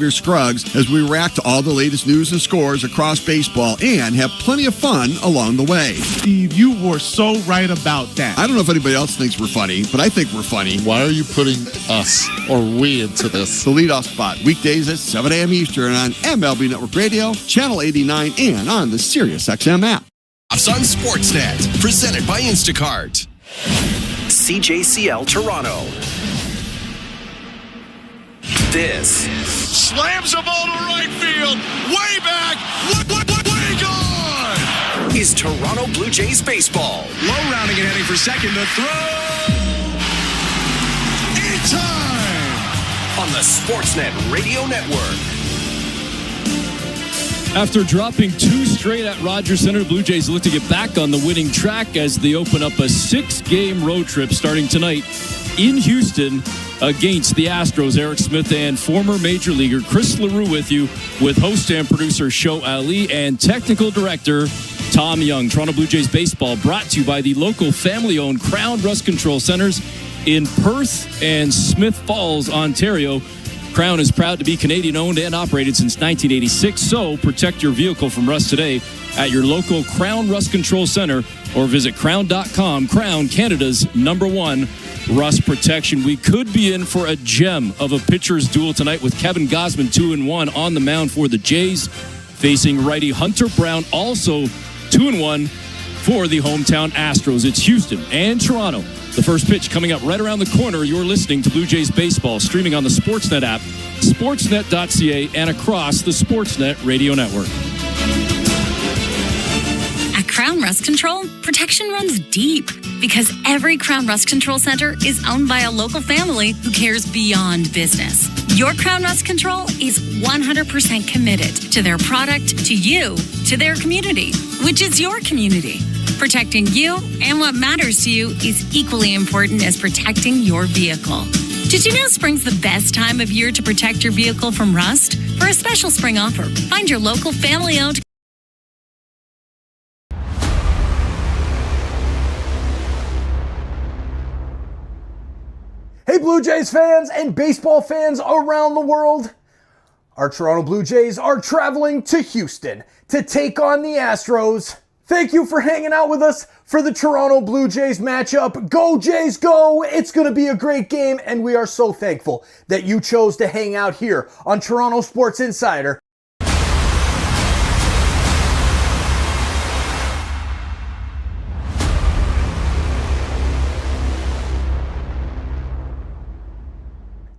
your Scruggs as we react to all the latest news and scores across baseball and have plenty of fun along the way. Steve, you were so right about that. I don't know if anybody else thinks we're funny, but I think we're funny. Why are you putting us or we into this? The leadoff spot, weekdays at 7 a.m. Eastern on MLB Network Radio, Channel 89, and on the SiriusXM app. On Sportsnet, presented by Instacart. CJCL Toronto. This slams the ball to right field, way back, way gone! Is Toronto Blue Jays baseball. Low rounding and heading for second to throw. In time! On the Sportsnet Radio Network. After dropping 2 straight at Rogers Center, Blue Jays look to get back on the winning track as they open up a 6-game road trip starting tonight in Houston against the Astros. Eric Smith and former Major Leaguer Chris LaRue with you, with host and producer Sho Ali and technical director Tom Young. Toronto Blue Jays baseball brought to you by the local family-owned Crown Rust Control Centers in Perth and Smith Falls, Ontario. Crown is proud to be Canadian-owned and operated since 1986, so protect your vehicle from rust today at your local Crown Rust Control Center or visit crown.com. Crown, Canada's #1 rust protection. We could be in for a gem of a pitcher's duel tonight with Kevin Gausman 2-1 on the mound for the Jays, facing righty Hunter Brown, also 2-1 for the hometown Astros. It's Houston and Toronto. The first pitch coming up right around the corner. You're listening to Blue Jays baseball, streaming on the Sportsnet app, sportsnet.ca, and across the Sportsnet Radio Network. At Crown Rust Control, protection runs deep because every Crown Rust Control Center is owned by a local family who cares beyond business. Your Crown Rust Control is 100% committed to their product, to you, to their community, which is your community. Protecting you and what matters to you is equally important as protecting your vehicle. Did you know spring's the best time of year to protect your vehicle from rust? For a special spring offer, find your local family-owned. Hey Blue Jays fans and baseball fans around the world. Our Toronto Blue Jays are traveling to Houston to take on the Astros. Thank you for hanging out with us for the Toronto Blue Jays matchup. Go Jays, go! It's going to be a great game, and we are so thankful that you chose to hang out here on Toronto Sports Insider.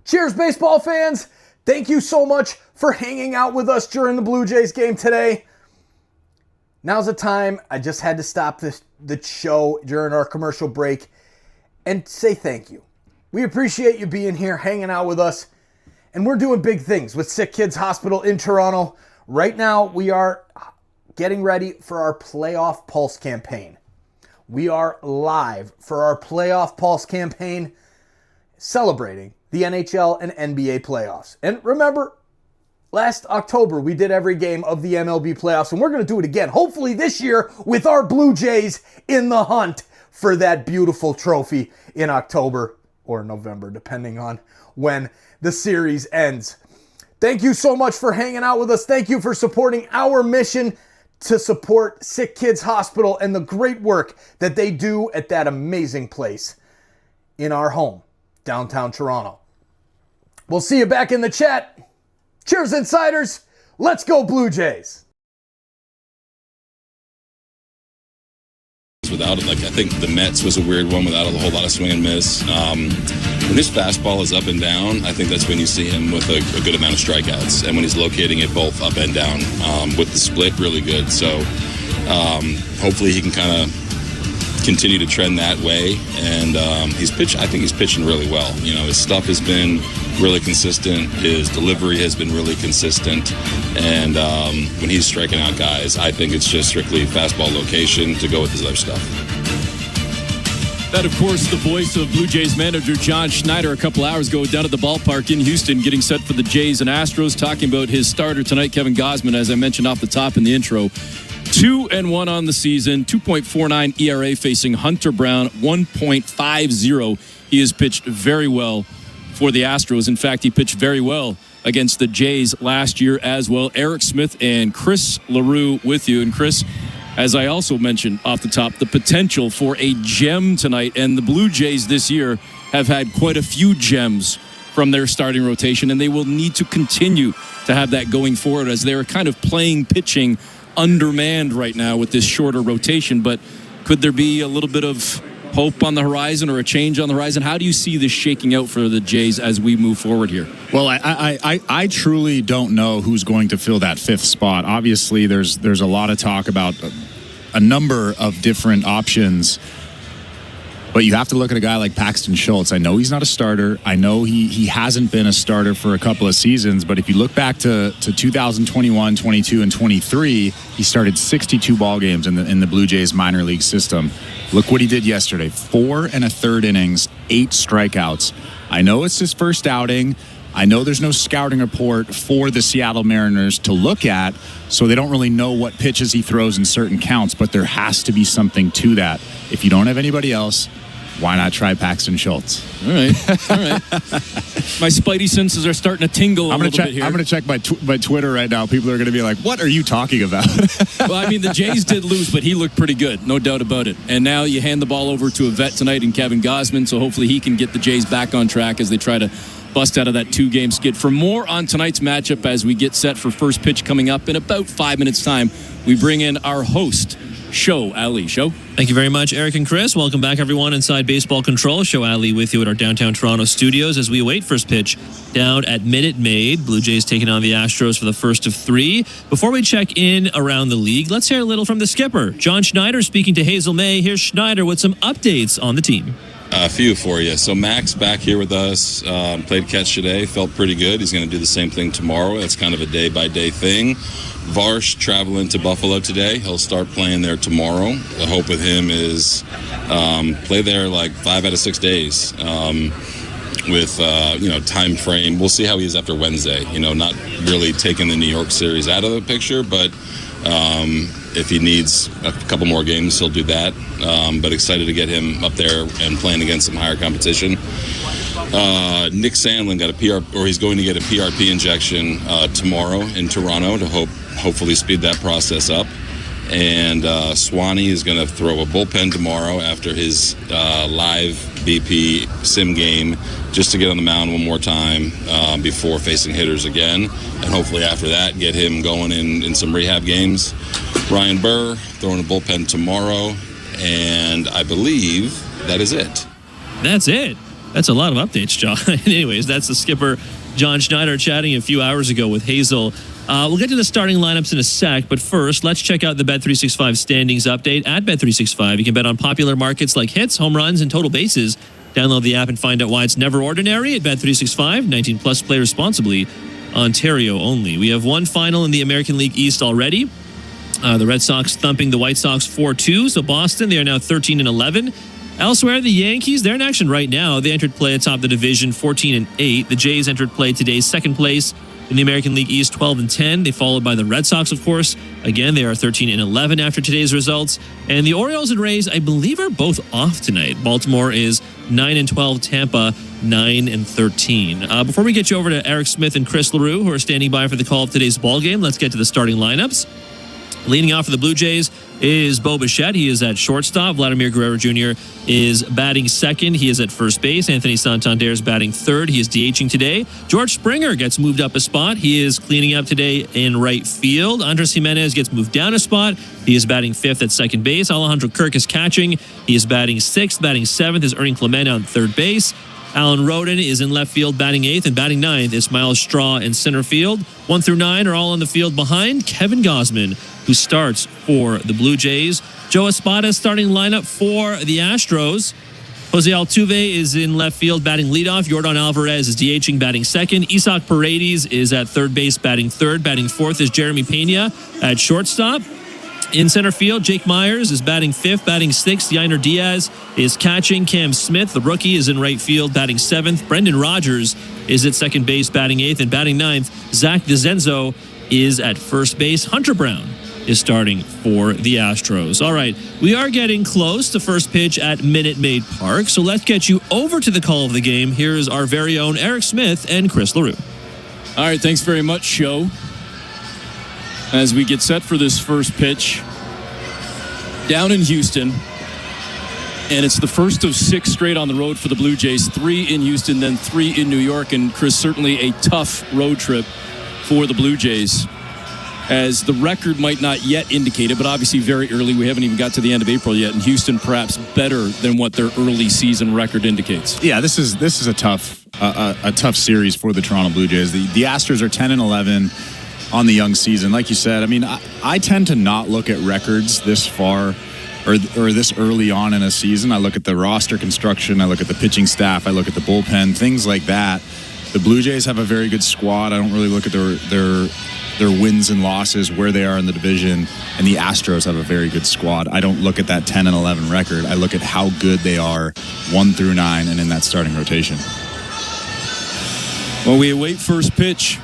Cheers, baseball fans! Thank you so much for hanging out with us during the Blue Jays game today. Now's the time. I just had to stop the show during our commercial break and say thank you. We appreciate you being here, hanging out with us, and we're doing big things with SickKids Hospital in Toronto. Right now, we are getting ready for our Playoff Pulse campaign. We are live for our Playoff Pulse campaign, celebrating the NHL and NBA playoffs. And remember, last October, we did every game of the MLB playoffs, and we're going to do it again, hopefully this year, with our Blue Jays in the hunt for that beautiful trophy in October or November, depending on when the series ends. Thank you so much for hanging out with us. Thank you for supporting our mission to support SickKids Hospital and the great work that they do at that amazing place in our home, downtown Toronto. We'll see you back in the chat. Cheers, Insiders. Let's go, Blue Jays. Without it, I think the Mets was a weird one without a whole lot of swing and miss. When his fastball is up and down, I think that's when you see him with a good amount of strikeouts. And when he's locating it both up and down, with the split, really good. So hopefully he can kind of continue to trend that way. And I think he's pitching really well. You know, his stuff has been really consistent. His delivery has been really consistent. And when he's striking out guys, I think it's just strictly fastball location to go with his other stuff. That, of course, the voice of Blue Jays manager John Schneider a couple hours ago down at the ballpark in Houston, getting set for the Jays and Astros, talking about his starter tonight, Kevin Gausman, as I mentioned off the top in the intro. 2-1 on the season, 2.49 ERA, facing Hunter Brown, 1.50. He has pitched very well for the Astros. In fact, he pitched very well against the Jays last year as well. Eric Smith and Chris LaRue with you. And Chris, as I also mentioned off the top, the potential for a gem tonight. And the Blue Jays this year have had quite a few gems from their starting rotation, and they will need to continue to have that going forward as they're kind of pitching undermanned right now with this shorter rotation. But could there be a little bit of hope on the horizon or a change on the horizon? How do you see this shaking out for the Jays as we move forward here? Well, I truly don't know who's going to fill that fifth spot. Obviously, there's a lot of talk about a number of different options, but you have to look at a guy like Paxton Schultz. I know he's not a starter. I know he hasn't been a starter for a couple of seasons, but if you look back to 2021, 22, and 23, he started 62 ball games in the Blue Jays minor league system. Look what he did yesterday. 4 1/3 innings, 8 strikeouts. I know it's his first outing. I know there's no scouting report for the Seattle Mariners to look at, so they don't really know what pitches he throws in certain counts, but there has to be something to that. If you don't have anybody else, why not try Paxton Schultz? All right. My spidey senses are starting to tingle a little bit here. I'm going to check my Twitter right now. People are going to be like, what are you talking about? Well, I mean, the Jays did lose, but he looked pretty good, no doubt about it. And now you hand the ball over to a vet tonight in Kevin Gausman, so hopefully he can get the Jays back on track as they try to bust out of that 2-game skid. For more on tonight's matchup as we get set for first pitch coming up in about 5 minutes' time, we bring in our host, Show Ali. Show. Thank you very much, Eric and Chris. Welcome back, everyone, inside Baseball Control. Show Ali with you at our downtown Toronto studios as we await first pitch down at Minute Maid. Blue Jays taking on the Astros for the first of 3. Before we check in around the league, let's hear a little from the skipper, John Schneider, speaking to Hazel May. Here's Schneider with some updates on the team. A few for you. So Max back here with us, played catch today, felt pretty good. He's going to do the same thing tomorrow. That's kind of a day-by-day thing. Varsh traveling to Buffalo today. He'll start playing there tomorrow. The hope with him is play there like 5 out of 6 days. With time frame, we'll see how he is after Wednesday. Not really taking the New York series out of the picture, but if he needs a couple more games, he'll do that. But excited to get him up there and playing against some higher competition. Nick Sandlin got he's going to get a PRP injection tomorrow in Toronto to hopefully speed that process up. And Swanee is going to throw a bullpen tomorrow after his live BP sim game, just to get on the mound one more time before facing hitters again. And hopefully after that, get him going in some rehab games. Ryan Burr throwing a bullpen tomorrow. And I believe that is it. That's it. That's a lot of updates, John. Anyways, that's the skipper, John Schneider, chatting a few hours ago with Hazel. We'll get to the starting lineups in a sec, but first, let's check out the Bet365 standings update. At Bet365, you can bet on popular markets like hits, home runs, and total bases. Download the app and find out why it's never ordinary at Bet365. 19 plus, play responsibly. Ontario only. We have one final in the American League East already. The Red Sox thumping the White Sox 4-2. So Boston, they are now 13-11. Elsewhere, the Yankees, they're in action right now. They entered play atop the division 14-8. The Jays entered play today second place in the American League East 12-10. They followed by the Red Sox, of course. Again, they are 13-11 after today's results. And the Orioles and Rays, I believe, are both off tonight. Baltimore is 9-12, Tampa 9-13. Before we get you over to Eric Smith and Chris LaRue, who are standing by for the call of today's ball game, let's get to the starting lineups. Leading off for the Blue Jays is Bo Bichette. He is at shortstop. Vladimir Guerrero Jr. is batting second. He is at first base. Anthony Santander is batting third. He is DHing today. George Springer gets moved up a spot. He is cleaning up today in right field. Andres Jimenez gets moved down a spot. He is batting fifth at second base. Alejandro Kirk is catching. He is batting sixth. Batting seventh is Ernie Clement on third base. Alan Roden is in left field batting eighth, and batting ninth is Miles Straw in center field. 1 through 9 are all on the field behind Kevin Gausman, who starts for the Blue Jays. Joe Espada starting lineup for the Astros. Jose Altuve is in left field batting leadoff. Yordan Alvarez is DHing batting second. Isaac Paredes is at third base batting third. Batting fourth is Jeremy Pena at shortstop. In center field, Jake Myers is batting fifth. Batting sixth, Yainer Diaz is catching. Cam Smith, the rookie, is in right field batting seventh. Brendan Rodgers is at second base batting eighth. And batting ninth, Zach DeZenzo is at first base. Hunter Brown is starting for the Astros. All right, we are getting close to first pitch at Minute Maid Park, so let's get you over to the call of the game. Here's our very own Eric Smith and Chris LaRue. All right, thanks very much, Show. As we get set for this first pitch down in Houston, and it's the first of 6 straight on the road for the Blue Jays, 3 in Houston, then 3 in New York, and Chris, certainly a tough road trip for the Blue Jays, as the record might not yet indicate it, but obviously very early. We haven't even got to the end of April yet, and Houston perhaps better than what their early season record indicates. Yeah, this is a tough series for the Toronto Blue Jays. The Astros are 10-11 on the young season. Like you said, I mean, I tend to not look at records this far or this early on in a season. I look at the roster construction, I look at the pitching staff, I look at the bullpen, things like that. The Blue Jays have a very good squad. I don't really look at their wins and losses, where they are in the division, and the Astros have a very good squad. I don't look at that 10-11 record. I look at how good they are 1 through 9 and in that starting rotation. Well, we await first pitch,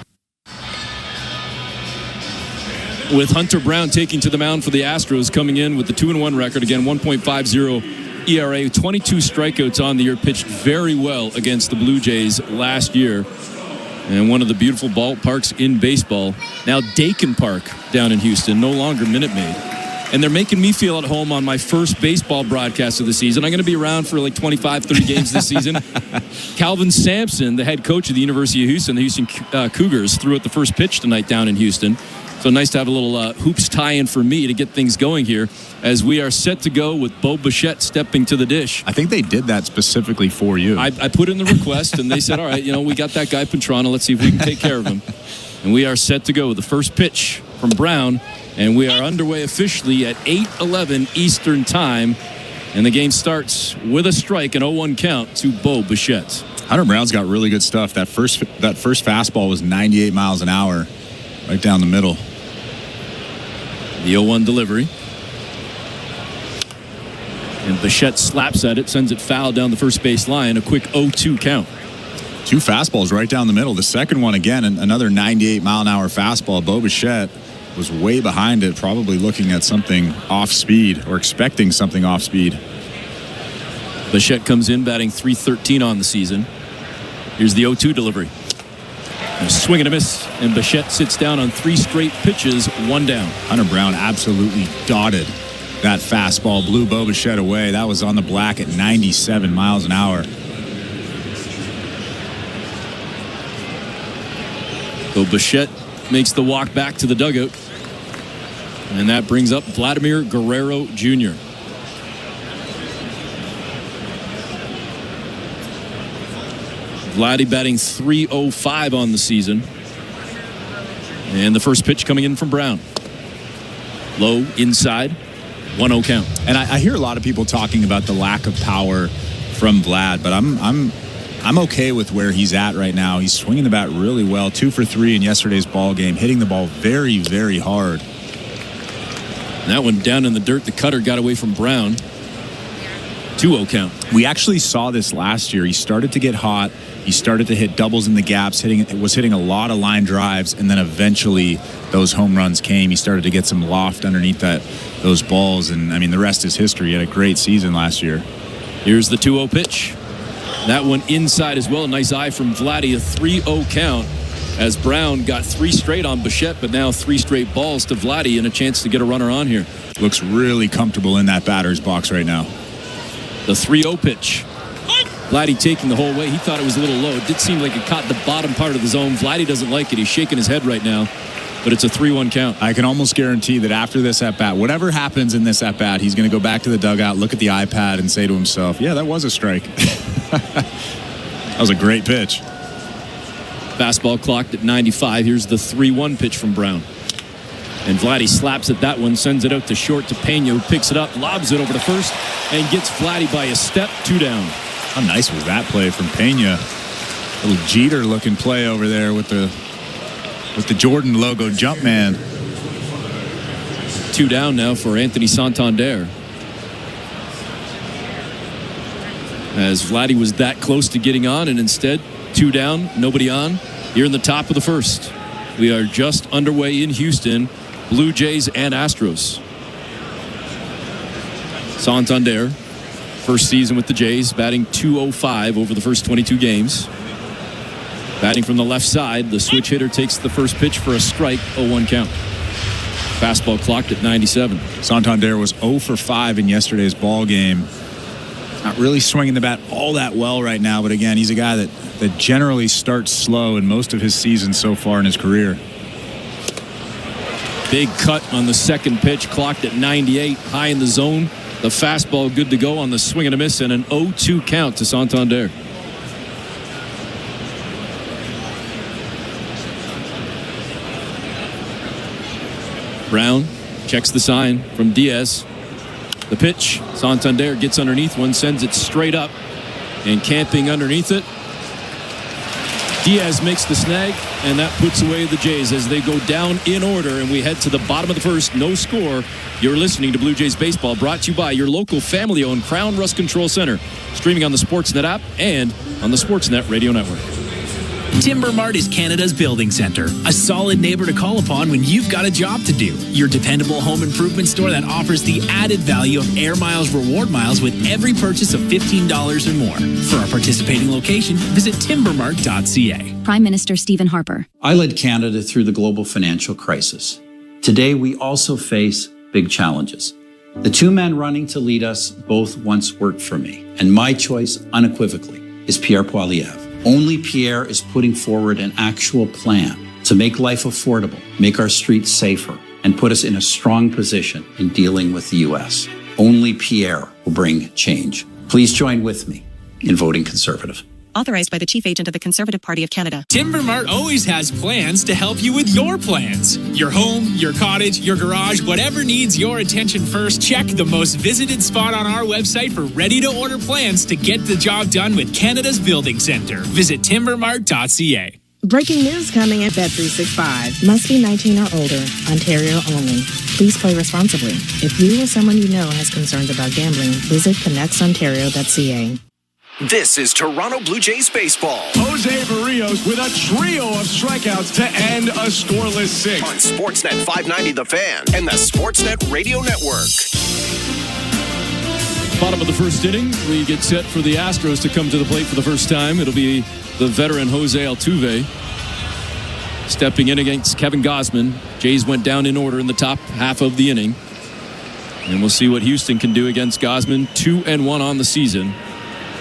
with Hunter Brown taking to the mound for the Astros, coming in with the 2-1 record. Again, 1.50 ERA, 22 strikeouts on the year, pitched very well against the Blue Jays last year. And one of the beautiful ballparks in baseball, now Dakin Park down in Houston, no longer Minute Maid. And they're making me feel at home on my first baseball broadcast of the season. I'm going to be around for like 25, 30 games this season. Calvin Sampson, the head coach of the University of Houston, the Houston Cougars, threw out the first pitch tonight down in Houston. So nice to have a little hoops tie-in for me to get things going here, as we are set to go with Bo Bichette stepping to the dish. I think they did that specifically for you. I put in the request, and they said, all right, we got that guy Petrano. Let's see if we can take care of him. And we are set to go with the first pitch from Brown, and we are underway officially at 8:11 Eastern Time. And the game starts with a strike, an 0-1 count to Bo Bichette. Hunter Brown's got really good stuff. That first fastball was 98 miles an hour, right down the middle. The 0-1 delivery. And Bichette slaps at it, sends it foul down the first base line. A quick 0-2 count. 2 fastballs right down the middle. The second one, again, another 98 mile an hour fastball. Bo Bichette was way behind it, probably looking at something off speed or expecting something off speed. Bichette comes in batting .313 on the season. Here's the 0-2 delivery. A swing and a miss, and Bichette sits down on 3 straight pitches, 1 down. Hunter Brown absolutely dotted that fastball, blew Bo Bichette away. That was on the black at 97 miles an hour. So Bichette makes the walk back to the dugout, and that brings up Vladimir Guerrero Jr. Vladdy batting .305 on the season. And the first pitch coming in from Brown. Low, inside, 1-0 count. And I hear a lot of people talking about the lack of power from Vlad, but I'm okay with where he's at right now. He's swinging the bat really well, 2 for 3 in yesterday's ball game, hitting the ball very, very hard. And that one down in the dirt. The cutter got away from Brown. 2-0 count. We actually saw this last year. He started to get hot. He started to hit doubles in the gaps, was hitting a lot of line drives, and then eventually those home runs came. He started to get some loft underneath those balls, and I mean, the rest is history. He had a great season last year. Here's the 2-0 pitch. That one inside as well. A nice eye from Vladdy. A 3-0 count, as Brown got 3 straight on Bichette, but now 3 straight balls to Vladdy and a chance to get a runner on here. Looks really comfortable in that batter's box right now. The 3-0 pitch. Vladdy taking the whole way. He thought it was a little low. It did seem like it caught the bottom part of the zone. Vladdy doesn't like it. He's shaking his head right now, but it's a 3-1 count. I can almost guarantee that after this at-bat, whatever happens in this at-bat, he's going to go back to the dugout, look at the iPad, and say to himself, yeah, that was a strike. That was a great pitch. Fastball clocked at 95. Here's the 3-1 pitch from Brown. And Vladdy slaps at that one, sends it out to short to Pena, who picks it up, lobs it over to first, and gets Vladdy by a step, 2 down. How nice was that play from Pena? Little Jeter-looking play over there with the Jordan logo jump man. 2 down now for Anthony Santander, as Vladdy was that close to getting on, and instead 2 down, nobody on here in the top of the first. We are just underway in Houston. Blue Jays and Astros. Santander, first season with the Jays, batting .205 over the first 22 games. Batting from the left side, the switch hitter takes the first pitch for a strike, 0-1 count. Fastball clocked at 97. Santander was 0 for 5 in yesterday's ball game. Not really swinging the bat all that well right now, but again, he's a guy that generally starts slow in most of his seasons so far in his career. Big cut on the second pitch, clocked at 98, high in the zone. The fastball good to go on the swing and a miss, and an 0-2 count to Santander. Brown checks the sign from Diaz. The pitch, Santander gets underneath one, sends it straight up, and camping underneath it, Diaz makes the snag, and that puts away the Jays as they go down in order, and we head to the bottom of the first. No score. You're listening to Blue Jays Baseball, brought to you by your local family-owned Crown Rust Control Center, streaming on the Sportsnet app and on the Sportsnet Radio Network. Timber Mart is Canada's building center, a solid neighbor to call upon when you've got a job to do. Your dependable home improvement store that offers the added value of Air Miles reward miles with every purchase of $15 or more. For a participating location, visit timbermart.ca. Prime Minister Stephen Harper. I led Canada through the global financial crisis. Today, we also face big challenges. The two men running to lead us both once worked for me, and my choice unequivocally is Pierre Poilievre. Only Pierre is putting forward an actual plan to make life affordable, make our streets safer, and put us in a strong position in dealing with the U.S. Only Pierre will bring change. Please join with me in voting Conservative. Authorized by the Chief Agent of the Conservative Party of Canada. Timber Mart always has plans to help you with your plans. Your home, your cottage, your garage, whatever needs your attention first, check the most visited spot on our website for ready-to-order plans to get the job done with Canada's Building Center. Visit timbermart.ca. Breaking news coming at Bet365. Must be 19 or older. Ontario only. Please play responsibly. If you or someone you know has concerns about gambling, visit connectsontario.ca. This is Toronto Blue Jays baseball. Jose Barrios with a trio of strikeouts to end a scoreless sixth. On Sportsnet 590 The Fan and the Sportsnet Radio Network. Bottom of the first inning, we get set for the Astros to come to the plate for the first time. It'll be the veteran Jose Altuve stepping in against Kevin Gausman. Jays went down in order in the top half of the inning. And we'll see what Houston can do against Gausman. 2-1 on the season.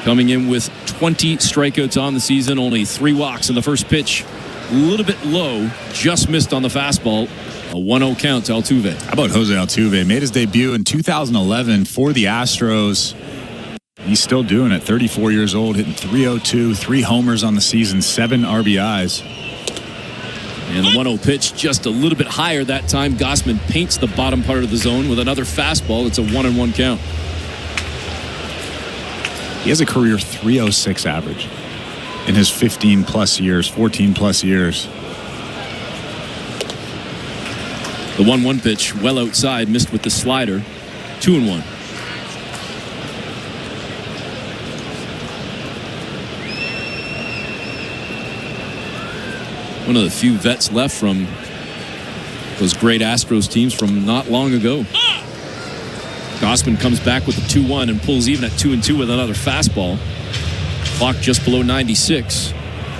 Coming in with 20 strikeouts on the season, only 3 walks in the first pitch. A little bit low, just missed on the fastball. A 1-0 count to Altuve. How about Jose Altuve? Made his debut in 2011 for the Astros. He's still doing it, 34 years old, hitting .302, 3 homers on the season, 7 RBIs. And the 1-0 pitch just a little bit higher that time. Gausman paints the bottom part of the zone with another fastball. It's a 1-1 count. He has a career .306 average in his 14+ years. The 1-1 pitch, well outside, missed with the slider. 2-1. One of the few vets left from those great Astros teams from not long ago. Gausman comes back with a 2-1 and pulls even at 2-2 with another fastball. Clock just below 96.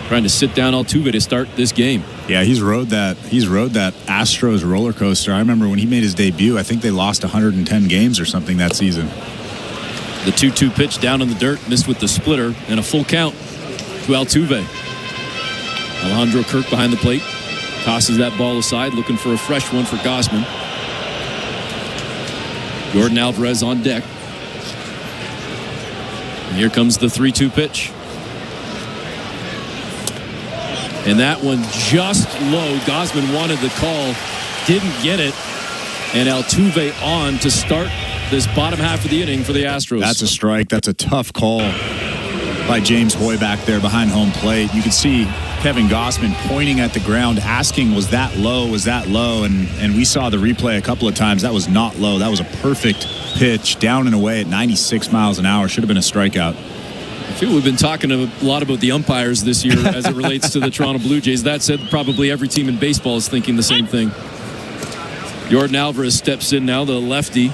Trying to sit down Altuve to start this game. Yeah, he's rode that Astros roller coaster. I remember when he made his debut, I think they lost 110 games or something that season. The 2-2 pitch down in the dirt, missed with the splitter, and a full count to Altuve. Alejandro Kirk behind the plate. Tosses that ball aside, looking for a fresh one for Gausman. Jordan Alvarez on deck. And here comes the 3-2 pitch. And that one just low. Gausman wanted the call, didn't get it. And Altuve on to start this bottom half of the inning for the Astros. That's a strike. That's a tough call by James Hoy back there behind home plate. You could see Kevin Gausman pointing at the ground, asking, was that low? Was that low? And we saw the replay a couple of times. That was not low. That was a perfect pitch, down and away at 96 miles an hour. Should have been a strikeout. I feel we've been talking a lot about the umpires this year as it relates to the Toronto Blue Jays. That said, probably every team in baseball is thinking the same thing. Jordan Alvarez steps in now, the lefty.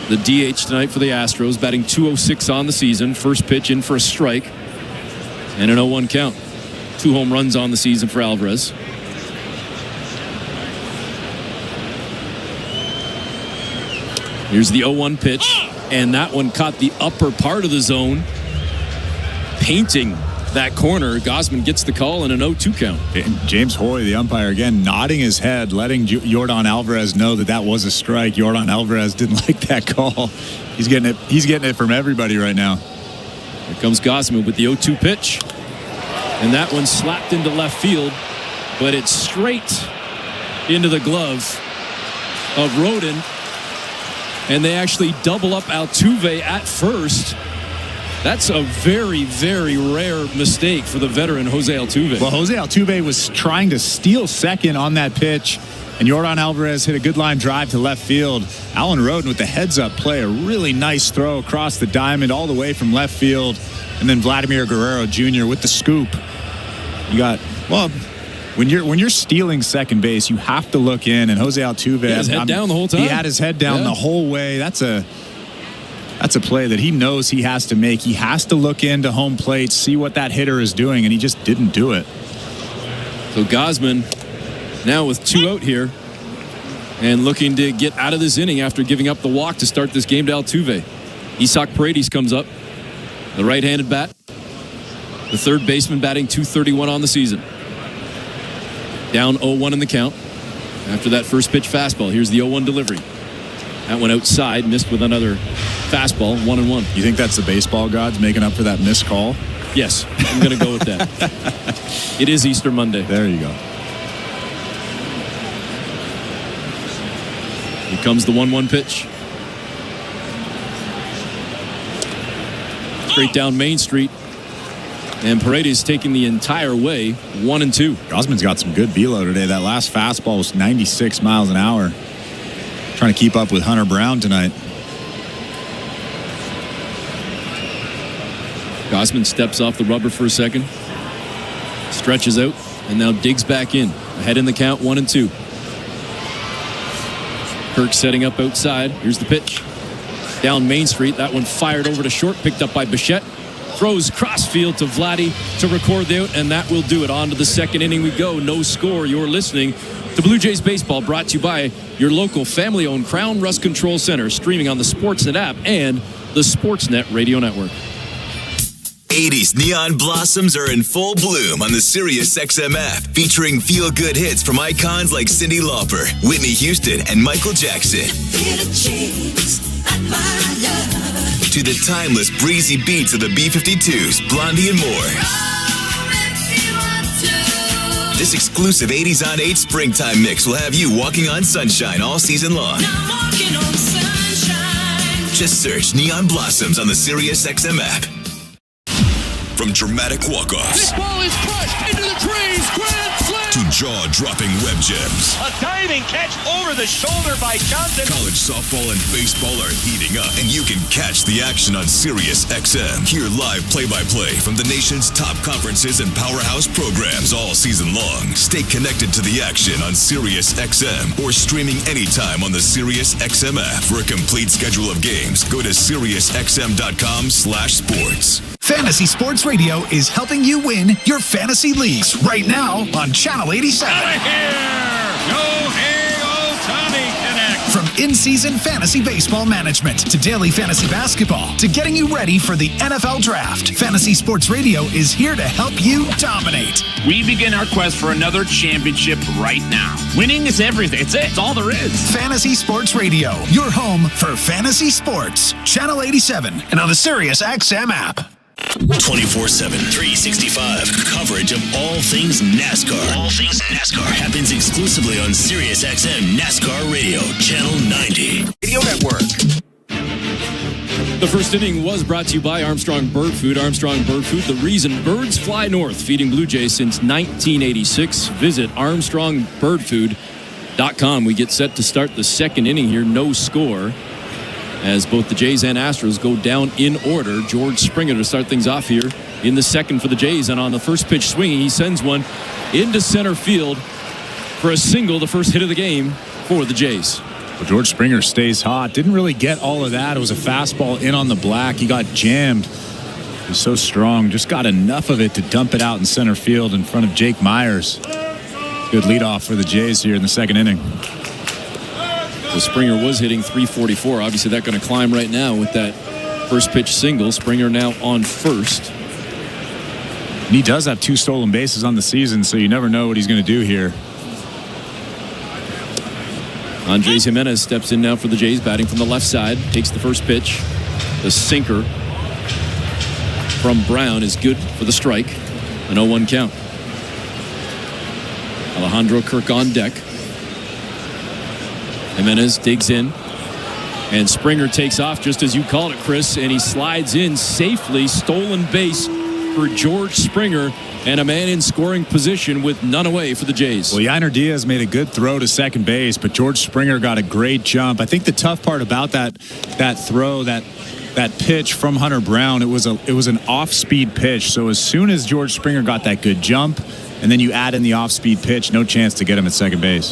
The DH tonight for the Astros, batting .206 on the season. First pitch in for a strike. And an 0-1 count. 2 home runs on the season for Alvarez. Here's the 0-1 pitch, and that one caught the upper part of the zone, painting that corner. Gausman gets the call and an 0-2 count. And James Hoy, the umpire, again, nodding his head, letting Yordan Alvarez know that was a strike. Yordan Alvarez didn't like that call. He's getting it from everybody right now. Here comes Gausman with the 0-2 pitch, and that one slapped into left field, but it's straight into the glove of Rodin. And they actually double up Altuve at first. That's a very, very rare mistake for the veteran Jose Altuve. Well, Jose Altuve was trying to steal second on that pitch, and Yordan Alvarez hit a good line drive to left field. Alan Rodin with the heads-up play, a really nice throw across the diamond all the way from left field. And then Vladimir Guerrero Jr. with the scoop. You got, well, when you're stealing second base, you have to look in, and Jose Altuve had his head down the whole time. He had his head down the whole way. That's a play that he knows he has to make. He has to look into home plate, see what that hitter is doing, and he just didn't do it. So Gausman now with 2 out here and looking to get out of this inning after giving up the walk to start this game to Altuve. Isaac Paredes comes up, the right-handed bat, the third baseman batting .231 on the season. Down 0-1 in the count after that first pitch fastball. Here's the 0-1 delivery. That went outside, missed with another fastball, 1-1. You think that's the baseball gods making up for that missed call? Yes, I'm going to go with that. It is Easter Monday. There you go. Here comes the 1-1 pitch. Straight down Main Street. And Paredes taking the entire way, 1-2. Gausman's got some good velo today. That last fastball was 96 miles an hour. Trying to keep up with Hunter Brown tonight. Gausman steps off the rubber for a second. Stretches out and now digs back in. Ahead in the count, 1-2. Kirk setting up outside. Here's the pitch. Down Main Street. That one fired over to short, picked up by Bichette. Throws crossfield to Vladdy to record the out, and that will do it. On to the second inning we go. No score. You're listening to Blue Jays Baseball, brought to you by your local family-owned Crown Rust Control Center, streaming on the Sportsnet app and the Sportsnet Radio Network. 80s neon blossoms are in full bloom on the SiriusXM app, featuring feel-good hits from icons like Cyndi Lauper, Whitney Houston, and Michael Jackson. To the timeless, breezy beats of the B-52s, Blondie, and more. This exclusive 80s on 8 springtime mix will have you walking on sunshine all season long. Just search Neon Blossoms on the SiriusXM app. From dramatic walk-offs. This ball is crushed into the trees. Grand slam. To jaw-dropping web gems. A diving catch over the shoulder by Johnson. College softball and baseball are heating up, and you can catch the action on SiriusXM. Hear live play-by-play from the nation's top conferences and powerhouse programs all season long. Stay connected to the action on SiriusXM or streaming anytime on the SiriusXM app. For a complete schedule of games, go to SiriusXM.com/sports. Fantasy Sports Radio is helping you win your fantasy leagues right now on Channel 87. Out of here! Shohei Ohtani connect. From in-season fantasy baseball management to daily fantasy basketball to getting you ready for the NFL Draft, Fantasy Sports Radio is here to help you dominate. We begin our quest for another championship right now. Winning is everything. It's all there is. Fantasy Sports Radio, your home for fantasy sports. Channel 87 and on the SiriusXM app. 24/7, 365 coverage of all things NASCAR. All things NASCAR happens exclusively on SiriusXM NASCAR Radio, Channel 90. Radio Network. The first inning was brought to you by Armstrong Bird Food. Armstrong Bird Food, the reason birds fly north, feeding Blue Jays since 1986. Visit ArmstrongBirdFood.com. We get set to start the second inning here. No score, as both the Jays and Astros go down in order. George Springer to start things off here in the second for the Jays. And on the first pitch swinging, he sends one into center field for a single, the first hit of the game for the Jays. Well, George Springer stays hot. Didn't really get all of that. It was a fastball in on the black. He got jammed He's so strong. Just got enough of it to dump it out in center field in front of Jake Myers. Good leadoff for the Jays here in the second inning. So Springer was hitting .344. Obviously, that's going to climb right now with that first pitch single. Springer now on first. And he does have 2 stolen bases on the season, so you never know what he's going to do here. Andres Jimenez steps in now for the Jays, batting from the left side. Takes the first pitch. The sinker from Brown is good for the strike. An 0-1 count. Alejandro Kirk on deck. Jimenez digs in. And Springer takes off just as you called it, Chris. And he slides in safely. Stolen base for George Springer. And a man in scoring position with none away for the Jays. Well, Yainer Diaz made a good throw to second base, but George Springer got a great jump. I think the tough part about that throw, that pitch from Hunter Brown, it was an off-speed pitch. So as soon as George Springer got that good jump, and then you add in the off-speed pitch, no chance to get him at second base.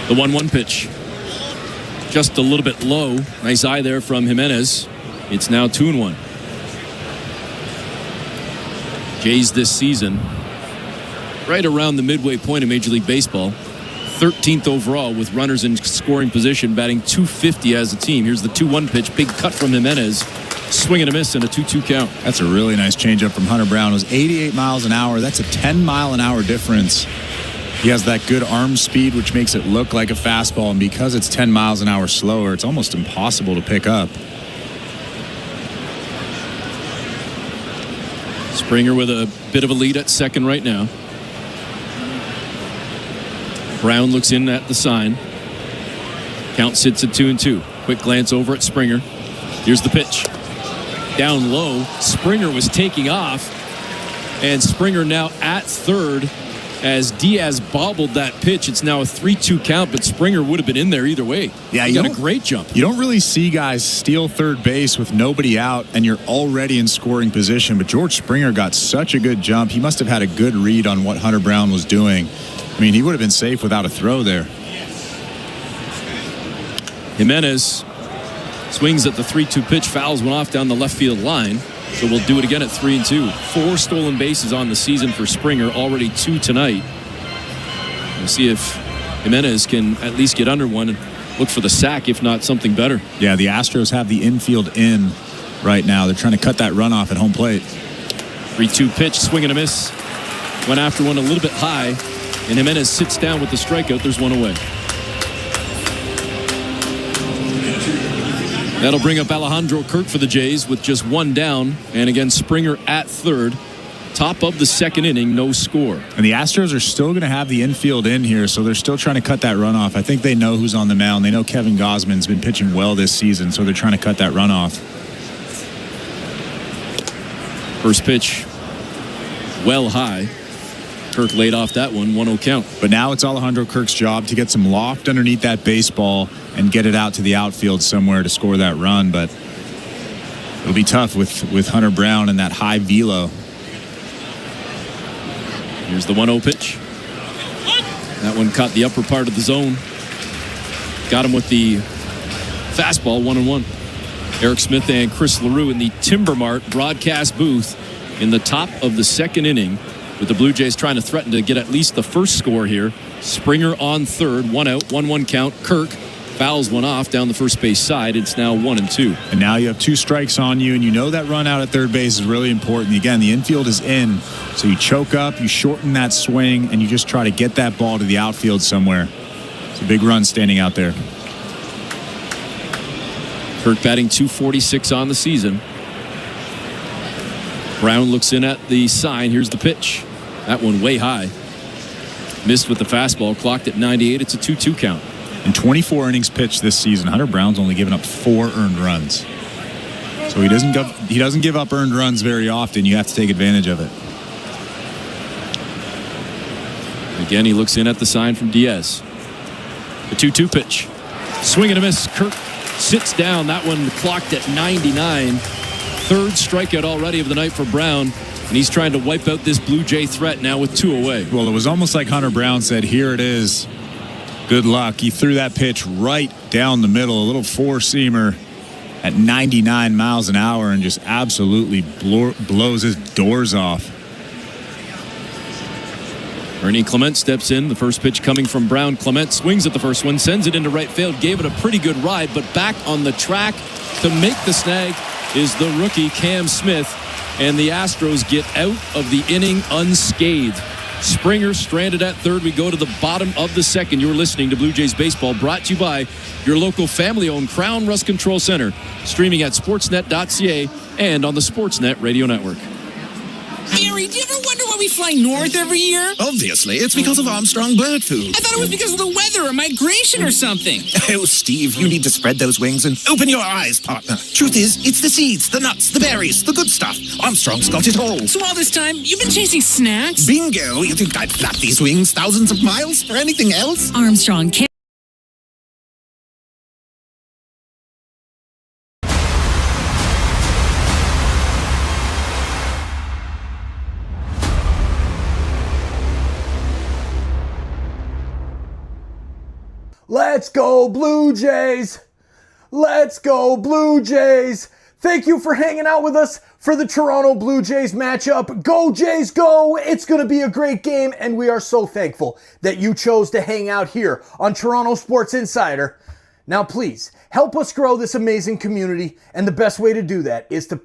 The 1-1 pitch. Just a little bit low. Nice eye there from Jimenez. It's now 2-1. Jays this season, right around the midway point of Major League Baseball. 13th overall with runners in scoring position, batting .250 as a team. Here's the 2-1 pitch. Big cut from Jimenez. Swing and a miss and a 2-2 count. That's a really nice changeup from Hunter Brown. It was 88 miles an hour. That's a 10-mile-an-hour difference. He has that good arm speed, which makes it look like a fastball. And because it's 10 miles an hour slower, it's almost impossible to pick up. Springer with a bit of a lead at second right now. Brown looks in at the sign. Count sits at 2-2. Quick glance over at Springer. Here's the pitch. Down low. Springer was taking off. And Springer now at third as Diaz bobbled that pitch. It's now a 3-2 count, but Springer would have been in there either way. Yeah, he got a great jump. You don't really see guys steal third base with nobody out and you're already in scoring position, but George Springer got such a good jump. He must have had a good read on what Hunter Brown was doing. I mean, he would have been safe without a throw there. Jimenez swings at the 3-2 pitch, fouls one off down the left field line. So we'll do it again at 3-2. 4 stolen bases on the season for Springer, already 2 tonight. We'll see if Jimenez can at least get under one and look for the sack, if not something better. Yeah, the Astros have the infield in right now. They're trying to cut that runoff at home plate. 3-2 pitch, swing and a miss. Went after one a little bit high, and Jimenez sits down with the strikeout. There's one away. That'll bring up Alejandro Kirk for the Jays with just 1 down. And again, Springer at third. Top of the second inning, no score. And the Astros are still going to have the infield in here, so they're still trying to cut that runoff. I think they know who's on the mound. They know Kevin Gausman's been pitching well this season, so they're trying to cut that runoff. First pitch, well high. Kirk laid off that one, 1-0 count. But now it's Alejandro Kirk's job to get some loft underneath that baseball and get it out to the outfield somewhere to score that run. But it'll be tough with Hunter Brown and that high velo. Here's the 1-0 pitch. That one caught the upper part of the zone. Got him with the fastball, 1-1. Eric Smith and Chris LaRue in the Timber Mart broadcast booth in the top of the second inning, with the Blue Jays trying to threaten to get at least the first score here. Springer on third, 1 out, 1-1 count. Kirk fouls one off down the first base side. It's now 1-2. And now you have 2 strikes on you, and you know that run out at third base is really important. Again, the infield is in, so you choke up, you shorten that swing, and you just try to get that ball to the outfield somewhere. It's a big run standing out there. Kirk batting .246 on the season. Brown looks in at the sign. Here's the pitch. That one way high. Missed with the fastball. Clocked at 98. It's a 2-2 count. In 24 innings pitched this season, Hunter Brown's only given up 4 earned runs. So he doesn't give up earned runs very often. You have to take advantage of it. Again, he looks in at the sign from Diaz. The 2-2 pitch. Swing and a miss. Kirk sits down. That one clocked at 99. Third strikeout already of the night for Brown, and he's trying to wipe out this Blue Jay threat now with 2 away. Well, it was almost like Hunter Brown said, here it is. Good luck. He threw that pitch right down the middle, a little 4-seamer, at 99 miles an hour and just absolutely blows his doors off. Ernie Clement steps in. The first pitch coming from Brown. Clement swings at the first one, sends it into right field, gave it a pretty good ride, but back on the track to make the snag is the rookie Cam Smith, and the Astros get out of the inning unscathed. Springer stranded at third. We go to the bottom of the second. You're listening to Blue Jays Baseball, brought to you by your local family-owned Crown Rust Control Center, streaming at sportsnet.ca and on the Sportsnet Radio Network. Gary, do you ever wonder why we fly north every year? Obviously, it's because of Armstrong bird food. I thought it was because of the weather or migration or something. Oh, Steve, you need to spread those wings and open your eyes, partner. Truth is, it's the seeds, the nuts, the berries, the good stuff. Armstrong's got it all. So all this time, you've been chasing snacks? Bingo! You think I'd flap these wings thousands of miles for anything else? Armstrong can't. Let's go Blue Jays! Let's go Blue Jays! Thank you for hanging out with us for the Toronto Blue Jays matchup. Go Jays, go! It's going to be a great game, and we are so thankful that you chose to hang out here on Toronto Sports Insider. Now please, help us grow this amazing community, and the best way to do that is to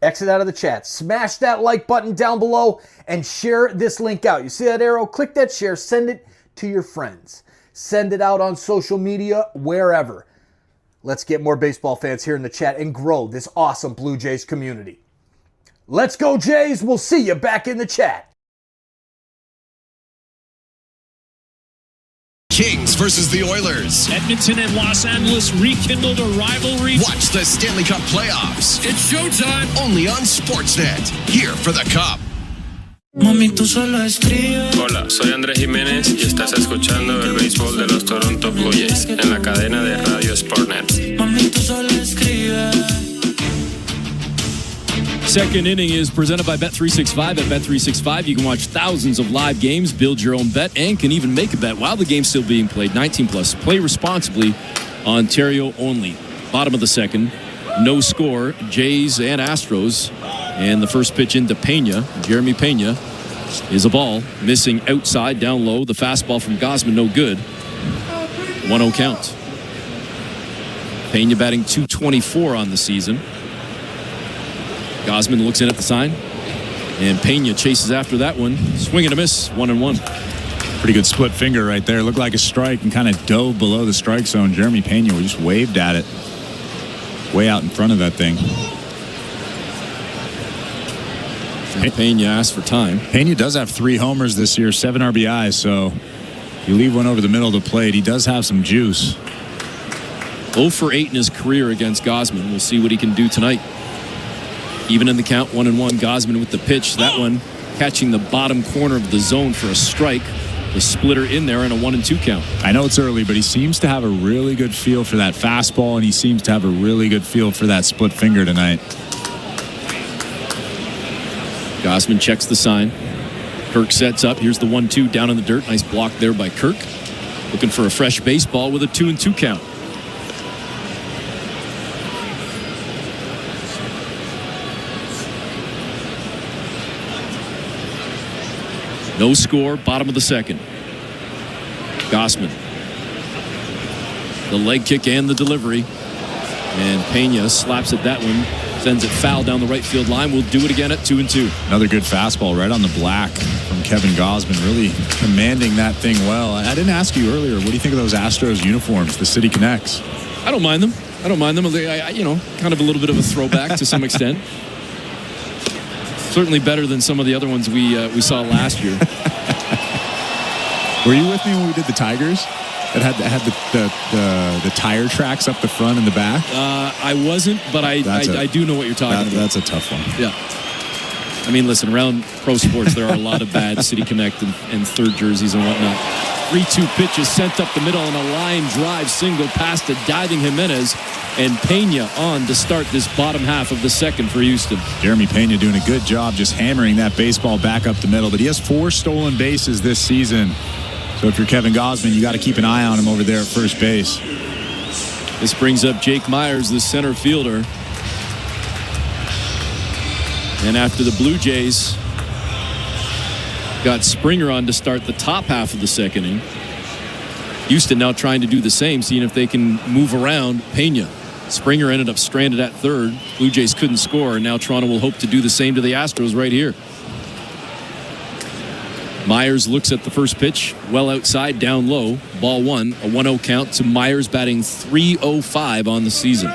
exit out of the chat, smash that like button down below, and share this link out. You see that arrow? Click that share, send it to your friends. Send it out on social media, wherever. Let's get more baseball fans here in the chat and grow this awesome Blue Jays community. Let's go Jays. We'll see you back in the chat. Kings versus the Oilers. Edmonton and Los Angeles rekindled a rivalry. Watch the Stanley Cup playoffs. It's showtime. Only on Sportsnet. Here for the Cup. Mami, tú solo escribes. Hola, soy Andrés Jiménez y estás escuchando el béisbol de los Toronto Blue Jays en la cadena de Radio Sportsnet. Mami, tú solo escribes. Second inning is presented by Bet365. At Bet365, you can watch thousands of live games, build your own bet, and can even make a bet while the game's still being played. 18 plus. Play responsibly. Ontario only. Bottom of the second. No score. Jays and Astros. And the first pitch into Pena. Jeremy Pena is a ball. Missing outside, down low. The fastball from Gausman, no good. 1-0 count. Pena batting .224 on the season. Gausman looks in at the sign. And Pena chases after that one. Swing and a miss. 1-1. Pretty good split finger right there. Looked like a strike and kind of dove below the strike zone. Jeremy Pena just waved at it. Way out in front of that thing. Pena asked for time. Pena does have 3 homers this year, 7 RBIs, so you leave one over the middle of the plate. He does have some juice. 0 for 8 in his career against Gausman. We'll see what he can do tonight. Even in the count, 1-1. Gausman with the pitch. That one catching the bottom corner of the zone for a strike. The splitter in there and a 1-2 count. I know it's early, but he seems to have a really good feel for that fastball, and he seems to have a really good feel for that split finger tonight. Gausman checks the sign. Kirk sets up. Here's the 1-2 down in the dirt. Nice block there by Kirk. Looking for a fresh baseball with a 2-2 count. No score, bottom of the second. Gausman. The leg kick and the delivery. And Pena slaps at that one. Sends it foul down the right field line. We'll do it again at 2-2. Another good fastball right on the black from Kevin Gausman. Really commanding that thing well. I didn't ask you earlier, what do you think of those Astros uniforms, the City Connects? I don't mind them. You know, kind of a little bit of a throwback to some extent. Certainly better than some of the other ones we saw last year. Were you with me when we did the Tigers? That had the tire tracks up the front and the back? I wasn't, but I do know what you're talking about. That's a tough one. Yeah. I mean, listen, around pro sports, there are a lot of bad City Connect and third jerseys and whatnot. 3-2 pitch is sent up the middle and a line drive single past a diving Jimenez, and Pena on to start this bottom half of the second for Houston. Jeremy Pena doing a good job just hammering that baseball back up the middle, but he has 4 stolen bases this season. So if you're Kevin Gausman, you got to keep an eye on him over there at first base. This brings up Jake Myers, the center fielder. And after the Blue Jays got Springer on to start the top half of the second inning, Houston now trying to do the same, seeing if they can move around Pena. Springer ended up stranded at third. Blue Jays couldn't score, and now Toronto will hope to do the same to the Astros right here. Myers looks at the first pitch, well outside, down low. Ball one, a 1-0 count to Myers, batting .305 on the season.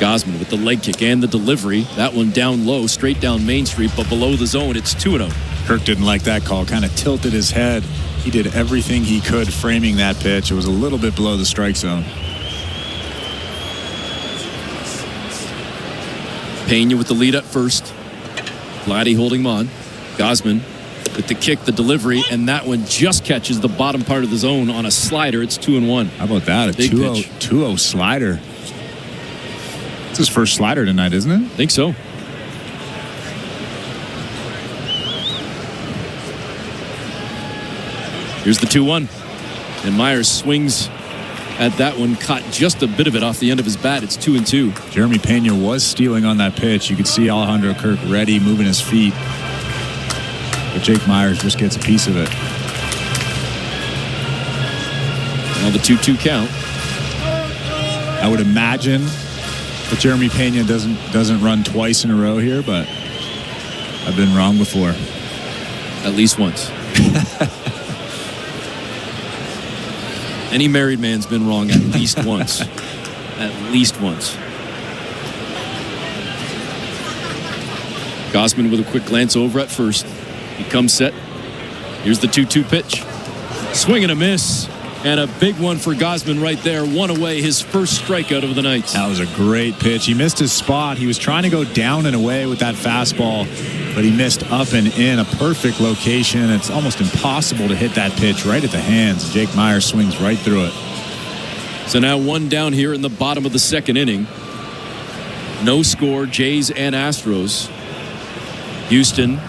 Gausman with the leg kick and the delivery. That one down low, straight down Main Street, but below the zone, it's 2-0. Kirk didn't like that call, kind of tilted his head. He did everything he could framing that pitch. It was a little bit below the strike zone. Pena with the lead at first. Vladdy holding him on. Gausman with the kick, the delivery, and that one just catches the bottom part of the zone on a slider. It's 2-1. How about that? A 2-0 slider. It's his first slider tonight, isn't it? I think so. Here's the 2-1. And Myers swings at that one, caught just a bit of it off the end of his bat. It's 2-2. Jeremy Pena was stealing on that pitch. You could see Alejandro Kirk ready, moving his feet. But Jake Myers just gets a piece of it. Now the 2-2 count. I would imagine that Jeremy Pena doesn't run twice in a row here, but I've been wrong before. At least once. Any married man's been wrong at least once. At least once. Gausman with a quick glance over at first. He comes set. Here's the 2-2 pitch. Swing and a miss. And a big one for Gausman right there. One away, his first strikeout of the night. That was a great pitch. He missed his spot. He was trying to go down and away with that fastball, but he missed up and in, a perfect location. It's almost impossible to hit that pitch right at the hands. Jake Myers swings right through it. So now one down here in the bottom of the second inning. No score, Jays and Astros. Houston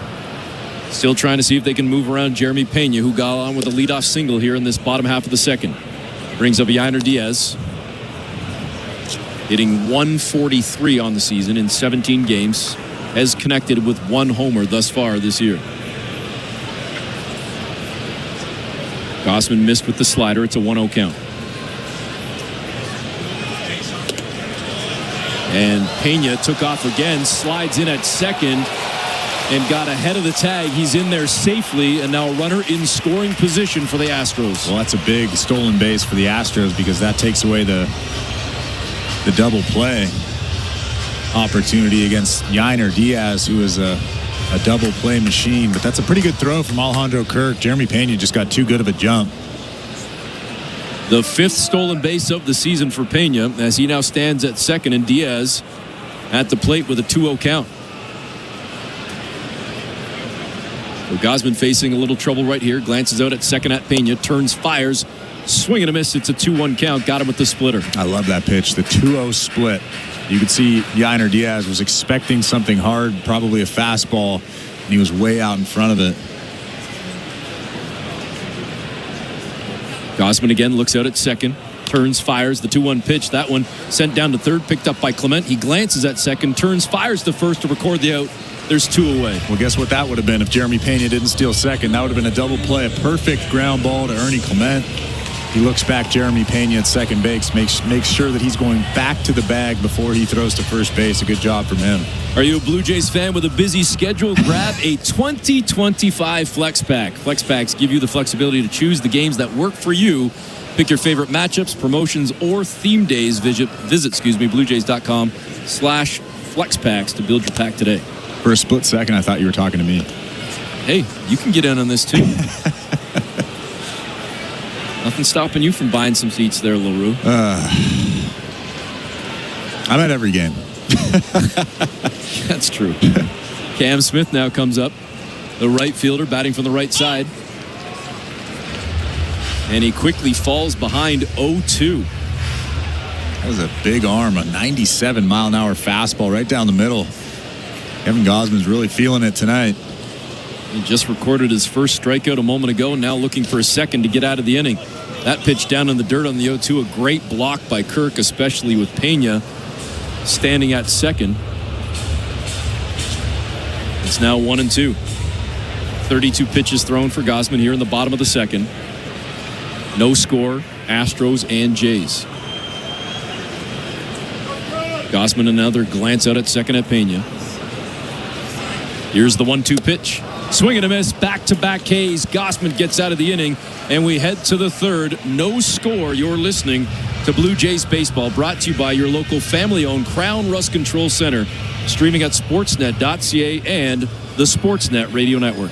still trying to see if they can move around Jeremy Pena, who got on with a leadoff single here in this bottom half of the second. Brings up Yainer Diaz. Hitting .143 on the season in 17 games. Has connected with one homer thus far this year. Gausman missed with the slider. It's a 1-0 count. And Pena took off again, slides in at second, and got ahead of the tag. He's in there safely, and now a runner in scoring position for the Astros. Well, that's a big stolen base for the Astros because that takes away the double play opportunity against Yainer Diaz, who is a double play machine. But that's a pretty good throw from Alejandro Kirk. Jeremy Pena just got too good of a jump. The fifth stolen base of the season for Pena, as he now stands at second, and Diaz at the plate with a 2-0 count. So Gausman facing a little trouble right here. Glances out at second at Pena. Turns, fires. Swing and a miss. It's a 2-1 count. Got him with the splitter. I love that pitch. The 2-0 split. You could see Yainer Diaz was expecting something hard, probably a fastball, and he was way out in front of it. Gausman again looks out at second. Turns, fires. The 2-1 pitch. That one sent down to third. Picked up by Clement. He glances at second. Turns, fires to first to record the out. There's two away. Well, guess what that would have been if Jeremy Pena didn't steal second? That would have been a double play, a perfect ground ball to Ernie Clement. He looks back Jeremy Pena at second base, makes sure that he's going back to the bag before he throws to first base. A good job from him. Are you a Blue Jays fan with a busy schedule? Grab a 2025 Flex Pack. Flex Packs give you the flexibility to choose the games that work for you. Pick your favorite matchups, promotions, or theme days. Visit BlueJays.com/FlexPacks to build your pack today. For a split second, I thought you were talking to me. Hey, you can get in on this too. Nothing stopping you from buying some seats there, LaRue. I'm at every game. That's true. Cam Smith now comes up. The right fielder batting from the right side. And he quickly falls behind 0-2. That was a big arm, a 97-mile-an-hour fastball right down the middle. Kevin Gausman's really feeling it tonight. He just recorded his first strikeout a moment ago, now looking for a second to get out of the inning. That pitch down in the dirt on the 0-2, a great block by Kirk, especially with Pena standing at second. It's now 1-2. 32 pitches thrown for Gausman here in the bottom of the second. No score, Astros and Jays. Gausman another glance out at second at Pena. Here's the 1-2 pitch. Swing and a miss, back-to-back Ks. Gausman gets out of the inning, and we head to the third. No score. You're listening to Blue Jays Baseball, brought to you by your local family-owned Crown Rust Control Center, streaming at sportsnet.ca and the Sportsnet Radio Network.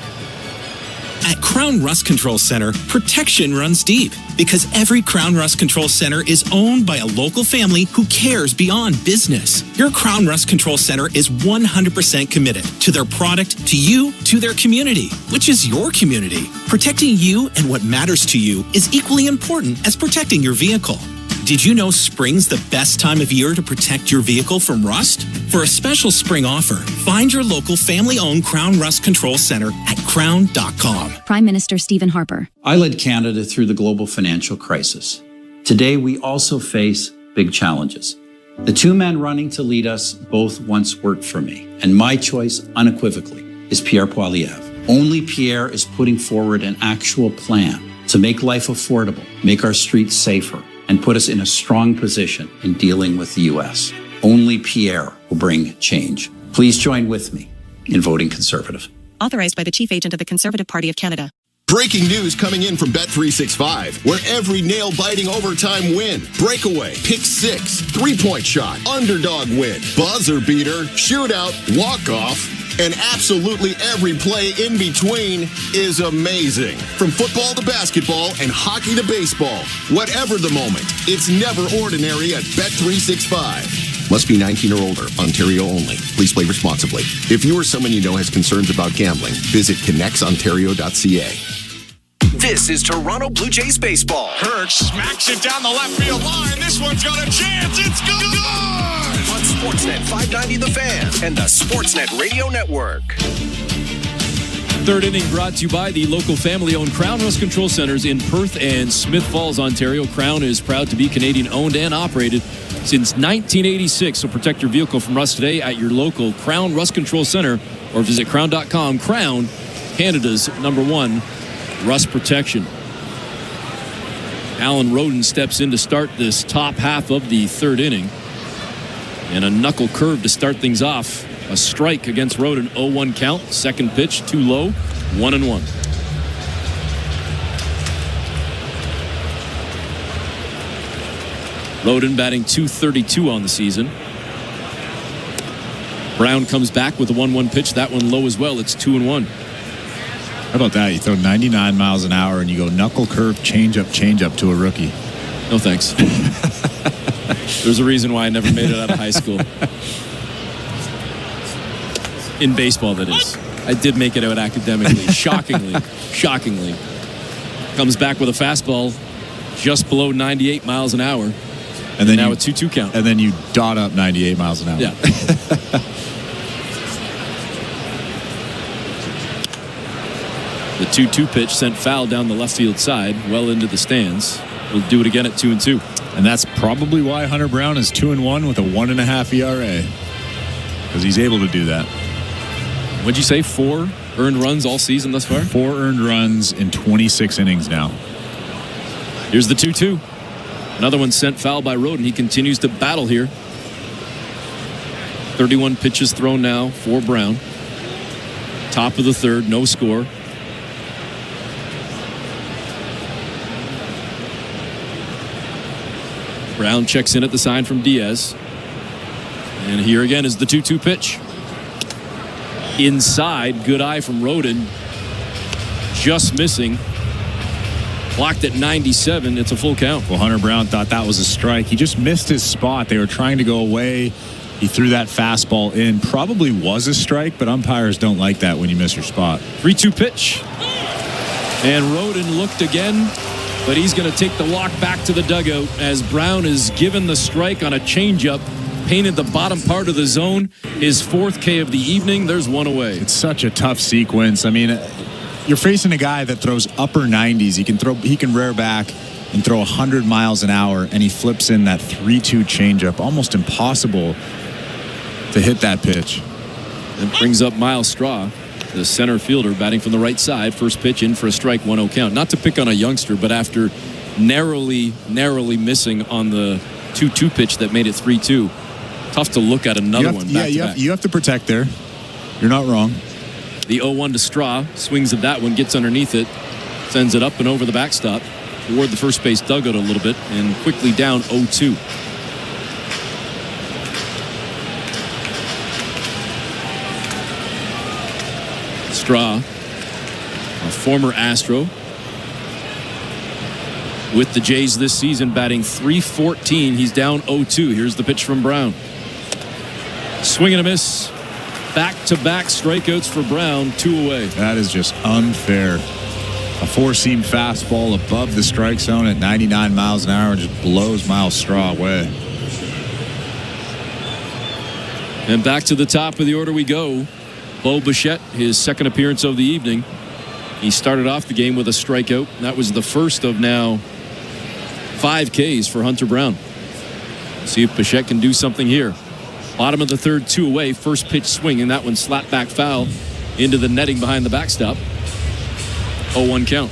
At Crown Rust Control Center, protection runs deep because every Crown Rust Control Center is owned by a local family who cares beyond business. Your Crown Rust Control Center is 100% committed to their product, to you, to their community, which is your community. Protecting you and what matters to you is equally important as protecting your vehicle. Did you know spring's the best time of year to protect your vehicle from rust? For a special spring offer, find your local family-owned Crown Rust Control Center at crown.com. Prime Minister Stephen Harper. I led Canada through the global financial crisis. Today, we also face big challenges. The two men running to lead us both once worked for me, and my choice unequivocally is Pierre Poilievre. Only Pierre is putting forward an actual plan to make life affordable, make our streets safer, and put us in a strong position in dealing with the U.S. Only Pierre will bring change. Please join with me in voting Conservative. Authorized by the Chief Agent of the Conservative Party of Canada. Breaking news coming in from Bet365, where every nail-biting overtime win, breakaway, pick six, three-point shot, underdog win, buzzer beater, shootout, walk-off, and absolutely every play in between is amazing. From football to basketball and hockey to baseball, whatever the moment, it's never ordinary at Bet365. Must be 19 or older. Ontario only. Please play responsibly. If you or someone you know has concerns about gambling, visit connectsontario.ca. This is Toronto Blue Jays baseball. Hurts smacks it down the left field line. This one's got a chance. It's good. On Sportsnet 590 The Fan and the Sportsnet Radio Network. Third inning brought to you by the local family-owned Crown Rust Control Centers in Perth and Smith Falls, Ontario. Crown is proud to be Canadian-owned and operated since 1986. So protect your vehicle from rust today at your local Crown Rust Control Center or visit crown.com. Crown, Canada's #1 rust protection. Alan Roden steps in to start this top half of the third inning. And a knuckle curve to start things off. A strike against Roden, 0-1 count. Second pitch, too low, 1-1. Roden batting .232 on the season. Brown comes back with a 1-1 pitch. That one low as well. It's 2-1. How about that? You throw 99 miles an hour and you go knuckle curve, change up to a rookie. No thanks. There's a reason why I never made it out of high school. In baseball, that is. I did make it out academically. Shockingly. Comes back with a fastball just below 98 miles an hour. And then now a 2-2 count. And then you dot up 98 miles an hour. Yeah. The 2-2 pitch sent foul down the left field side, well into the stands. We'll do it again at 2-2. And that's probably why Hunter Brown is 2-1 with a 1.5 ERA. Because he's able to do that. What'd you say? 4 earned runs all season thus far? 4 earned runs in 26 innings now. Here's the 2-2. Another one sent foul by Roden. He continues to battle here. 31 pitches thrown now for Brown. Top of the third, no score. Brown checks in at the sign from Diaz. And here again is the 2-2 pitch. Inside, good eye from Roden. Just missing. Blocked at 97. It's a full count. Well, Hunter Brown thought that was a strike. He just missed his spot. They were trying to go away. He threw that fastball in. Probably was a strike, but umpires don't like that when you miss your spot. 3-2 pitch. And Roden looked again, but he's going to take the walk back to the dugout as Brown is given the strike on a changeup. painted the bottom part of the zone. His 4th K of the evening. There's one away. It's such a tough sequence. I mean, you're facing a guy that throws upper 90s. He can rear back and throw 100 miles an hour, and he flips in that 3-2 changeup. Almost impossible to hit that pitch. And brings up Miles Straw, the center fielder, batting from the right side. First pitch in for a strike, 1-0 count. Not to pick on a youngster, but after narrowly missing on the 2-2 pitch that made it 3-2. Tough to look at another one back to back. You have to protect there. You're not wrong. The 0-1 to Straw, swings at that one, gets underneath it, sends it up and over the backstop toward the first base dugout a little bit, and quickly down 0-2. Straw, a former Astro, with the Jays this season, batting .314. He's down 0-2. Here's the pitch from Brown. Swing and a miss. Back-to-back strikeouts for Brown, 2 away. That is just unfair. A 4-seam fastball above the strike zone at 99 miles an hour just blows Miles Straw away. And back to the top of the order we go. Bo Bichette, his second appearance of the evening. He started off the game with a strikeout. That was the first of now 5 Ks for Hunter Brown. See if Bichette can do something here. Bottom of the third, 2 away. First pitch swing, and that one slapped back foul into the netting behind the backstop. 0-1 count.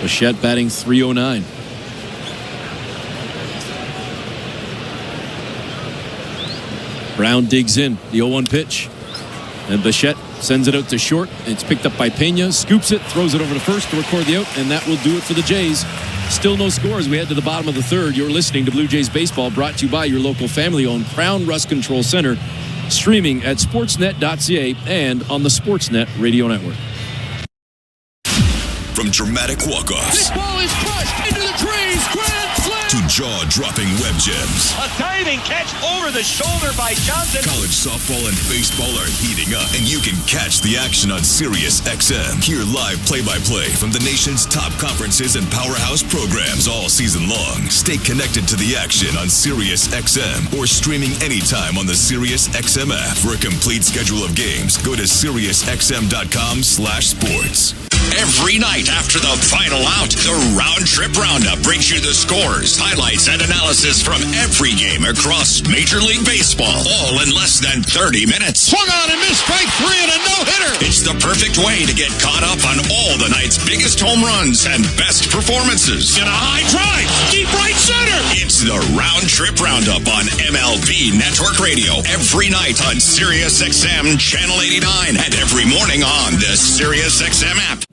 Bichette batting .309. Brown digs in. The 0-1 pitch. And Bichette sends it out to short. It's picked up by Pena. Scoops it. Throws it over to first to record the out. And that will do it for the Jays. Still no scores. We head to the bottom of the third. You're listening to Blue Jays Baseball, brought to you by your local family-owned Crown Rust Control Center. Streaming at sportsnet.ca and on the Sportsnet Radio Network. From dramatic walk-offs. This ball is crushed into the trees. Grand slam. To jaw-dropping web gems. A diving catch over the shoulder by Johnson. College softball and baseball are heating up, and you can catch the action on Sirius XM. Hear live play-by-play from the nation's top conferences and powerhouse programs all season long. Stay connected to the action on Sirius XM or streaming anytime on the Sirius XM app. For a complete schedule of games, go to SiriusXM.com/sports. Every night after the final out, the Round Trip Roundup brings you the scores, highlights, and analysis from every game across Major League Baseball, all in less than 30 minutes. Swung on and missed, strike 3 and a no-hitter. It's the perfect way to get caught up on all the night's biggest home runs and best performances. And a high drive, deep right center. It's the Round Trip Roundup on MLB Network Radio every night on Sirius XM Channel 89 and every morning on the Sirius XM app.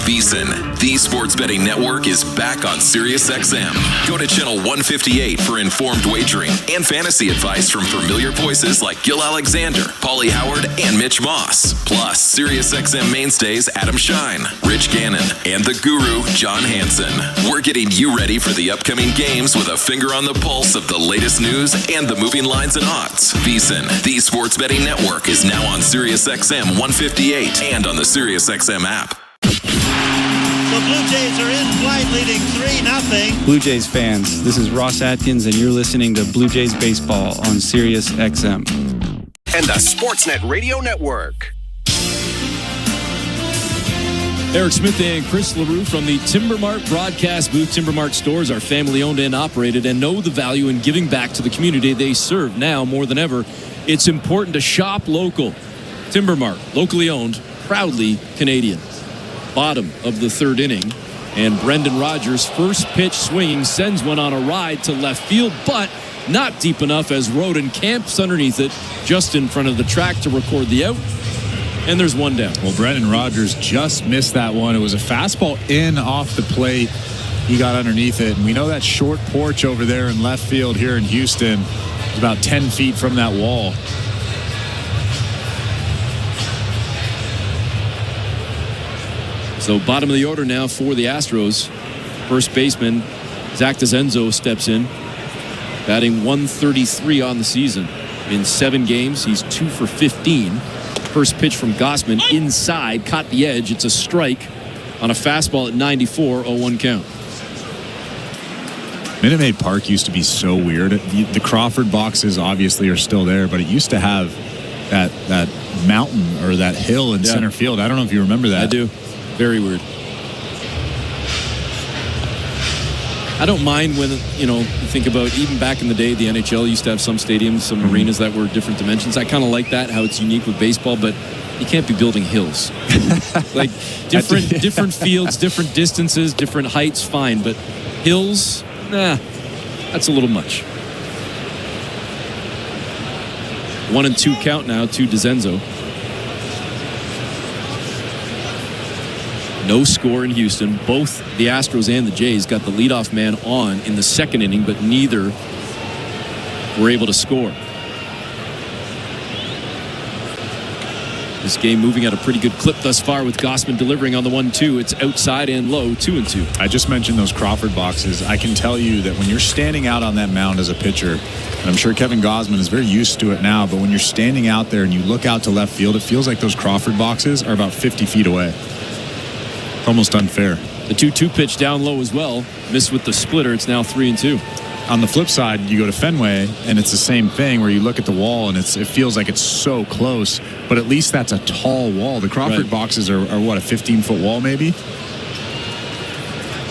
VSiN, the sports betting network, is back on SiriusXM. Go to channel 158 for informed wagering and fantasy advice from familiar voices like Gil Alexander, Paulie Howard, and Mitch Moss. Plus, SiriusXM mainstays Adam Shine, Rich Gannon, and the guru, John Hansen. We're getting you ready for the upcoming games with a finger on the pulse of the latest news and the moving lines and odds. VSiN, the sports betting network, is now on SiriusXM 158 and on the SiriusXM app. The Blue Jays are in flight, leading 3-0. Blue Jays fans, this is Ross Atkins, and you're listening to Blue Jays Baseball on Sirius XM. And the Sportsnet Radio Network. Eric Smith and Chris LaRue from the Timber Mart broadcast booth. Timber Mart stores are family-owned and operated and know the value in giving back to the community they serve. Now, more than ever, it's important to shop local. Timber Mart, locally owned, proudly Canadian. Bottom of the third inning, and Brendan Rodgers, first pitch swinging, sends one on a ride to left field, but not deep enough as Rodin camps underneath it just in front of the track to record the out, and there's one down. Well, Brendan Rodgers just missed that one. It was a fastball in off the plate. He got underneath it, and we know that short porch over there in left field here in Houston is about 10 feet from that wall. So bottom of the order now for the Astros. First baseman Zach DeZenzo steps in, batting .133 on the season. In 7 games, he's 2 for 15. First pitch from Gausman inside, caught the edge. It's a strike on a fastball at 94, 0-1 count. Minute Maid Park used to be so weird. The Crawford boxes obviously are still there, but it used to have that mountain or that hill in center field. I don't know if you remember that. I do. Very weird. I don't mind when, you think about even back in the day, the NHL used to have some stadiums, some arenas that were different dimensions. I kind of like that, how it's unique with baseball, but you can't be building hills. Like different fields, different distances, different heights, fine, but hills, nah, that's a little much. 1-2 count now to DeZenzo. No score in Houston. Both the Astros and the Jays got the leadoff man on in the second inning, but neither were able to score. This game moving at a pretty good clip thus far with Gausman delivering on the 1-2. It's outside and low, 2-2. I just mentioned those Crawford boxes. I can tell you that when you're standing out on that mound as a pitcher, and I'm sure Kevin Gausman is very used to it now, but when you're standing out there and you look out to left field, it feels like those Crawford boxes are about 50 feet away. Almost unfair. The 2-2 pitch down low as well. Missed with the splitter. It's now 3-2. On the flip side, you go to Fenway, and it's the same thing where you look at the wall, and it feels like it's so close, but at least that's a tall wall. The Crawford boxes are what, a 15-foot wall maybe?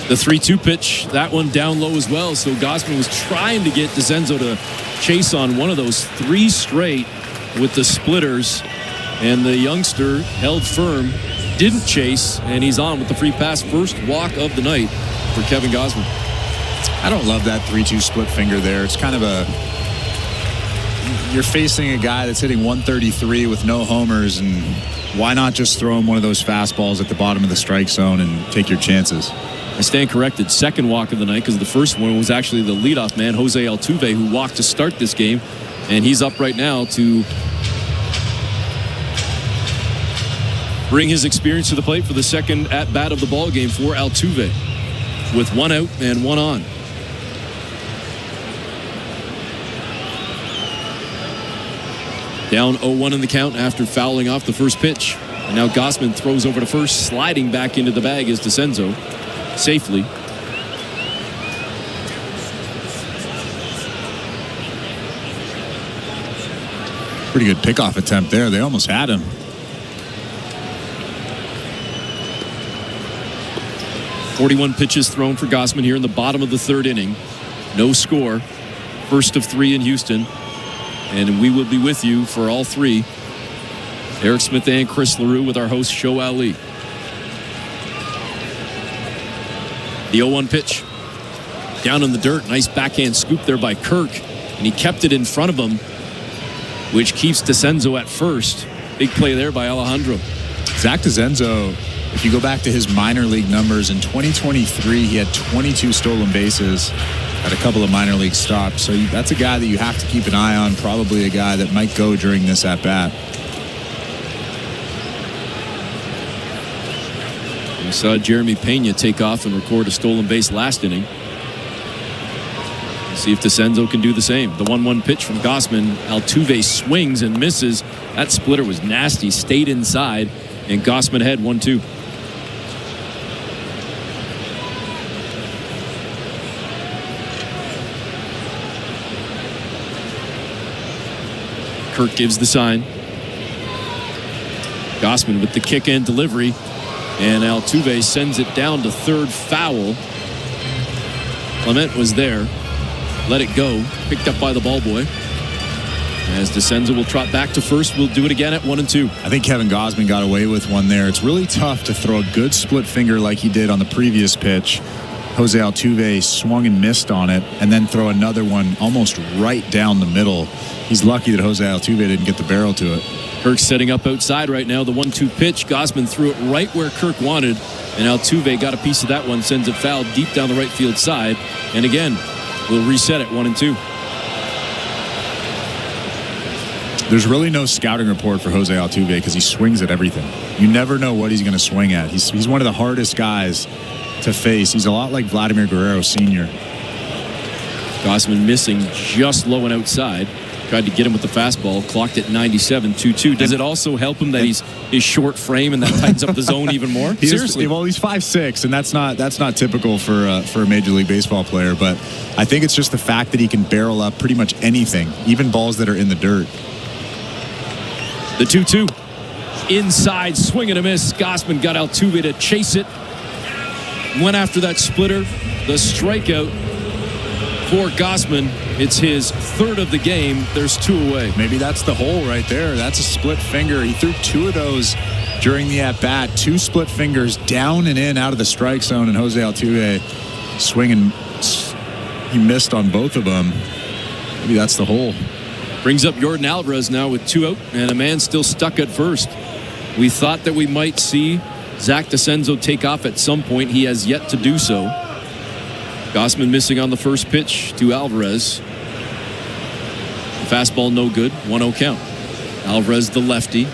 The 3-2 pitch, that one down low as well. So Gausman was trying to get DeZenzo to chase on one of those 3 straight with the splitters, and the youngster held firm, didn't chase, and he's on with the free pass. First walk of the night for Kevin Gausman. I don't love that 3-2 split finger there. It's kind of you're facing a guy that's hitting 133 with no homers, and why not just throw him one of those fastballs at the bottom of the strike zone and take your chances? I stand corrected. Second walk of the night, because the first one was actually the leadoff man, Jose Altuve, who walked to start this game, and he's up right now to bring his experience to the plate for the second at-bat of the ball game for Altuve, with 1 out and 1 on. Down 0-1 in the count after fouling off the first pitch. And now Gausman throws over to first, sliding back into the bag is DeZenzo safely. Pretty good pickoff attempt there. They almost had him. .41 pitches thrown for Gausman here in the bottom of the third inning. No score. First of 3 in Houston. And we will be with you for all 3. Eric Smith and Chris LaRue with our host, Show Ali. The 0-1 pitch. Down in the dirt. Nice backhand scoop there by Kirk. And he kept it in front of him, which keeps DeZenzo at first. Big play there by Alejandro. Zach DeZenzo, if you go back to his minor league numbers, in 2023, he had 22 stolen bases at a couple of minor league stops. So that's a guy that you have to keep an eye on, probably a guy that might go during this at-bat. We saw Jeremy Pena take off and record a stolen base last inning. Let's see if DeZenzo can do the same. The 1-1 pitch from Gausman. Altuve swings and misses. That splitter was nasty, stayed inside, and Gausman ahead 1-2. Kirk gives the sign. Gausman with the kick and delivery. And Altuve sends it down to third, foul. Clement was there. Let it go. Picked up by the ball boy. As DeZenzo will trot back to first. We'll do it again at 1-2. I think Kevin Gausman got away with one there. It's really tough to throw a good split finger like he did on the previous pitch. Jose Altuve swung and missed on it, and then throw another one almost right down the middle. He's lucky that Jose Altuve didn't get the barrel to it. Kirk's setting up outside right now. The 1-2 pitch. Gausman threw it right where Kirk wanted, and Altuve got a piece of that one, sends it foul deep down the right field side. And again, we'll reset it 1-2. There's really no scouting report for Jose Altuve because he swings at everything. You never know what he's going to swing at. He's one of the hardest guys to face. He's a lot like Vladimir Guerrero Sr. Gausman missing just low and outside. Tried to get him with the fastball, clocked at 97, 2-2. Does it also help him that he's his short frame and that tightens up the zone even more? Seriously. He's 5'6", and that's not typical for a Major League Baseball player. But I think it's just the fact that he can barrel up pretty much anything, even balls that are in the dirt. The 2-2. Inside, swing and a miss. Gausman got Altuve to chase it. Went after that splitter. The strikeout for Gausman. It's his third of the game. There's 2 away. Maybe that's the hole right there. That's a split finger. He threw 2 of those during the at-bat. 2 split fingers down and in out of the strike zone, and Jose Altuve swinging. He missed on both of them. Maybe that's the hole. Brings up Yordan Alvarez now with 2 out and a man still stuck at first. We thought that we might see Zach DeCenzo take off at some point. He has yet to do so. Gausman missing on the first pitch to Alvarez. The fastball no good. 1-0 count. Alvarez, the lefty,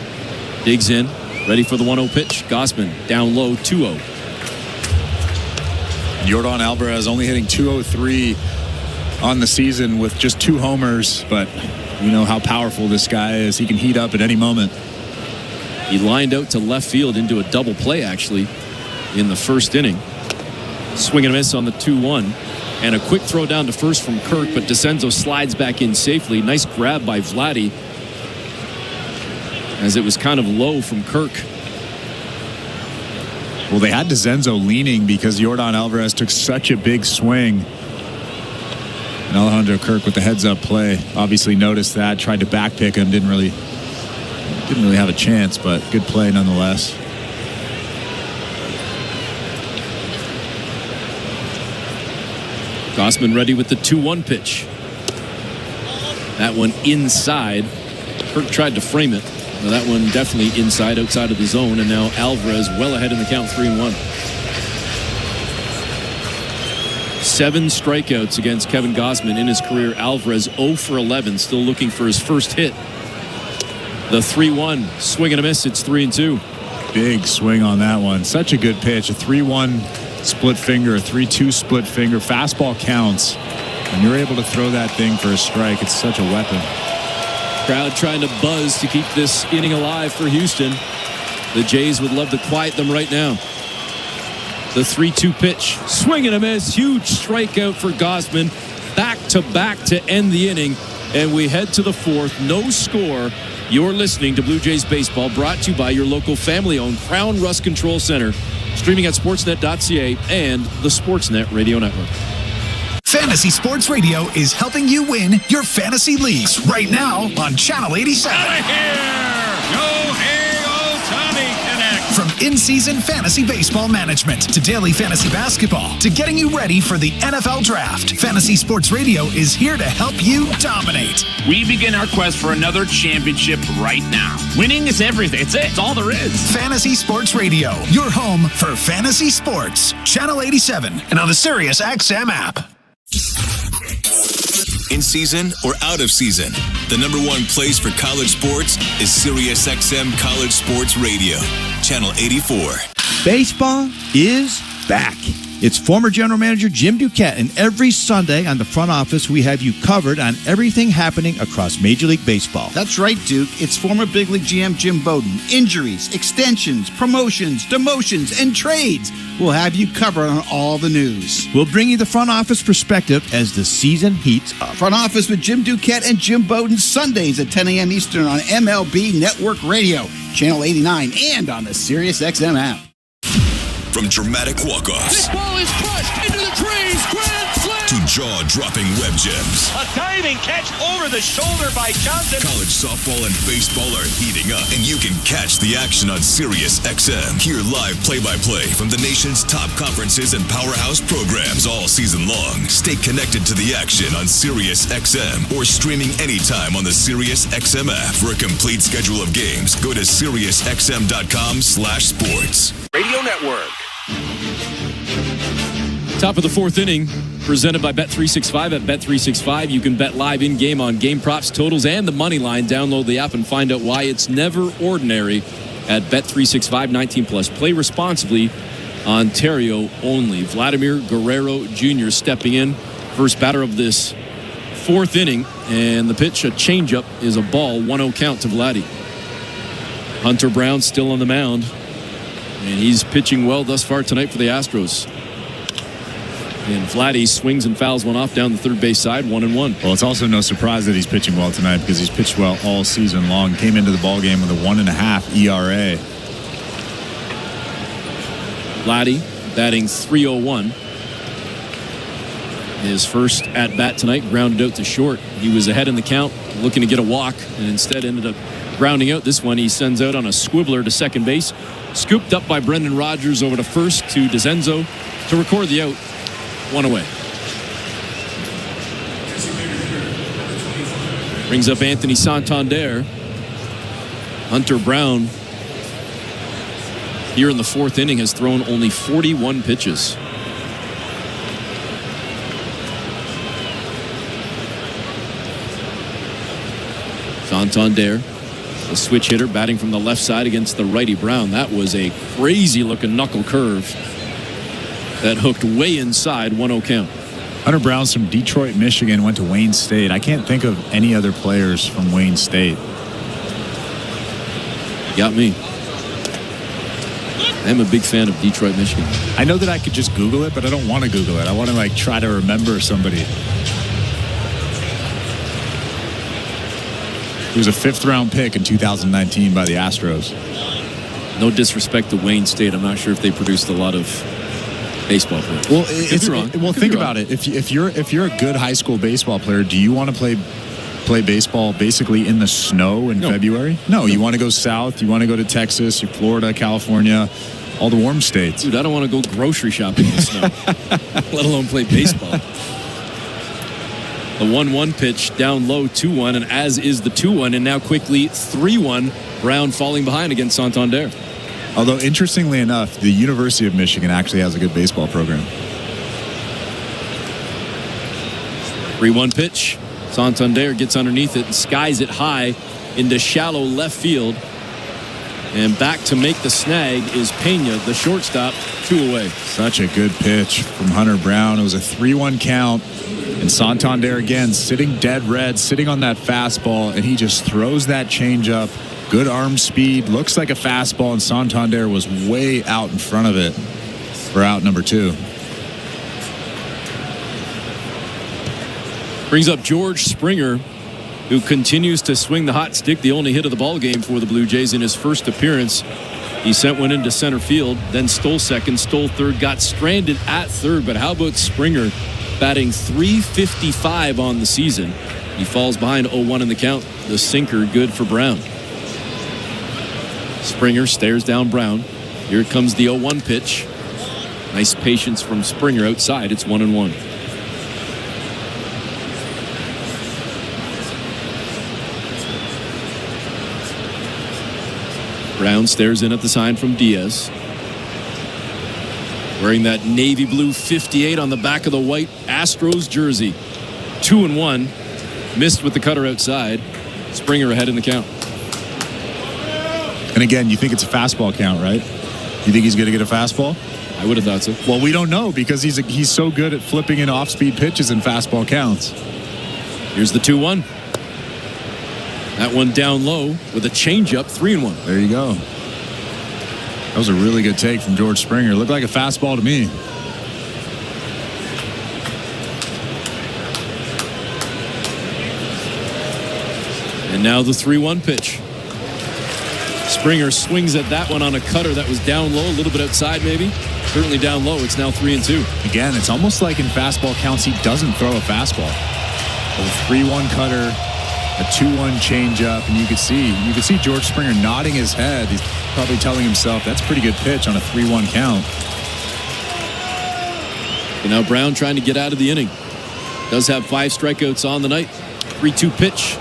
digs in, ready for the 1-0 pitch. Gausman down low, 2-0. Yordan Alvarez only hitting .203 on the season with just 2 homers, but you know how powerful this guy is. He can heat up at any moment. He lined out to left field into a double play, actually, in the first inning. Swing and a miss on the 2-1. And a quick throw down to first from Kirk, but DeCenzo slides back in safely. Nice grab by Vladdy, as it was kind of low from Kirk. Well, they had DeCenzo leaning because Yordan Alvarez took such a big swing. And Alejandro Kirk with the heads-up play obviously noticed that, tried to backpick him, didn't really have a chance, but good play nonetheless. Gausman ready with the 2-1 pitch. That one inside. Kirk tried to frame it. Now that one definitely inside, outside of the zone, and now Alvarez well ahead in the count, 3-1. 7 strikeouts against Kevin Gausman in his career. Alvarez 0 for 11, still looking for his first hit. The 3-1, swing and a miss. It's 3-2. Big swing on that one. Such a good pitch. A 3-1 split finger, a 3-2 split finger. Fastball counts. When you're able to throw that thing for a strike, it's such a weapon. Crowd trying to buzz to keep this inning alive for Houston. The Jays would love to quiet them right now. The 3-2 pitch, swing and a miss. Huge strikeout for Gausman. Back to end the inning. And we head to the 4th. No score. You're listening to Blue Jays Baseball, brought to you by your local family-owned Crown Rust Control Center. Streaming at sportsnet.ca and the Sportsnet Radio Network. Fantasy Sports Radio is helping you win your fantasy leagues right now on Channel 87. Out of here! Yo, hey, Ohtani connect! From in-season fantasy baseball management to daily fantasy basketball to getting you ready for the NFL Draft, Fantasy Sports Radio is here to help you dominate. We begin our quest for another championship right now. Winning is everything. It's all there is. Fantasy Sports Radio, your home for fantasy sports. Channel 87 and on the Sirius XM app. In season or out of season, the #1 place for college sports is Sirius XM College Sports Radio, Channel 84. Baseball is back. It's former General Manager Jim Duquette, and every Sunday on the front office, we have you covered on everything happening across Major League Baseball. That's right, Duke. It's former Big League GM Jim Bowden. Injuries, extensions, promotions, demotions, and trades. We'll have you covered on all the news. We'll bring you the front office perspective as the season heats up. Front office with Jim Duquette and Jim Bowden, Sundays at 10 a.m. Eastern on MLB Network Radio, Channel 89, and on the Sirius XM app. From dramatic walk-offs. This ball is crushed into the trees. Grand slam. To jaw-dropping web gems. A diving catch over the shoulder by Johnson. College softball and baseball are heating up, and you can catch the action on Sirius XM. Hear live play-by-play from the nation's top conferences and powerhouse programs all season long. Stay connected to the action on Sirius XM or streaming anytime on the Sirius XM app. For a complete schedule of games, go to SiriusXM.com/sports. Radio Network. Top of the 4th inning, presented by Bet365. At Bet365, you can bet live in-game on game props, totals, and the money line. Download the app and find out why it's never ordinary at Bet365. 19+. Play responsibly. Ontario only. Vladimir Guerrero Jr. stepping in. First batter of this fourth inning, and the pitch, a changeup, is a ball. 1-0 count to Vladdy. Hunter Brown still on the mound, and he's pitching well thus far tonight for the Astros. And Vladdy swings and fouls one off down the third base side, 1-1. Well, it's also no surprise that he's pitching well tonight because he's pitched well all season long. Came into the ballgame with a 1.5 ERA. Vladdy batting .301. His first at bat tonight, grounded out to short. He was ahead in the count, looking to get a walk, and instead ended up grounding out. This one he sends out on a squibbler to second base. Scooped up by Brendan Rodgers over to first to DeZenzo to record the out. One away. Brings up Anthony Santander. Hunter Brown here in the fourth inning has thrown only 41 pitches. Santander, a switch hitter, batting from the left side against the righty Brown. That was a crazy looking knuckle curve that hooked way inside. 1-0 count. Hunter Brown's from Detroit, Michigan, went to Wayne State. I can't think of any other players from Wayne State. Got me. I'm a big fan of Detroit, Michigan. I know that I could just Google it, but I don't want to Google it. I want to try to remember somebody. He was a 5th-round pick in 2019 by the Astros. No disrespect to Wayne State. I'm not sure if they produced a lot of baseball players. Well, think about it. If you're a good high school baseball player, do you want to play baseball basically in the snow in February? No, you want to go south. You want to go to Texas, Florida, California, all the warm states. Dude, I don't want to go grocery shopping in the snow, let alone play baseball. The 1-1 pitch down low, 2-1, and as is the 2-1, and now quickly 3-1. Brown falling behind against Santander. Although, interestingly enough, the University of Michigan actually has a good baseball program. 3-1 pitch. Santander gets underneath it and skies it high into shallow left field. And back to make the snag is Pena, the shortstop, 2 away. Such a good pitch from Hunter Brown. It was a 3-1 count. And Santander again sitting dead red, sitting on that fastball, and he just throws that changeup. Good arm speed, looks like a fastball, and Santander was way out in front of it for out number 2. Brings up George Springer, who continues to swing the hot stick, the only hit of the ball game for the Blue Jays in his first appearance. He sent one into center field, then stole second, stole third, got stranded at third. But how about Springer batting .355 on the season? He falls behind 0-1 in the count. The sinker good for Brown. Springer stares down Brown. Here comes the 0-1 pitch. Nice patience from Springer outside. It's 1-1. Brown stares in at the sign from Diaz. Wearing that navy blue 58 on the back of the white Astros jersey. 2-1. Missed with the cutter outside. Springer ahead in the count. And again, you think it's a fastball count, right? You think he's going to get a fastball? I would have thought so. Well, we don't know because he's so good at flipping in off-speed pitches and fastball counts. Here's the 2-1. That one down low with a changeup, 3-1. There you go. That was a really good take from George Springer. Looked like a fastball to me. And now the 3-1 pitch. Springer swings at that one on a cutter that was down low, a little bit outside maybe. Certainly down low. It's now 3-2. Again, it's almost like in fastball counts he doesn't throw a fastball. A 3-1 cutter, a 2-1 changeup, and you could see George Springer nodding his head. He's probably telling himself that's a pretty good pitch on a 3-1 count. And now Brown trying to get out of the inning. Does have 5 strikeouts on the night. 3-2 pitch.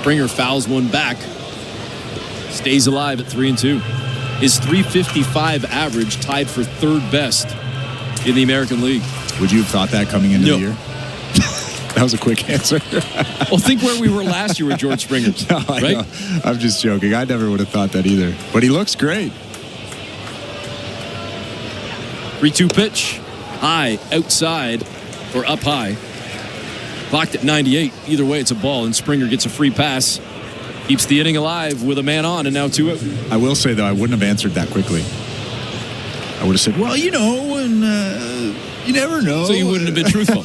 Springer fouls one back. Stays alive at 3-2. His .355 average tied for third best in the American League. Would you have thought that coming into the year? That was a quick answer. Well, think where we were last year with George Springer. No, right? I'm just joking. I never would have thought that either. But he looks great. 3-2 pitch. High, outside, or up high. Clocked at 98. Either way, it's a ball, and Springer gets a free pass. Keeps the inning alive with a man on, and now 2 out. I will say, though, I wouldn't have answered that quickly. I would have said, well, you know, and you never know. So you wouldn't have been truthful.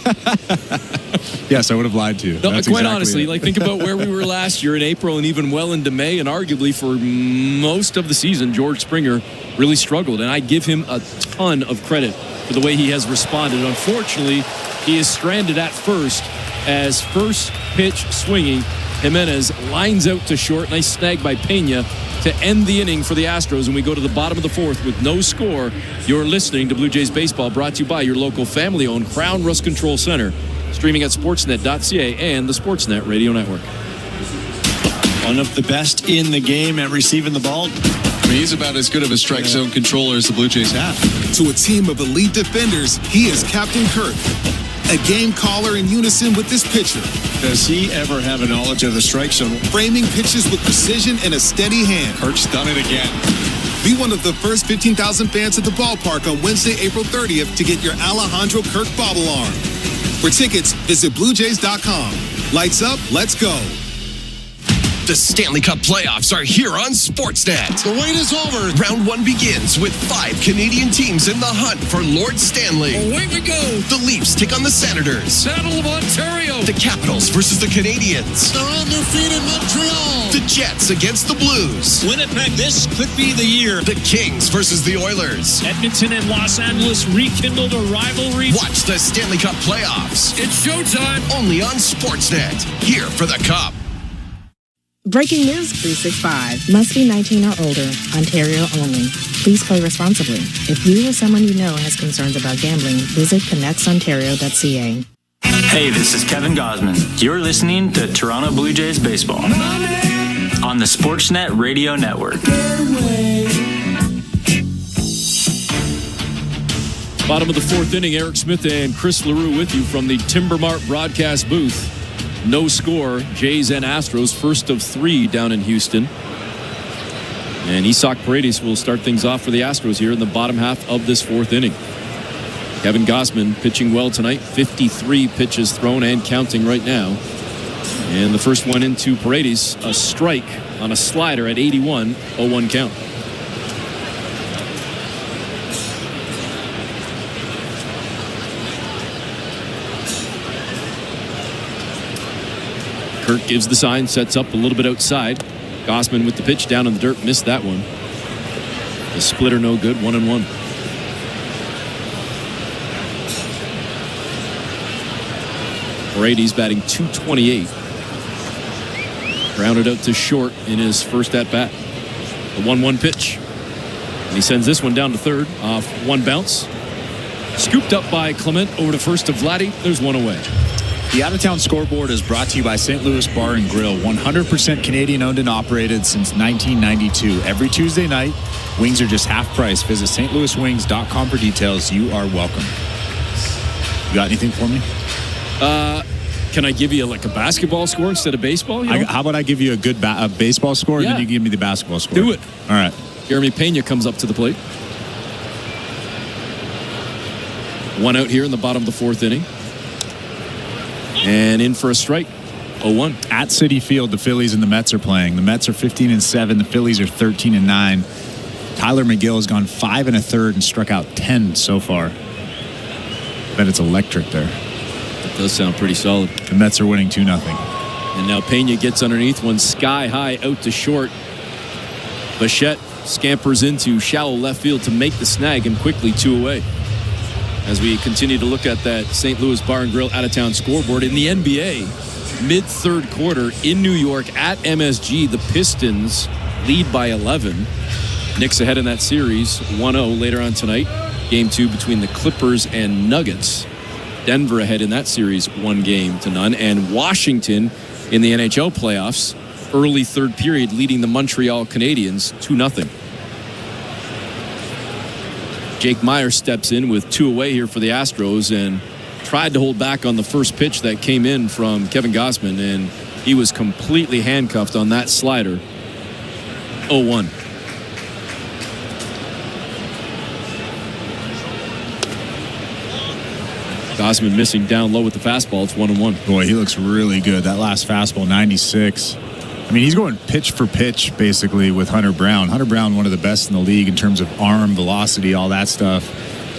Yes, I would have lied to you. No, That's quite exactly honestly, it. like think about where we were last year in April and even well into May, and arguably for most of the season, George Springer really struggled, and I give him a ton of credit for the way he has responded. Unfortunately, he is stranded at first as first pitch swinging. Jimenez lines out to short. Nice snag by Pena to end the inning for the Astros. And we go to the bottom of the fourth with no score. You're listening to Blue Jays Baseball, brought to you by your local family-owned Crown Rust Control Center. Streaming at sportsnet.ca and the Sportsnet Radio Network. One of the best in the game at receiving the ball. I mean, he's about as good of a strike zone controller as the Blue Jays have. To a team of elite defenders, he is Captain Kirk, a game caller in unison with this pitcher. Does he ever have a knowledge of the strike zone? Framing pitches with precision and a steady hand. Kirk's done it again. Be one of the first 15,000 fans at the ballpark on Wednesday, April 30th to get your Alejandro Kirk bobblearm. For tickets, visit BlueJays.com. Lights up, let's go. The Stanley Cup playoffs are here on Sportsnet. The wait is over. Round 1 begins with 5 Canadian teams in the hunt for Lord Stanley. Away we go. The Leafs take on the Senators. Battle of Ontario. The Capitals versus the Canadiens. They're on their feet in Montreal. The Jets against the Blues. Winnipeg, this could be the year. The Kings versus the Oilers. Edmonton and Los Angeles rekindled a rivalry. Watch the Stanley Cup playoffs. It's showtime. Only on Sportsnet. Here for the Cup. Breaking news 365. Must be 19 or older. Ontario only. Please play responsibly. If you or someone you know has concerns about gambling, visit connectsontario.ca. Hey, this is Kevin Gausman. You're listening to Toronto Blue Jays Baseball on the Sportsnet Radio Network. Bottom of the fourth inning, Eric Smith and Chris LaRue with you from the Timber Mart broadcast booth. No score, Jays and Astros, first of 3 down in Houston. And Isak Paredes will start things off for the Astros here in the bottom half of this fourth inning. Kevin Gausman pitching well tonight, 53 pitches thrown and counting right now. And the first one into Paredes, a strike on a slider at 81, 0-1 count. Kirk gives the sign, sets up a little bit outside. Gausman with the pitch down in the dirt, missed that one. The splitter no good, 1-1. Paredes batting .228. Grounded out to short in his first at-bat. The 1-1 pitch. And he sends this one down to third off one bounce. Scooped up by Clement over to first to Vladdy. There's one away. The Out-of-Town Scoreboard is brought to you by St. Louis Bar and Grill, 100% Canadian owned and operated since 1992. Every Tuesday night, wings are just half price. Visit stlouiswings.com for details. You are welcome. You got anything for me? Can I give you like a basketball score instead of baseball? You know? How about I give you a good baseball score, and then you give me the basketball score? Do it. All right. Jeremy Pena comes up to the plate. One out here in the bottom of the fourth inning. And in for a strike, 0-1. At Citi Field, the Phillies and the Mets are playing. The Mets are 15-7. The Phillies are 13-9. Tyler McGill has gone 5 1/3 and struck out 10 so far. Bet it's electric there. That does sound pretty solid. The Mets are winning 2-0. And now Pena gets underneath one sky high out to short. Bichette scampers into shallow left field to make the snag and quickly 2 away. As we continue to look at that St. Louis Bar and Grill out-of-town scoreboard in the NBA, mid-third quarter in New York at MSG, the Pistons lead by 11. Knicks ahead in that series, 1-0 later on tonight. Game 2 between the Clippers and Nuggets. Denver ahead in that series, 1-0. And Washington in the NHL playoffs, early third period, leading the Montreal Canadiens 2-0. Jake Meyer steps in with 2 away here for the Astros and tried to hold back on the first pitch that came in from Kevin Gausman, and he was completely handcuffed on that slider. 0-1. Gausman missing down low with the fastball. It's 1-1. Boy, he looks really good. That last fastball, 96. I mean, he's going pitch for pitch, basically, with Hunter Brown. Hunter Brown, one of the best in the league in terms of arm, velocity, all that stuff.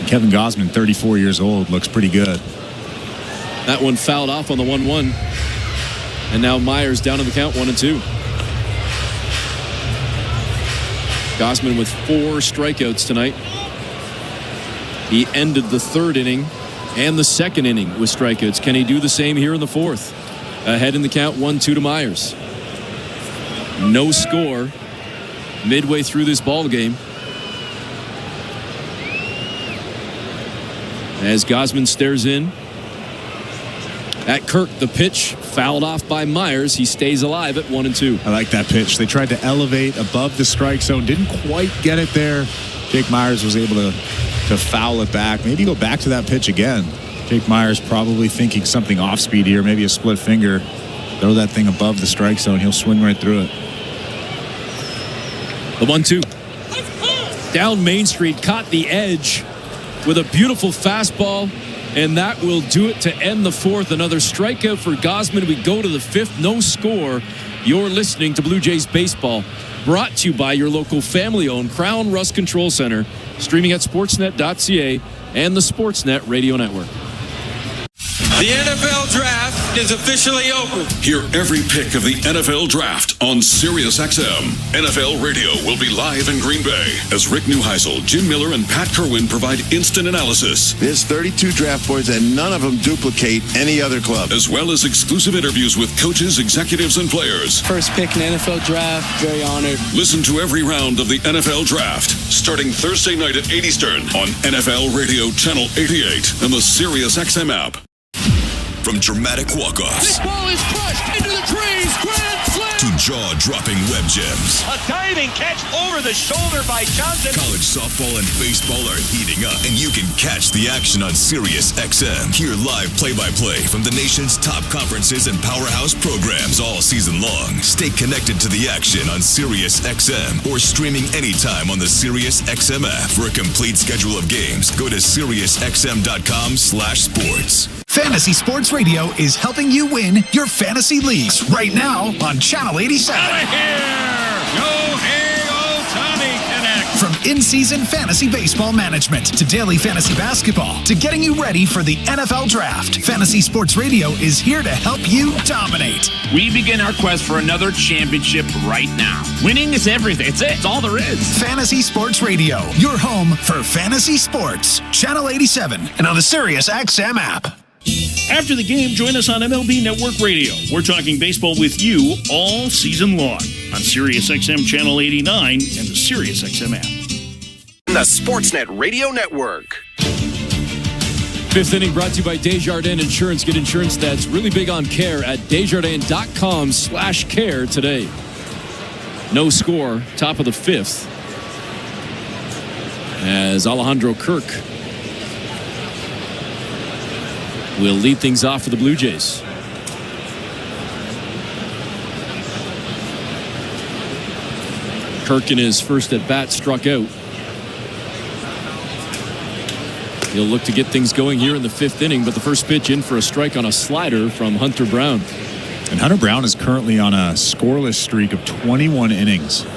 And Kevin Gausman, 34 years old, looks pretty good. That one fouled off on the 1-1. And now Myers down in the count, 1-2. Gausman with 4 strikeouts tonight. He ended the 3rd inning and the 2nd inning with strikeouts. Can he do the same here in the 4th? Ahead in the count, 1-2 to Myers. No score midway through this ball game. As Gausman stares in at Kirk, the pitch fouled off by Myers. He stays alive at 1-2. I like that pitch. They tried to elevate above the strike zone. Didn't quite get it there. Jake Myers was able to foul it back. Maybe go back to that pitch again. Jake Myers probably thinking something off speed here. Maybe a split finger. Throw that thing above the strike zone. He'll swing right through it. The 1-2. Down Main Street. Caught the edge with a beautiful fastball. And that will do it to end the 4th. Another strikeout for Gausman. We go to the 5th. No score. You're listening to Blue Jays Baseball. Brought to you by your local family-owned Crown Rust Control Center. Streaming at sportsnet.ca and the Sportsnet Radio Network. The NFL Draft is officially open. Hear every pick of the NFL Draft on SiriusXM. NFL Radio will be live in Green Bay as Rick Neuheisel, Jim Miller, and Pat Kerwin provide instant analysis. There's 32 draft boards and none of them duplicate any other club. As well as exclusive interviews with coaches, executives, and players. First pick in the NFL Draft. Very honored. Listen to every round of the NFL Draft starting Thursday night at 8 Eastern on NFL Radio Channel 88 and the SiriusXM app. From dramatic walk-offs. This ball is crushed into the trees. Grand slam. To jaw-dropping web gems. A diving catch over the shoulder by Johnson. College softball and baseball are heating up, and you can catch the action on SiriusXM. Hear live play-by-play from the nation's top conferences and powerhouse programs all season long. Stay connected to the action on SiriusXM or streaming anytime on the SiriusXM app. For a complete schedule of games, go to SiriusXM.com/sports. Fantasy Sports Radio is helping you win your fantasy leagues right now on Channel 87. Out of here! Yohei Ohtani Connect. From in-season fantasy baseball management to daily fantasy basketball to getting you ready for the NFL Draft, Fantasy Sports Radio is here to help you dominate. We begin our quest for another championship right now. Winning is everything. It's all there is. Fantasy Sports Radio, your home for fantasy sports. Channel 87 and on the SiriusXM app. After the game, join us on MLB Network Radio. We're talking baseball with you all season long on SiriusXM Channel 89 and the SiriusXM app. The Sportsnet Radio Network. 5th inning brought to you by Desjardins Insurance. Get insurance that's really big on care at Desjardins.com/care today. No score, top of the 5th. As Alejandro Kirk will lead things off for the Blue Jays. Kirk in his first at bat struck out. He'll look to get things going here in the 5th inning, but the first pitch in for a strike on a slider from Hunter Brown. And Hunter Brown is currently on a scoreless streak of 21 innings. You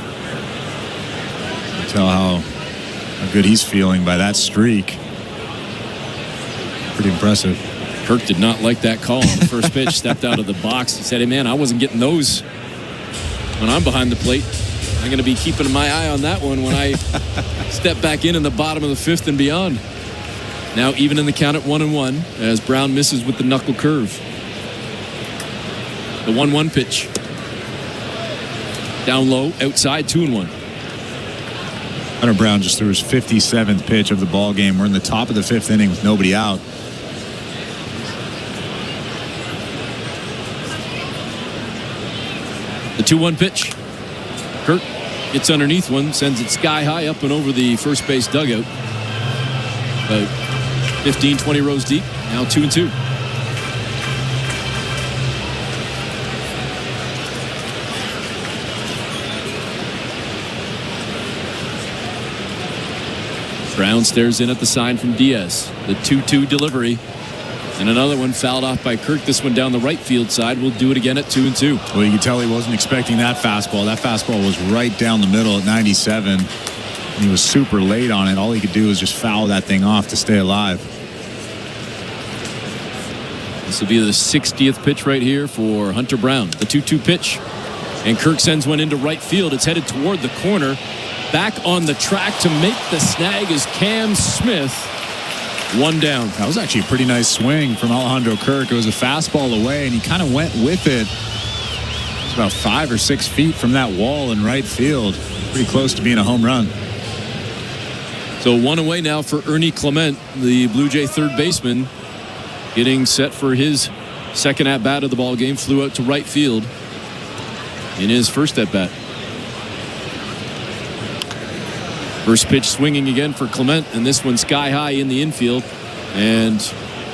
can tell how good he's feeling by that streak. Pretty impressive. Kirk did not like that call on the first pitch. Stepped out of the box. He said, hey, man, I wasn't getting those when I'm behind the plate. I'm going to be keeping my eye on that one when I step back in the bottom of the 5th and beyond. Now even in the count at 1-1 as Brown misses with the knuckle curve. The 1-1 pitch. Down low, outside, 2-1. Hunter Brown just threw his 57th pitch of the ball game. We're in the top of the 5th inning with nobody out. The 2-1 pitch. Kirk gets underneath one, sends it sky high up and over the first base dugout. About 15, 20 rows deep. Now 2-2. Brown stares in at the sign from Diaz. The 2-2 delivery. And another one fouled off by Kirk. This one down the right field side. We'll do it again at 2-2. Well, you can tell he wasn't expecting that fastball. That fastball was right down the middle at 97. And he was super late on it. All he could do was just foul that thing off to stay alive. This will be the 60th pitch right here for Hunter Brown. The 2-2 pitch. And Kirk sends one into right field. It's headed toward the corner. Back on the track to make the snag is Cam Smith. One down. That was actually a pretty nice swing from Alejandro Kirk. It was a fastball away, and he kind of went with it. It's about 5 or 6 feet from that wall in right field. Pretty close to being a home run. So one away now for Ernie Clement, the Blue Jay third baseman, getting set for his second at-bat of the ball game. Flew out to right field in his first at-bat. First pitch swinging again for Clement, and this one sky high in the infield. And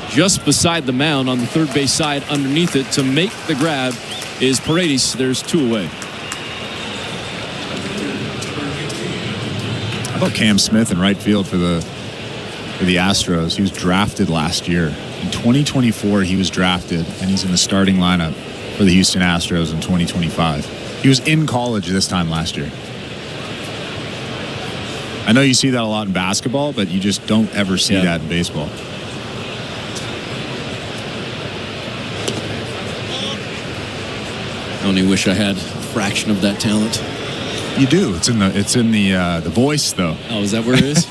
just beside the mound on the third base side underneath it to make the grab is Paredes. There's 2 away. How about Cam Smith in right field for the Astros? He was drafted last year. In 2024, he was drafted, and he's in the starting lineup for the Houston Astros in 2025. He was in college this time last year. I know you see that a lot in basketball, but you just don't ever see that in baseball. I only wish I had a fraction of that talent. You do. It's in the voice, though. Oh, is that where it is?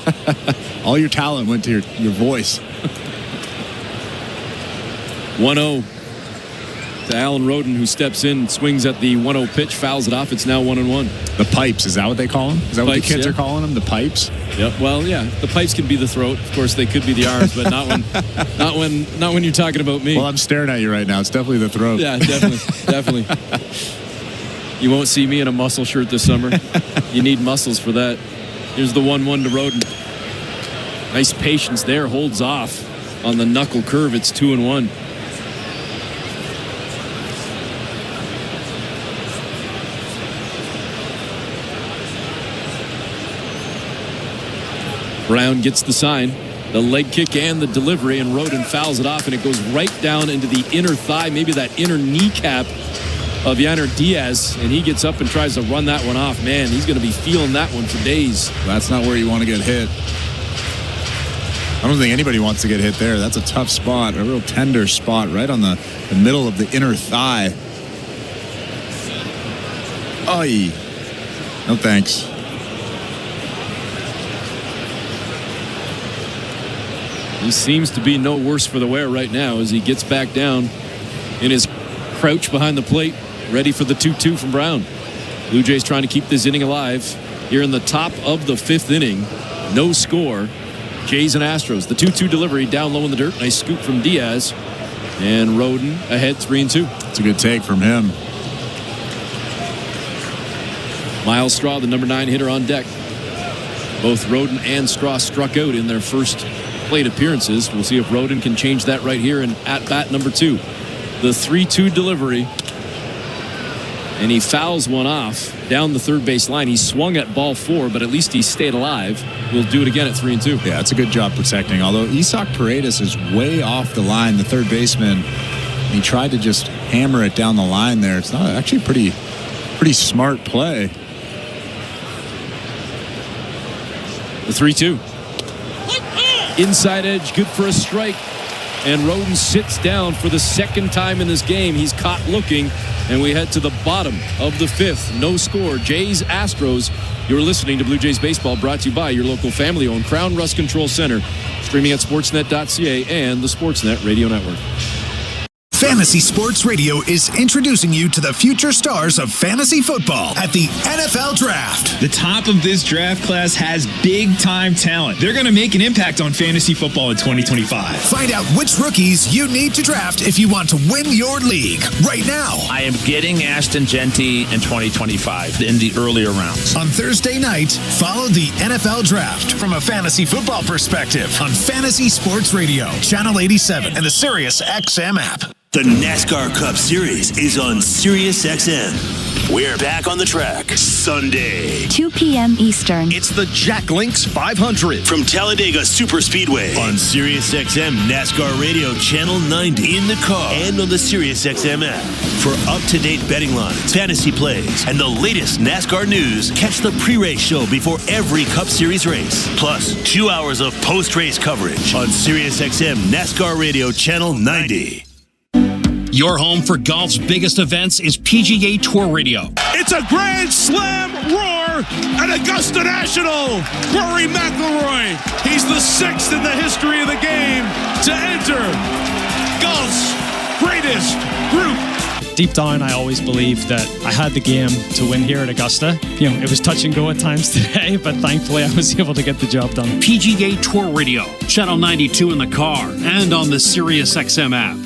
All your talent went to your voice. 1-0 to Alan Roden, who steps in, swings at the 1-0 pitch, fouls it off. It's now 1-1. The pipes, is that what they call them? Is that what the kids are calling them? The pipes? Yep. Well, yeah. The pipes can be the throat. Of course, they could be the arms, but not when you're talking about me. Well, I'm staring at you right now. It's definitely the throat. Yeah, definitely. You won't see me in a muscle shirt this summer. You need muscles for that. Here's the 1-1 to Roden. Nice patience there. Holds off on the knuckle curve. It's 2-1. Brown gets the sign, the leg kick and the delivery, and Roden fouls it off, and it goes right down into the inner thigh, maybe that inner kneecap of Yanner Diaz, and he gets up and tries to run that one off. Man, he's going to be feeling that one for days. That's not where you want to get hit. I don't think anybody wants to get hit there. That's a tough spot, a real tender spot right on the middle of the inner thigh. Oy. No thanks. He seems to be no worse for the wear right now as he gets back down in his crouch behind the plate, ready for the 2-2 from Brown. Blue Jays trying to keep this inning alive here in the top of the 5th inning. No score. Jays and Astros. The 2-2 delivery down low in the dirt. Nice scoop from Diaz. And Roden ahead 3-2. It's a good take from him. Miles Straw, the number 9 hitter on deck. Both Roden and Straw struck out in their first plate appearances. We'll see if Roden can change that right here in at-bat number 2. The 3-2 delivery. And he fouls one off down the third base line. He swung at ball 4, but at least he stayed alive. We'll do it again at 3-2. Yeah, it's a good job protecting. Although Isaac Paredes is way off the line, the third baseman. He tried to just hammer it down the line there. It's not actually pretty smart play. The 3-2. Inside edge, good for a strike. And Roden sits down for the second time in this game. He's caught looking, and we head to the bottom of the 5th. No score. Jays, Astros. You're listening to Blue Jays Baseball, brought to you by your local family-owned Crown Rust Control Center. Streaming at sportsnet.ca and the Sportsnet Radio Network. Fantasy Sports Radio is introducing you to the future stars of fantasy football at the NFL Draft. The top of this draft class has big-time talent. They're going to make an impact on fantasy football in 2025. Find out which rookies you need to draft if you want to win your league right now. I am getting Ashton Genty in 2025 in the earlier rounds. On Thursday night, follow the NFL Draft from a fantasy football perspective on Fantasy Sports Radio, Channel 87, and the Sirius XM app. The NASCAR Cup Series is on SiriusXM. We're back on the track Sunday, 2 p.m. Eastern. It's the Jack Links 500 from Talladega Superspeedway on SiriusXM NASCAR Radio Channel 90 in the car and on the SiriusXM app. For up-to-date betting lines, fantasy plays, and the latest NASCAR news, catch the pre-race show before every Cup Series race. Plus, 2 hours of post-race coverage on SiriusXM NASCAR Radio Channel 90. Your home for golf's biggest events is PGA Tour Radio. It's a Grand Slam roar at Augusta National. Rory McIlroy, he's the 6th in the history of the game to enter golf's greatest group. Deep down, I always believed that I had the game to win here at Augusta. You know, it was touch and go at times today, but thankfully I was able to get the job done. PGA Tour Radio, Channel 92 in the car and on the SiriusXM app.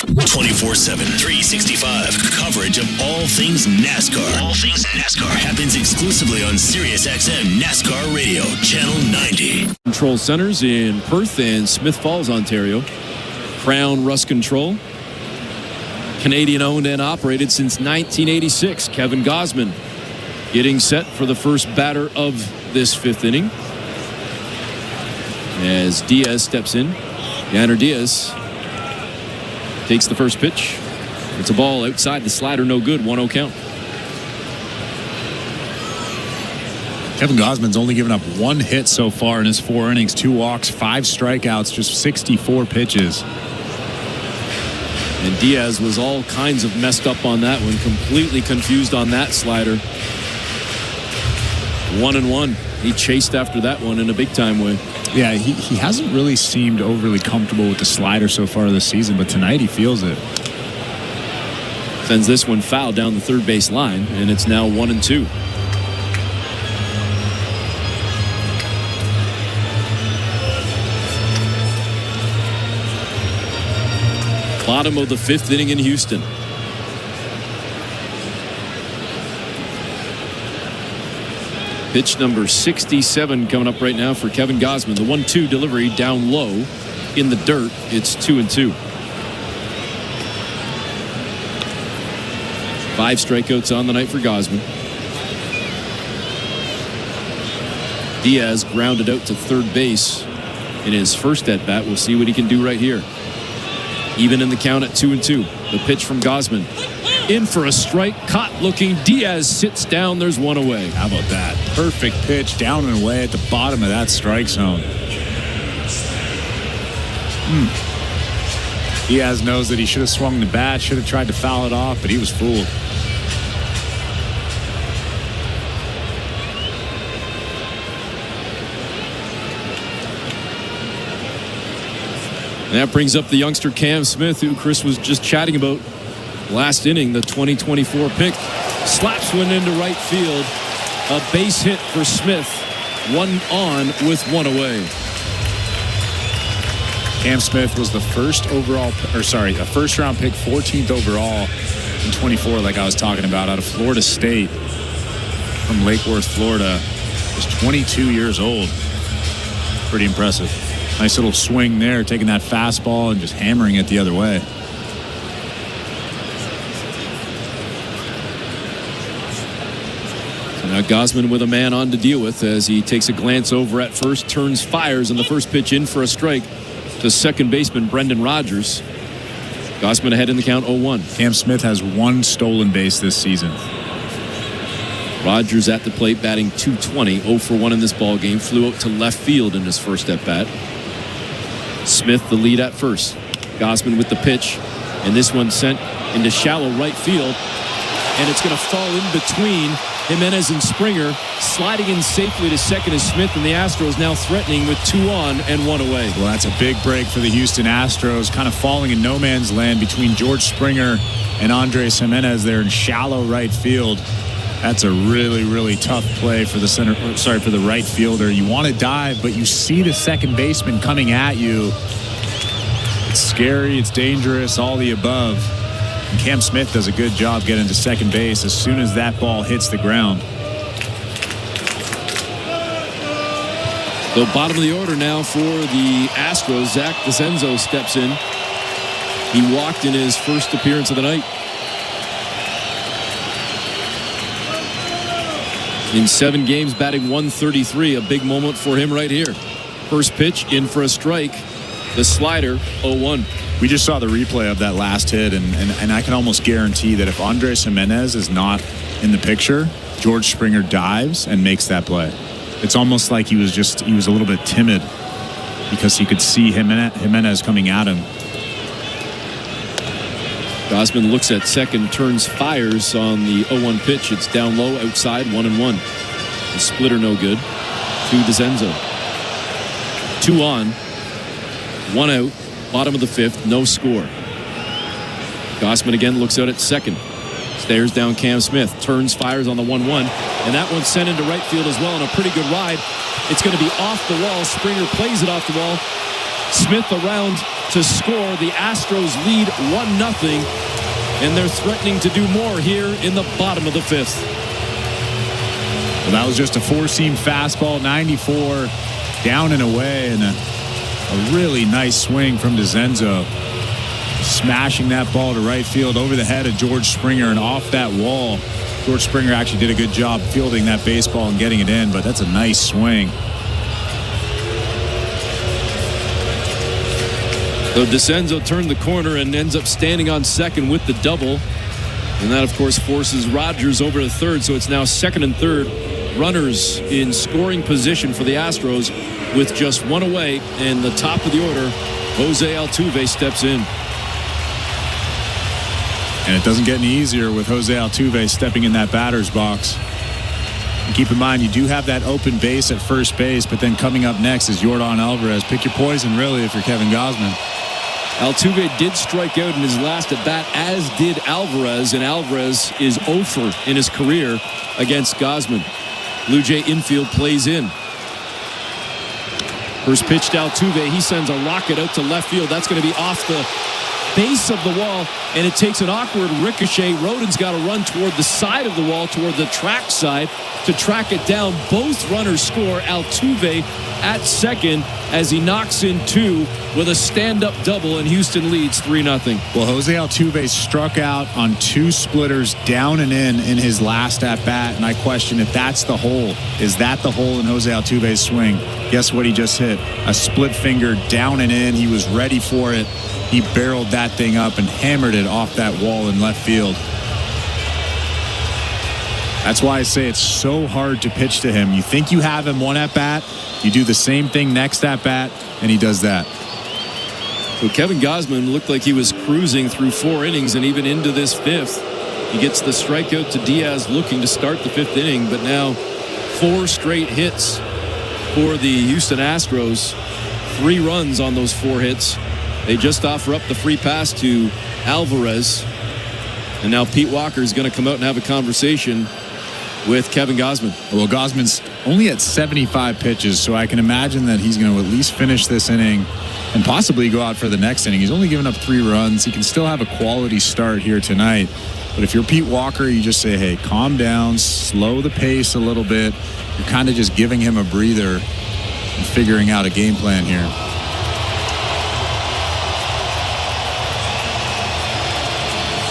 24/7, 365 coverage of all things NASCAR. All things NASCAR happens exclusively on SiriusXM NASCAR Radio, Channel 90. Control centers in Perth and Smith Falls, Ontario. Crown Rust Control. Canadian owned and operated since 1986. Kevin Gausman getting set for the first batter of this 5th inning. As Diaz steps in. Yanner Diaz takes the first pitch. It's a ball outside the slider, no good, 1-0 count. Kevin Gausman's only given up 1 hit so far in his 4 innings, 2 walks, 5 strikeouts, just 64 pitches. And Diaz was all kinds of messed up on that one, completely confused on that slider. 1-1. He chased after that one in a big-time way. Yeah, he hasn't really seemed overly comfortable with the slider so far this season, but tonight he feels it. Sends this one foul down the third base line, and it's now 1-2. Bottom of the 5th inning in Houston. Pitch number 67 coming up right now for Kevin Gausman. The 1-2 delivery down low in the dirt. It's 2-2. 5 strikeouts on the night for Gausman. Diaz grounded out to third base in his first at bat. We'll see what he can do right here. Even in the count at 2-2. The pitch from Gausman. In for a strike. Caught looking. Diaz sits down. There's one away. How about that? Perfect pitch down and away at the bottom of that strike zone. Diaz knows that he should have swung the bat, should have tried to foul it off, but he was fooled. And that brings up the youngster Cam Smith, who Chris was just chatting about last inning, the 2024 pick. Slaps one into right field. A base hit for Smith. 1 on with 1 away. Cam Smith was the a first round pick, 14th overall in 24, like I was talking about, out of Florida State from Lake Worth, Florida. Just 22 years old. Pretty impressive. Nice little swing there, taking that fastball and just hammering it the other way. So now Gausman with a man on to deal with as he takes a glance over at first, turns, fires, and the first pitch in for a strike to second baseman Brendan Rodgers. Gausman ahead in the count, 0-1. Cam Smith has 1 stolen base this season. Rodgers at the plate batting .220, 0 for 1 in this ball game. Flew out to left field in his first at bat. Smith the lead at first. Gausman with the pitch, and this one sent into shallow right field, and it's going to fall in between Jimenez and Springer. Sliding in safely to second is Smith, and the Astros now threatening with 2 on and 1 away. Well, that's a big break for the Houston Astros, kind of falling in no man's land between George Springer and Andres Jimenez there in shallow right field. That's a really, really tough play for the for the right fielder. You want to dive, but you see the second baseman coming at you. It's scary, it's dangerous, all the above. And Cam Smith does a good job getting to second base as soon as that ball hits the ground. So bottom of the order now for the Astros. Zach DeCenzo steps in. He walked in his first appearance of the night. In 7 games, batting .133, a big moment for him right here. First pitch, in for a strike. The slider, 0-1. We just saw the replay of that last hit, and I can almost guarantee that if Andres Jimenez is not in the picture, George Springer dives and makes that play. It's almost like he was a little bit timid because he could see Jimenez coming at him. Gausman looks at second, turns, fires on the 0-1 pitch. It's down low, outside, 1-1. The splitter no good to DeCenzo. 2 on, 1 out, bottom of the 5th, no score. Gausman again looks out at second. Stares down Cam Smith, turns, fires on the 1-1, and that one's sent into right field as well on a pretty good ride. It's going to be off the wall. Springer plays it off the wall. Smith around to score. The Astros lead 1-0, and they're threatening to do more here in the bottom of the 5th. Well, that was just a 4-seam fastball, 94, down and away, and a really nice swing from DeCenzo. Smashing that ball to right field over the head of George Springer and off that wall. George Springer actually did a good job fielding that baseball and getting it in, but that's a nice swing. So DeCenzo turned the corner and ends up standing on second with the double. And that, of course, forces Rogers over to third. So it's now second and third. Runners in scoring position for the Astros with just 1 away. And the top of the order, Jose Altuve steps in. And it doesn't get any easier with Jose Altuve stepping in that batter's box. And keep in mind, you do have that open base at first base, but then coming up next is Yordan Alvarez. Pick your poison, really, if you're Kevin Gausman. Altuve did strike out in his last at-bat, as did Alvarez, and Alvarez is 0-for in his career against Gausman. Blue Jay infield plays in. First pitch to Altuve. He sends a rocket out to left field. That's going to be off the base of the wall, and it takes an awkward ricochet. Rodin's got to run toward the side of the wall, toward the track side, to track it down. Both runners score. Altuve at second as he knocks in 2 with a stand-up double, and Houston leads 3-0. Well, Jose Altuve struck out on 2 splitters down and in his last at-bat, and I question if that's the hole. Is that the hole in Jose Altuve's swing? Guess what he just hit? A split finger down and in. He was ready for it. He barreled that thing up and hammered it off that wall in left field. That's why I say it's so hard to pitch to him. You think you have him 1 at-bat, you do the same thing next at-bat, and he does that. So Kevin Gausman looked like he was cruising through 4 innings and even into this 5th. He gets the strikeout to Diaz looking to start the 5th inning, but now 4 straight hits for the Houston Astros. 3 runs on those 4 hits. They just offer up the free pass to Alvarez. And now Pete Walker is going to come out and have a conversation with Kevin Gausman. Well, Gausman's only at 75 pitches, so I can imagine that he's going to at least finish this inning and possibly go out for the next inning. He's only given up 3 runs. He can still have a quality start here tonight. But if you're Pete Walker, you just say, hey, calm down, slow the pace a little bit. You're kind of just giving him a breather and figuring out a game plan here.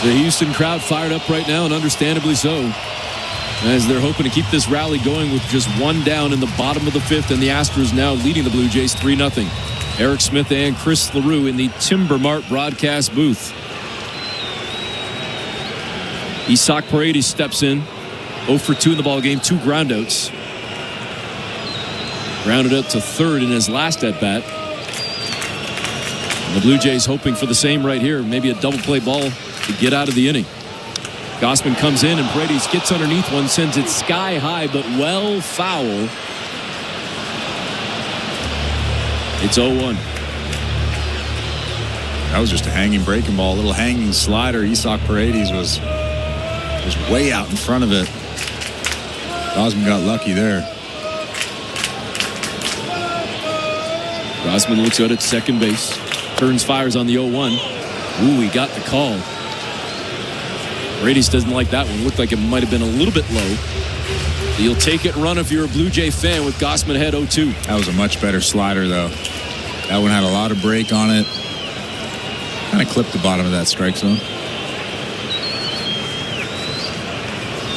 The Houston crowd fired up right now, and understandably so, as they're hoping to keep this rally going with just 1 down in the bottom of the 5th, and the Astros now leading the Blue Jays 3-0. Eric Smith and Chris LaRue in the Timber Mart broadcast booth. Isaac Paredes steps in, 0-for-2 in the ballgame, 2 groundouts. Grounded out to third in his last at-bat. And the Blue Jays hoping for the same right here, maybe a double play ball to get out of the inning. Gausman comes in, and Paredes gets underneath one, sends it sky high, but well foul. It's 0-1. That was just a hanging breaking ball, a little hanging slider. Isaac Paredes was way out in front of it. Gausman got lucky there. Gausman looks out at second base, turns, fires on the 0-1. Ooh, he got the call. Paredes doesn't like that one. Looked like it might have been a little bit low. You'll take it and run if you're a Blue Jay fan with Gausman ahead 0-2. That was a much better slider, though. That one had a lot of break on it. Kind of clipped the bottom of that strike zone.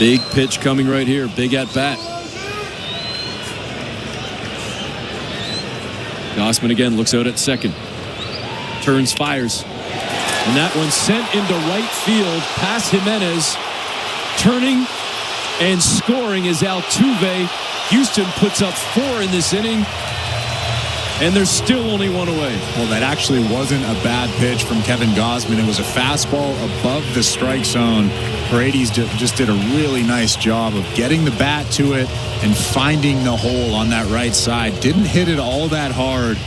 Big pitch coming right here. Big at bat. Gausman again looks out at second. Turns, fires. And that one sent into right field past Jimenez. Turning and scoring is Altuve. Houston puts up 4 in this inning. And there's still only one away. Well, that actually wasn't a bad pitch from Kevin Gausman. It was a fastball above the strike zone. Paredes just did a really nice job of getting the bat to it and finding the hole on that right side. Didn't hit it all that hard,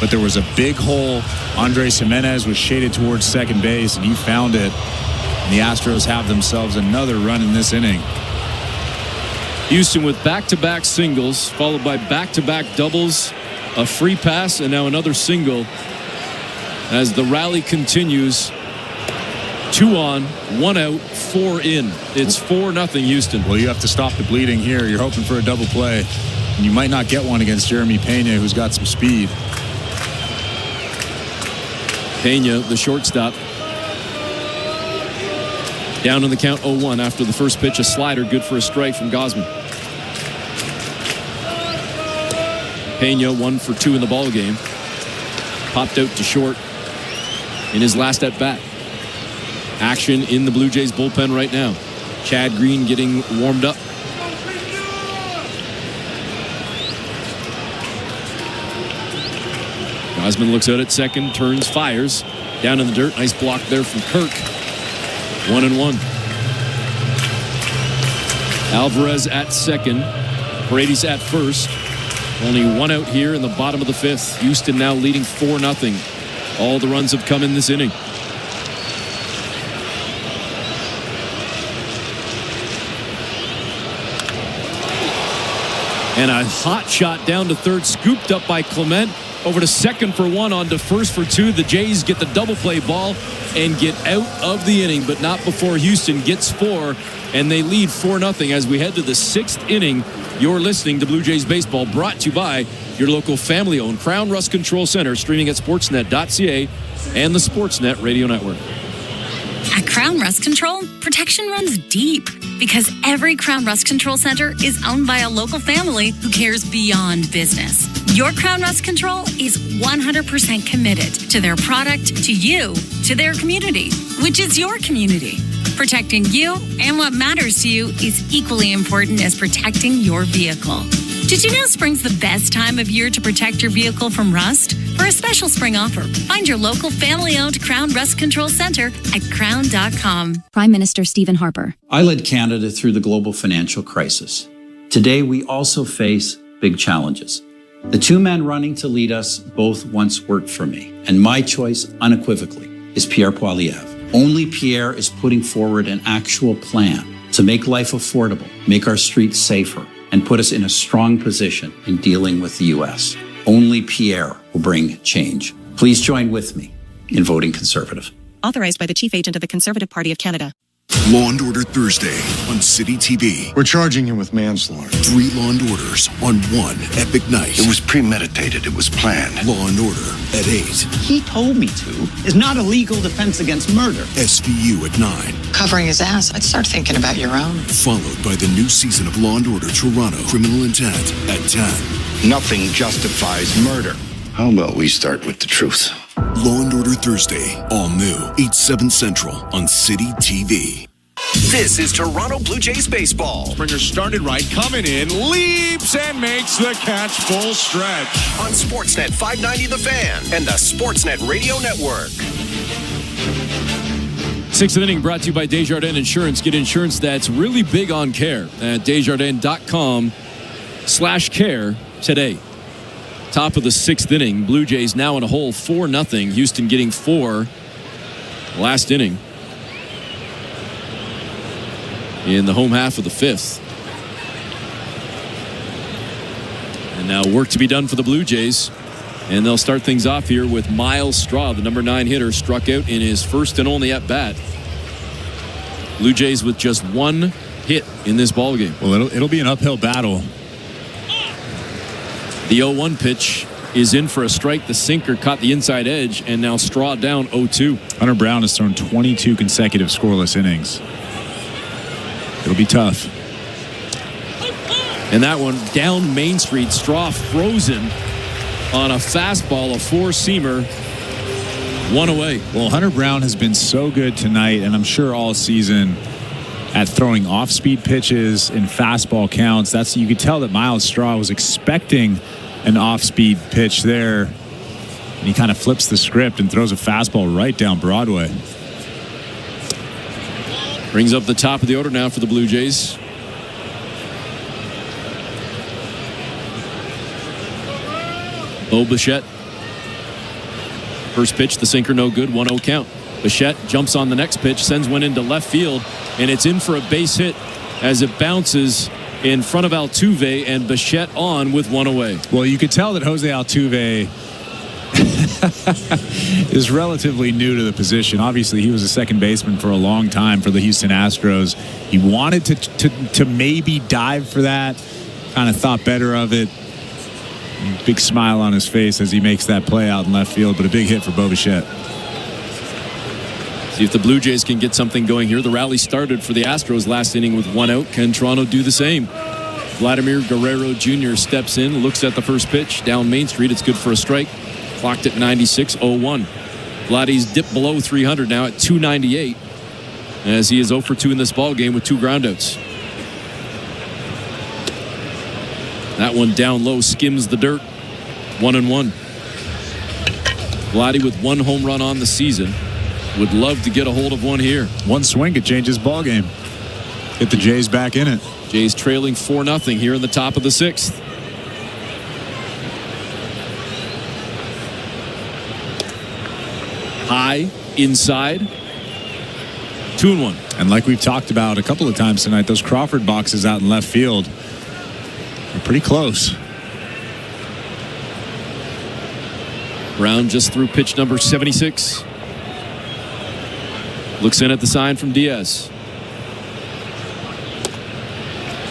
but there was a big hole. Andres Jimenez was shaded towards second base, and he found it. And the Astros have themselves another run in this inning. Houston with back-to-back singles, followed by back-to-back doubles, a free pass, and now another single as the rally continues. 2 on, 1 out, 4 in. It's 4-0 Houston. Well, you have to stop the bleeding here. You're hoping for a double play. And you might not get one against Jeremy Pena, who's got some speed. Pena, the shortstop. Down on the count 0-1 after the first pitch. A slider, good for a strike from Gausman. Pena 1 for 2 in the ball game. Popped out to short in his last at bat. Action in the Blue Jays bullpen right now. Chad Green getting warmed up. Gausman looks out at second, turns, fires. Down in the dirt. Nice block there from Kirk. 1-1. Alvarez at second. Paredes at first. Only 1 out here in the bottom of the 5th. Houston now leading 4-0. All the runs have come in this inning. And a hot shot down to third, scooped up by Clement. Over to second for 1, on to first for 2. The Jays get the double play ball and get out of the inning, but not before Houston gets 4, and they lead 4-0 as we head to the 6th inning. You're listening to Blue Jays Baseball, brought to you by your local family-owned Crown Rust Control Center, streaming at sportsnet.ca and the Sportsnet Radio Network. At Crown Rust Control, protection runs deep because every Crown Rust Control Center is owned by a local family who cares beyond business. Your Crown Rust Control is 100% committed to their product, to you, to their community, which is your community. Protecting you and what matters to you is equally important as protecting your vehicle. Did you know spring's the best time of year to protect your vehicle from rust? For a special spring offer, find your local family-owned Crown Rust Control Center at crown.com. Prime Minister Stephen Harper. I led Canada through the global financial crisis. Today, we also face big challenges. The 2 men running to lead us both once worked for me, and my choice unequivocally is Pierre Poilievre. Only Pierre is putting forward an actual plan to make life affordable, make our streets safer, and put us in a strong position in dealing with the U.S. Only Pierre will bring change. Please join with me in voting Conservative. Authorized by the Chief Agent of the Conservative Party of Canada. Law & Order Thursday on City TV. We're charging him with manslaughter. 3 Law & Orders on one epic night. It was premeditated. It was planned. Law & Order at 8. He told me to is not a legal defense against murder. SVU at 9. Covering his ass, I'd start thinking about your own. Followed by the new season of Law & Order Toronto Criminal Intent at 10. Nothing justifies murder. How about we start with the truth? Law & Order Thursday, all new, 8/7 Central on City TV. This is Toronto Blue Jays baseball. Springer started right, coming in, leaps and makes the catch full stretch. On Sportsnet 590 The Fan and the Sportsnet Radio Network. 6th inning brought to you by Desjardins Insurance. Get insurance that's really big on care at Desjardins.com/care today. Top of the 6th inning. Blue Jays now in a hole, 4-0. Houston getting 4 last inning. In the home half of the 5th. And now work to be done for the Blue Jays. And they'll start things off here with Miles Straw, the number 9 hitter, struck out in his first and only at bat. Blue Jays with just 1 hit in this ballgame. Well, it'll be an uphill battle. The 0-1 pitch is in for a strike. The sinker caught the inside edge, and now Straw down 0-2. Hunter Brown has thrown 22 consecutive scoreless innings. It'll be tough. And that one down Main Street, Straw frozen on a fastball, a four-seamer, one away. Well, Hunter Brown has been so good tonight, and I'm sure all season, at throwing off-speed pitches in fastball counts. You could tell that Miles Straw was expecting an off-speed pitch there, and he kind of flips the script and throws a fastball right down Broadway. Brings up the top of the order now for the Blue Jays. Bo Bichette. First pitch, the sinker, no good, 1-0 count. Bichette jumps on the next pitch, sends one into left field, and it's in for a base hit as it bounces in front of Altuve, and Bichette on with one away. Well, you could tell that Jose Altuve is relatively new to the position. Obviously, he was a second baseman for a long time for the Houston Astros. He wanted to maybe dive for that, kind of thought better of it. Big smile on his face as he makes that play out in left field, but a big hit for Bo Bichette. See if the Blue Jays can get something going here. The rally started for the Astros last inning with one out. Can Toronto do the same? Vladimir Guerrero Jr. steps in, looks at the first pitch down Main Street. It's good for a strike. Clocked at 96.01. Vladdy's dipped below 300 now at 298 as he is 0 for 2 in this ball game with 2 groundouts. That one down low skims the dirt. 1-1. Vladdy with 1 home run on the season. Would love to get a hold of one here. One swing could change his ball game. Get the Jays back in it. Jays trailing 4-0 here in the top of the 6th. High inside. 2-1. And like we've talked about a couple of times tonight, those Crawford boxes out in left field are pretty close. Brown just threw pitch number 76. Looks in at the sign from Diaz.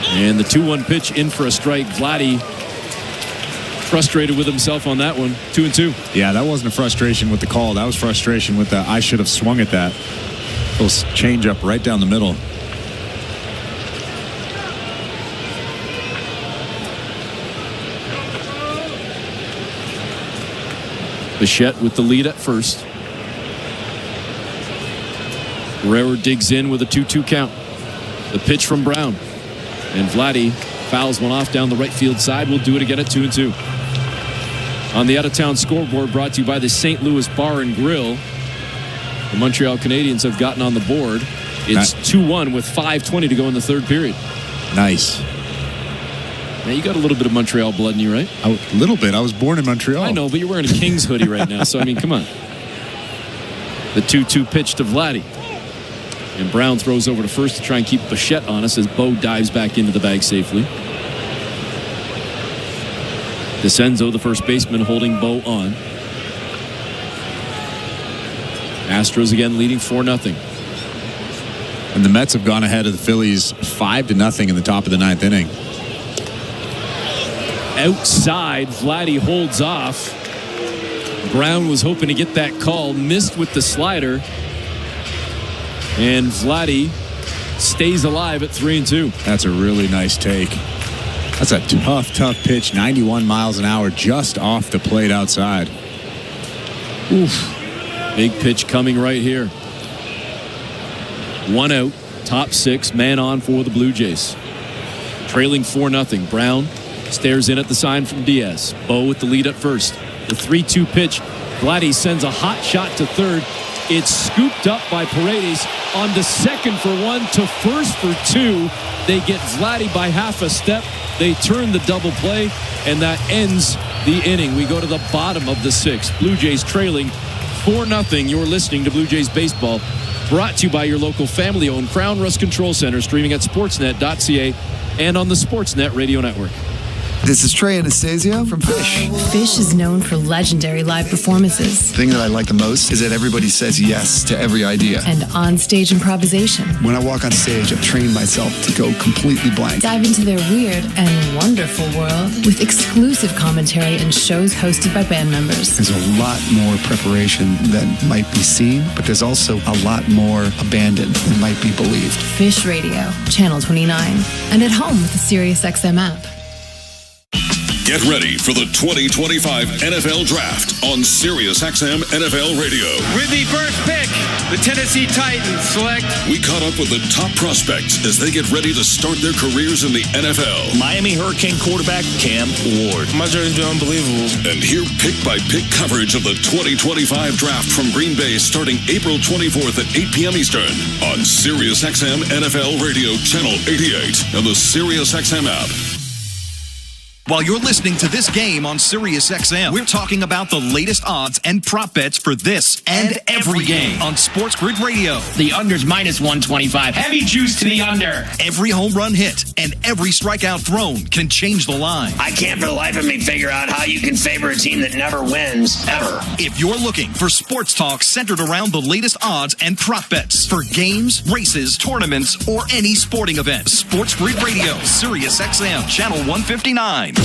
And the 2-1 pitch in for a strike. Vladdy frustrated with himself on that one. 2-2. Yeah, that wasn't a frustration with the call. That was frustration with the I should have swung at that. Little change up right down the middle. Bichette with the lead at first. Guerrero digs in with a 2-2 count. The pitch from Brown. And Vladdy fouls one off down the right field side. We'll do it again at 2-2. On the out-of-town scoreboard, brought to you by the St. Louis Bar and Grill. The Montreal Canadiens have gotten on the board. It's 2-1 with 5:20 to go in the third period. Nice. Now, you got a little bit of Montreal blood in you, right? A little bit. I was born in Montreal. I know, but you're wearing a Kings hoodie right now. So, I mean, come on. The 2-2 pitch to Vladdy. And Brown throws over to first to try and keep Bichette honest as Bo dives back into the bag safely. DeCenzo, the first baseman, holding Bo on. Astros again leading 4-0. And the Mets have gone ahead of the Phillies 5-0 in the top of the 9th inning. Outside, Vladdy holds off. Brown was hoping to get that call, missed with the slider. And Vladdy stays alive at 3-2. That's a really nice take. That's a tough pitch. 91 miles an hour just off the plate outside. Oof. Big pitch coming right here. 1 out, top 6, man on for the Blue Jays. Trailing 4-0. Brown stares in at the sign from Diaz. Bo with the lead at first. The 3-2 pitch. Vladdy sends a hot shot to third. It's scooped up by Paredes on to second for 1, to first for 2. They get Vladdy by half a step. They turn the double play, and that ends the inning. We go to the bottom of the 6th. Blue Jays trailing 4-0. You're listening to Blue Jays Baseball, brought to you by your local family-owned Crown Rust Control Center, streaming at sportsnet.ca and on the Sportsnet Radio Network. This is Trey Anastasio from Fish. Fish is known for legendary live performances. The thing that I like the most is that everybody says yes to every idea. And on-stage improvisation. When I walk on stage, I've trained myself to go completely blank. Dive into their weird and wonderful world with exclusive commentary and shows hosted by band members. There's a lot more preparation than might be seen, but there's also a lot more abandoned than might be believed. Fish Radio, Channel 29, and at home with the SiriusXM app. Get ready for the 2025 NFL Draft on SiriusXM NFL Radio. With the first pick, the Tennessee Titans select. We caught up with the top prospects as they get ready to start their careers in the NFL. Miami Hurricane quarterback Cam Ward. My journey's been unbelievable. And hear pick-by-pick coverage of the 2025 Draft from Green Bay starting April 24th at 8 p.m. Eastern on SiriusXM NFL Radio Channel 88 and the SiriusXM app. While you're listening to this game on SiriusXM, we're talking about the latest odds and prop bets for this and every game on Sports Grid Radio. The under's minus 125. Heavy juice to the under. Every home run hit and every strikeout thrown can change the line. I can't for the life of me figure out how you can favor a team that never wins, ever. If you're looking for sports talk centered around the latest odds and prop bets for games, races, tournaments, or any sporting event, Sports Grid Radio, SiriusXM, Channel 159. The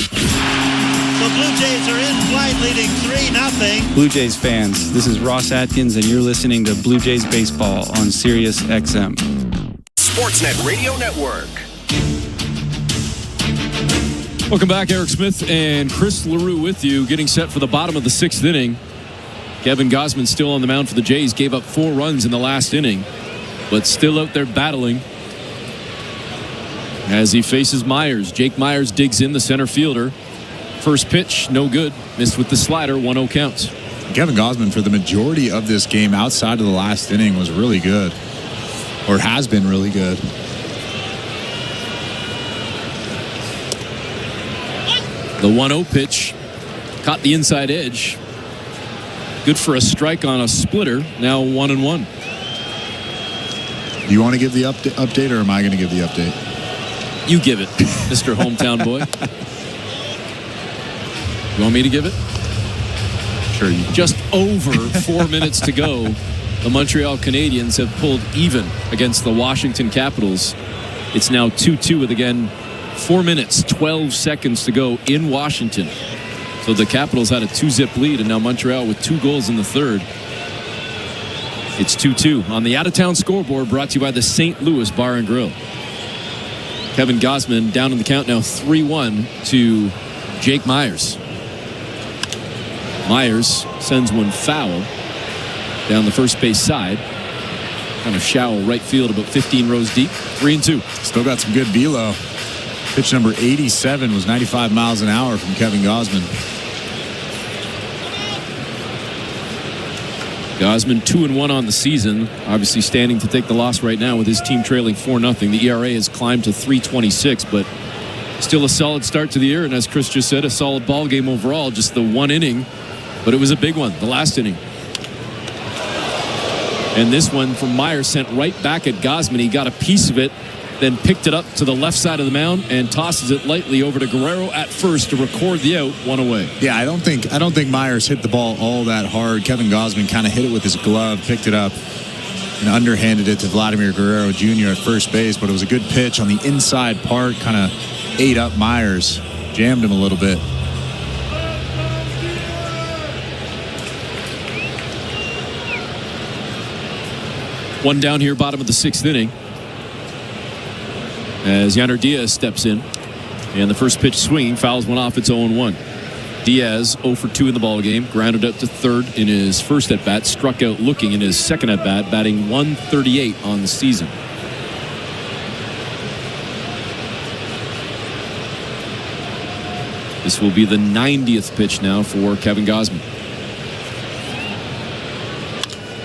Blue Jays are in flight, leading 3-0. Blue Jays fans, this is Ross Atkins, and you're listening to Blue Jays Baseball on Sirius XM. Sportsnet Radio Network. Welcome back. Eric Smith and Chris LaRue with you, getting set for the bottom of the sixth inning. Kevin Gausman still on the mound for the Jays, gave up 4 runs in the last inning, but still out there battling as he faces Myers. Jake Myers digs in, the center fielder. First pitch, no good. Missed with the slider, 1-0 counts. Kevin Gausman, for the majority of this game outside of the last inning, was really good. Or has been really good. The 1-0 pitch caught the inside edge. Good for a strike on a splitter. Now 1-1. Do you want to give the update, or am I going to give the update? You give it, Mr. Hometown Boy. You want me to give it? Sure. Just over 4 minutes to go. The Montreal Canadiens have pulled even against the Washington Capitals. It's now 2-2 with, again, 4 minutes, 12 seconds to go in Washington. So the Capitals had a 2-zip lead, and now Montreal with 2 goals in the third. It's 2-2 on the out-of-town scoreboard, brought to you by the St. Louis Bar and Grill. Kevin Gausman down in the count now 3-1 to Jake Myers. Myers sends one foul down the first base side. Kind of shallow right field, about 15 rows deep. 3-2. Still got some good velo. Pitch number 87 was 95 miles an hour from Kevin Gausman. Gausman 2-1 on the season, obviously standing to take the loss right now with his team trailing 4-0. The ERA has climbed to 3.26, but still a solid start to the year. And as Chris just said, a solid ball game overall. Just the one inning, but it was a big one, the last inning. And this one from Myers sent right back at Gausman. He got a piece of it, then picked it up to the left side of the mound and tosses it lightly over to Guerrero at first to record the out, 1 away. Yeah, I don't think Myers hit the ball all that hard. Kevin Gausman kind of hit it with his glove, picked it up, and underhanded it to Vladimir Guerrero Jr. at first base. But it was a good pitch on the inside part, kind of ate up Myers, jammed him a little bit. One down here, bottom of the sixth inning, as Yainer Diaz steps in, and the first pitch swinging fouls one off. It's 0-1. Diaz 0 for 2 in the ball game, grounded out to third in his first at bat, struck out looking in his second at bat, batting 138 on the season. This will be the 90th pitch now for Kevin Gausman.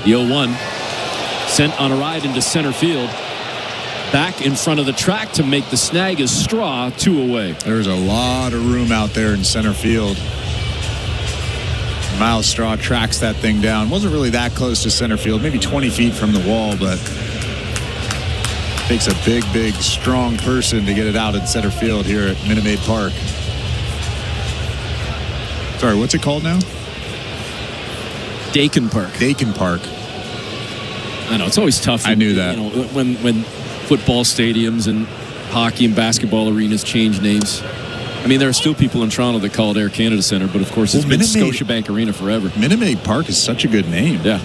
The 0-1 sent on a ride into center field. Back in front of the track to make the snag is Straw, 2 away. There's a lot of room out there in center field. Miles Straw tracks that thing down. Wasn't really that close to center field, maybe 20 feet from the wall, but takes a big, strong person to get it out in center field here at Minute Maid Park. Sorry, what's it called now? Dakin Park. Dakin Park. I know, it's always tough. I knew that. You know, when football stadiums and hockey and basketball arenas change names. I mean, there are still people in Toronto that call it Air Canada Centre, but of course it's been Scotiabank Arena forever. Minute Maid Park is such a good name. Yeah.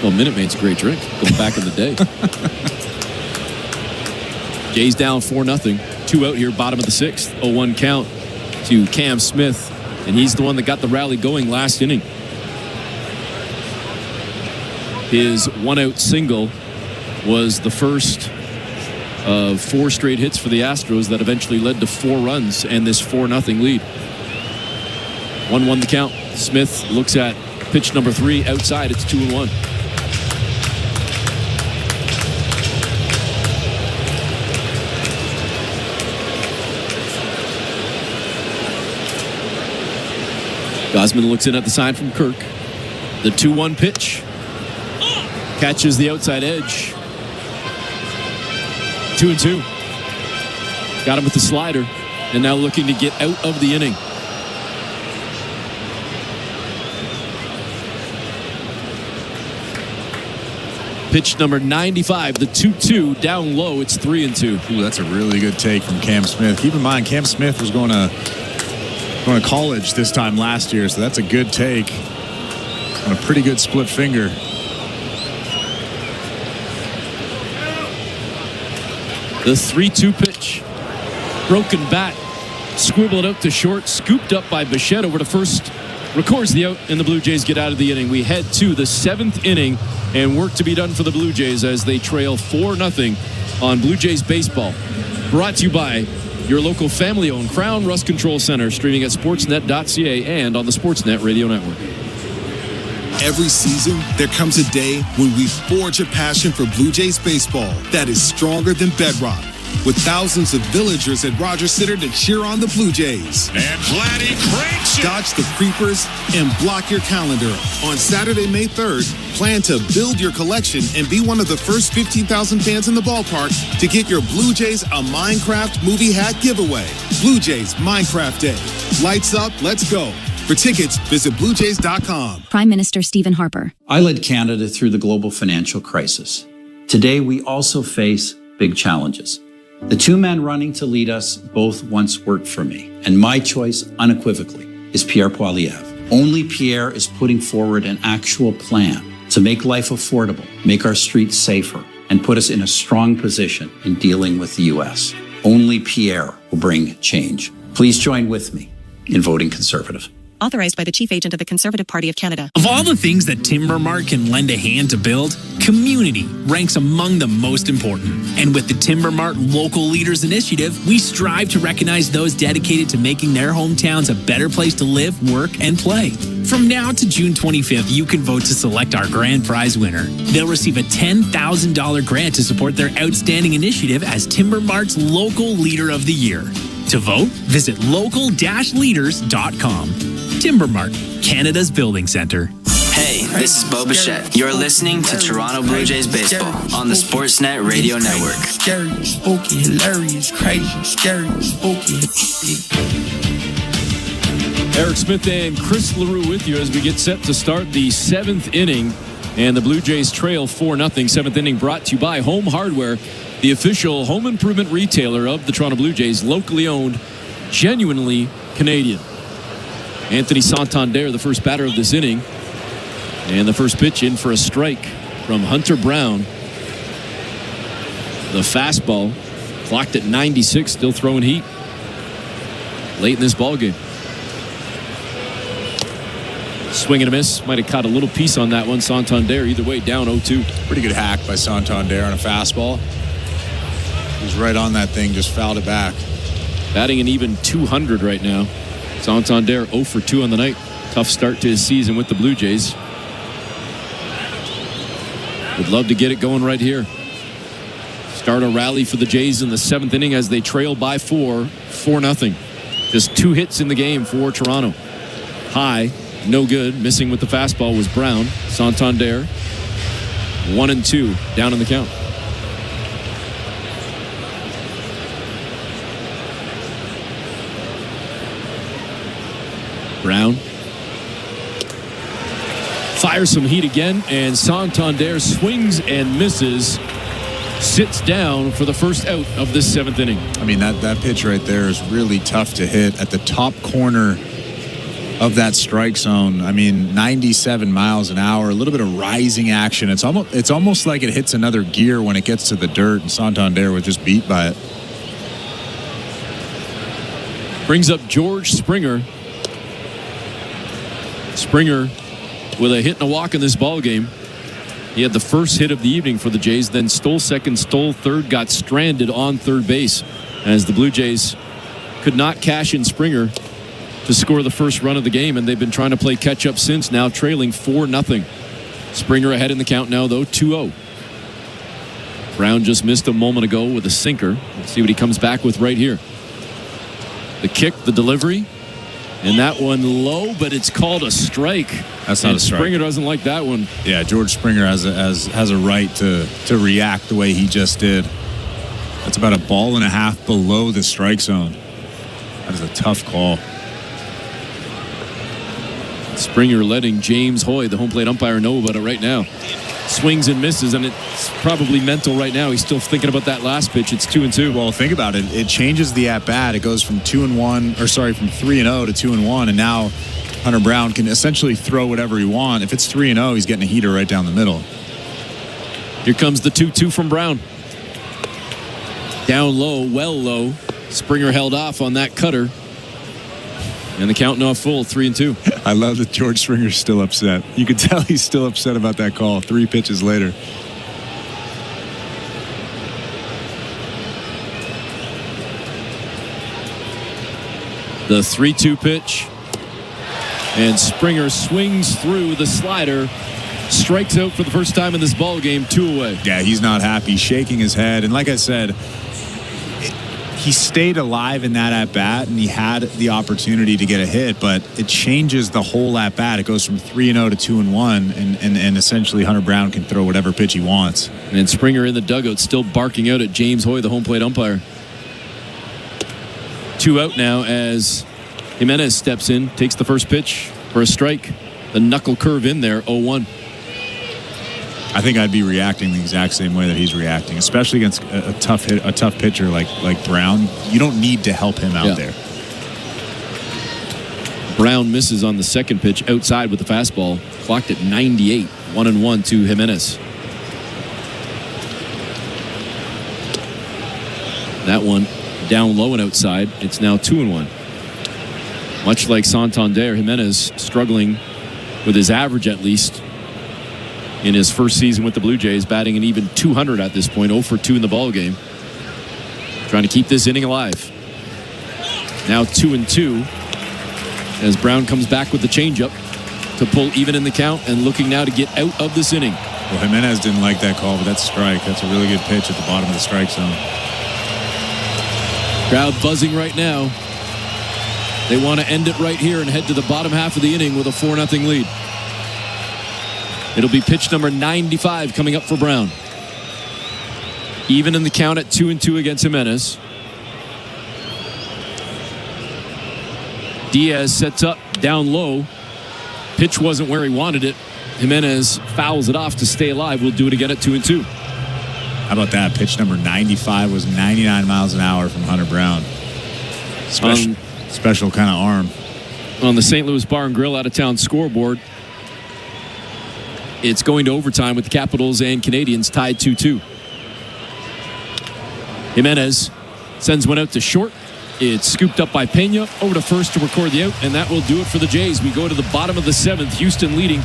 Well, Minute Maid's a great drink. Going back in the day. Jays down 4-0. 2 out here, bottom of the 6th. 0-1 count to Cam Smith, and he's the one that got the rally going last inning. His 1-out single was the first of 4 straight hits for the Astros that eventually led to 4 runs and this 4-0 lead. 1-1 the count. Smith looks at pitch number 3 outside. It's 2-1. Gausman looks in at the sign from Kirk. The 2-1 pitch. Catches the outside edge. 2-2. Got him with the slider, and now looking to get out of the inning. Pitch number 95, the 2-2, down low. It's 3-2. Ooh, that's a really good take from Cam Smith. Keep in mind, Cam Smith was going to college this time last year, so that's a good take on a pretty good split finger. The 3-2 pitch. Broken bat. Squibbled out to short. Scooped up by Bichette over to first. Records the out, and the Blue Jays get out of the inning. We head to the 7th inning, and work to be done for the Blue Jays as they trail 4-0 on Blue Jays baseball. Brought to you by your local family-owned Crown Rust Control Center, streaming at sportsnet.ca and on the Sportsnet Radio Network. Every season, there comes a day when we forge a passion for Blue Jays baseball that is stronger than bedrock. With thousands of villagers at Rogers Center to cheer on the Blue Jays. And Vladdy cranks it. Dodge the creepers and block your calendar. On Saturday, May 3rd, plan to build your collection and be one of the first 15,000 fans in the ballpark to get your Blue Jays a Minecraft movie hat giveaway. Blue Jays Minecraft Day. Lights up, let's go. For tickets, visit BlueJays.com. Prime Minister Stephen Harper. I led Canada through the global financial crisis. Today, we also face big challenges. The 2 men running to lead us both once worked for me, and my choice unequivocally is Pierre Poilievre. Only Pierre is putting forward an actual plan to make life affordable, make our streets safer, and put us in a strong position in dealing with the U.S. Only Pierre will bring change. Please join with me in voting Conservative. Authorized by the Chief Agent of the Conservative Party of Canada. Of all the things that TimberMart can lend a hand to build, community ranks among the most important. And with the TimberMart Local Leaders Initiative, we strive to recognize those dedicated to making their hometowns a better place to live, work, and play. From now to June 25th, you can vote to select our grand prize winner. They'll receive a $10,000 grant to support their outstanding initiative as TimberMart's Local Leader of the Year. To vote, visit local-leaders.com. TimberMart, Canada's building center. Hey, this is Bo Bichette. You're listening to Toronto Blue Jays baseball on the Sportsnet Radio Network. Scary, spooky, hilarious, crazy, scary, spooky. Eric Smith and Chris LaRue with you as we get set to start the 7th inning. And the Blue Jays trail 4-0. 7th inning brought to you by Home Hardware, the official home improvement retailer of the Toronto Blue Jays, locally owned, genuinely Canadian. Anthony Santander, the first batter of this inning. And the first pitch in for a strike from Hunter Brown. The fastball clocked at 96, still throwing heat late in this ballgame. Swing and a miss. Might have caught a little piece on that one. Santander, either way, down 0-2. Pretty good hack by Santander on a fastball. He was right on that thing, just fouled it back. Batting an even 200 right now. Santander 0 for 2 on the night. Tough start to his season with the Blue Jays. Would love to get it going right here. Start a rally for the Jays in the 7th inning as they trail by 4-0. Just 2 hits in the game for Toronto. High, no good. Missing with the fastball was Brown. Santander 1-2 down in the count. Brown fires some heat again, and Santander swings and misses. Sits down for the first out of this 7th inning. I mean, that pitch right there is really tough to hit at the top corner of that strike zone. I mean, 97 miles an hour, a little bit of rising action. It's almost like it hits another gear when it gets to the dirt, and Santander was just beat by it. Brings up George Springer. Springer with a hit and a walk in this ball game. He had the first hit of the evening for the Jays, then stole second, stole third, got stranded on third base as the Blue Jays could not cash in Springer to score the first run of the game, and they've been trying to play catch-up since, now trailing 4-0. Springer ahead in the count now, though, 2-0. Brown just missed a moment ago with a sinker. Let's see what he comes back with right here. The kick, the delivery, and that one low, but it's called a strike. That's not a strike. Springer doesn't like that one. Yeah, George Springer has a right to react the way he just did. That's about a ball and a half below the strike zone. That is a tough call. Springer letting James Hoy, the home plate umpire, know about it right now. Swings and misses, and it's probably mental right now. He's still thinking about that last pitch. It's 2-2. Well, think about it. It changes the at-bat. It goes from 3-0 to 2-1, and now Hunter Brown can essentially throw whatever he wants. If it's 3-0, he's getting a heater right down the middle. Here comes the 2-2 from Brown. Down low, well low. Springer held off on that cutter. And the count now full, 3-2. I love that George Springer's still upset. You can tell he's still upset about that call 3 pitches later. The 3-2 pitch. And Springer swings through the slider. Strikes out for the first time in this ball game, 2 away. Yeah, he's not happy, shaking his head. And like I said, he stayed alive in that at-bat, and he had the opportunity to get a hit, but it changes the whole at-bat. It goes from 3-0 to 2-1, and essentially Hunter Brown can throw whatever pitch he wants. And Springer in the dugout still barking out at James Hoy, the home plate umpire. 2 out now as Jimenez steps in, takes the first pitch for a strike. The knuckle curve in there, 0-1. I think I'd be reacting the exact same way that he's reacting, especially against a tough pitcher like Brown. You don't need to help him out there. Brown misses on the second pitch outside with the fastball, clocked at 98, 1-1 to Jimenez. That one down low and outside. It's now 2-1. Much like Santander, Jimenez struggling with his average at least in his first season with the Blue Jays, batting an even 200 at this point, 0 for 2 in the ball game. Trying to keep this inning alive. Now 2-2 as Brown comes back with the changeup to pull even in the count and looking now to get out of this inning. Well, Jimenez didn't like that call, but that's a strike. That's a really good pitch at the bottom of the strike zone. Crowd buzzing right now. They want to end it right here and head to the bottom half of the inning with a 4-0 lead. It'll be pitch number 95 coming up for Brown. Even in the count at 2-2 against Jimenez. Diaz sets up down low. Pitch wasn't where he wanted it. Jimenez fouls it off to stay alive. We'll do it again at 2-2. How about that? Pitch number 95 was 99 miles an hour from Hunter Brown. Special kind of arm. On the St. Louis Bar and Grill out-of-town scoreboard, it's going to overtime with the Capitals and Canadians tied 2-2. Jimenez sends one out to short. It's scooped up by Pena over to first to record the out, and that will do it for the Jays. We go to the bottom of the 7th. Houston leading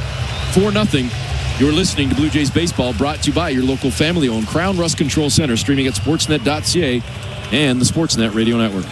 4-0. You're listening to Blue Jays Baseball, brought to you by your local family-owned Crown Rust Control Center, streaming at sportsnet.ca and the Sportsnet Radio Network.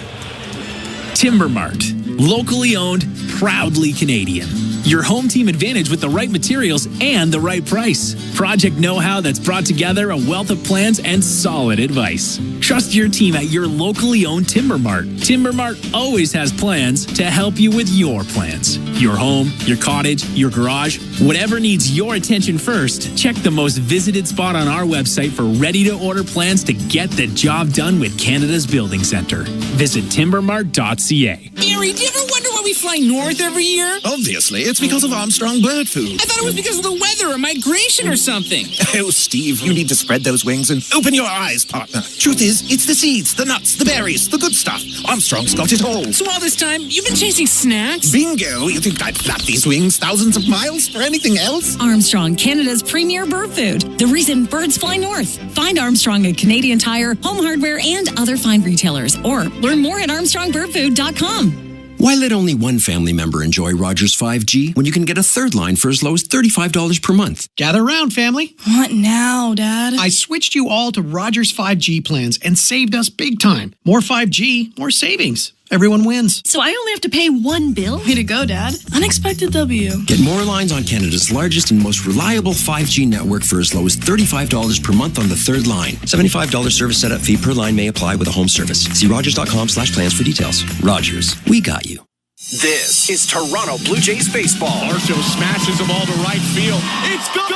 Timber Mart, locally owned, proudly Canadian. Your home team advantage with the right materials and the right price. Project know-how that's brought together a wealth of plans and solid advice. Trust your team at your locally owned Timber Mart. Timber Mart always has plans to help you with your plans. Your home, your cottage, your garage, whatever needs your attention first, check the most visited spot on our website for ready-to-order plans to get the job done with Canada's Building Center. Visit timbermart.ca. Gary, do you ever wonder why we fly north every year? Obviously, it's because of Armstrong Bird Food. I thought it was because of the weather or migration or something. Oh, Steve, you need to spread those wings and open your eyes, partner. Truth is, it's the seeds, the nuts, the berries, the good stuff. Armstrong's got it all. So all this time, you've been chasing snacks? Bingo! You think I'd flap these wings thousands of miles for anything else? Armstrong, Canada's premier bird food. The reason birds fly north. Find Armstrong at Canadian Tire, Home Hardware, and other fine retailers. Or learn more at armstrongbirdfood.com. Why let only one family member enjoy Rogers 5G when you can get a third line for as low as $35 per month? Gather round, family. What now, Dad? I switched you all to Rogers 5G plans and saved us big time. More 5G, more savings. Everyone wins. So I only have to pay one bill? Way to go, Dad. Unexpected W. Get more lines on Canada's largest and most reliable 5G network for as low as $35 per month on the third line. $75 service setup fee per line may apply with a home service. See rogers.com/plans for details. Rogers, we got you. This is Toronto Blue Jays baseball. Marshall smashes the ball to right field. It's gone!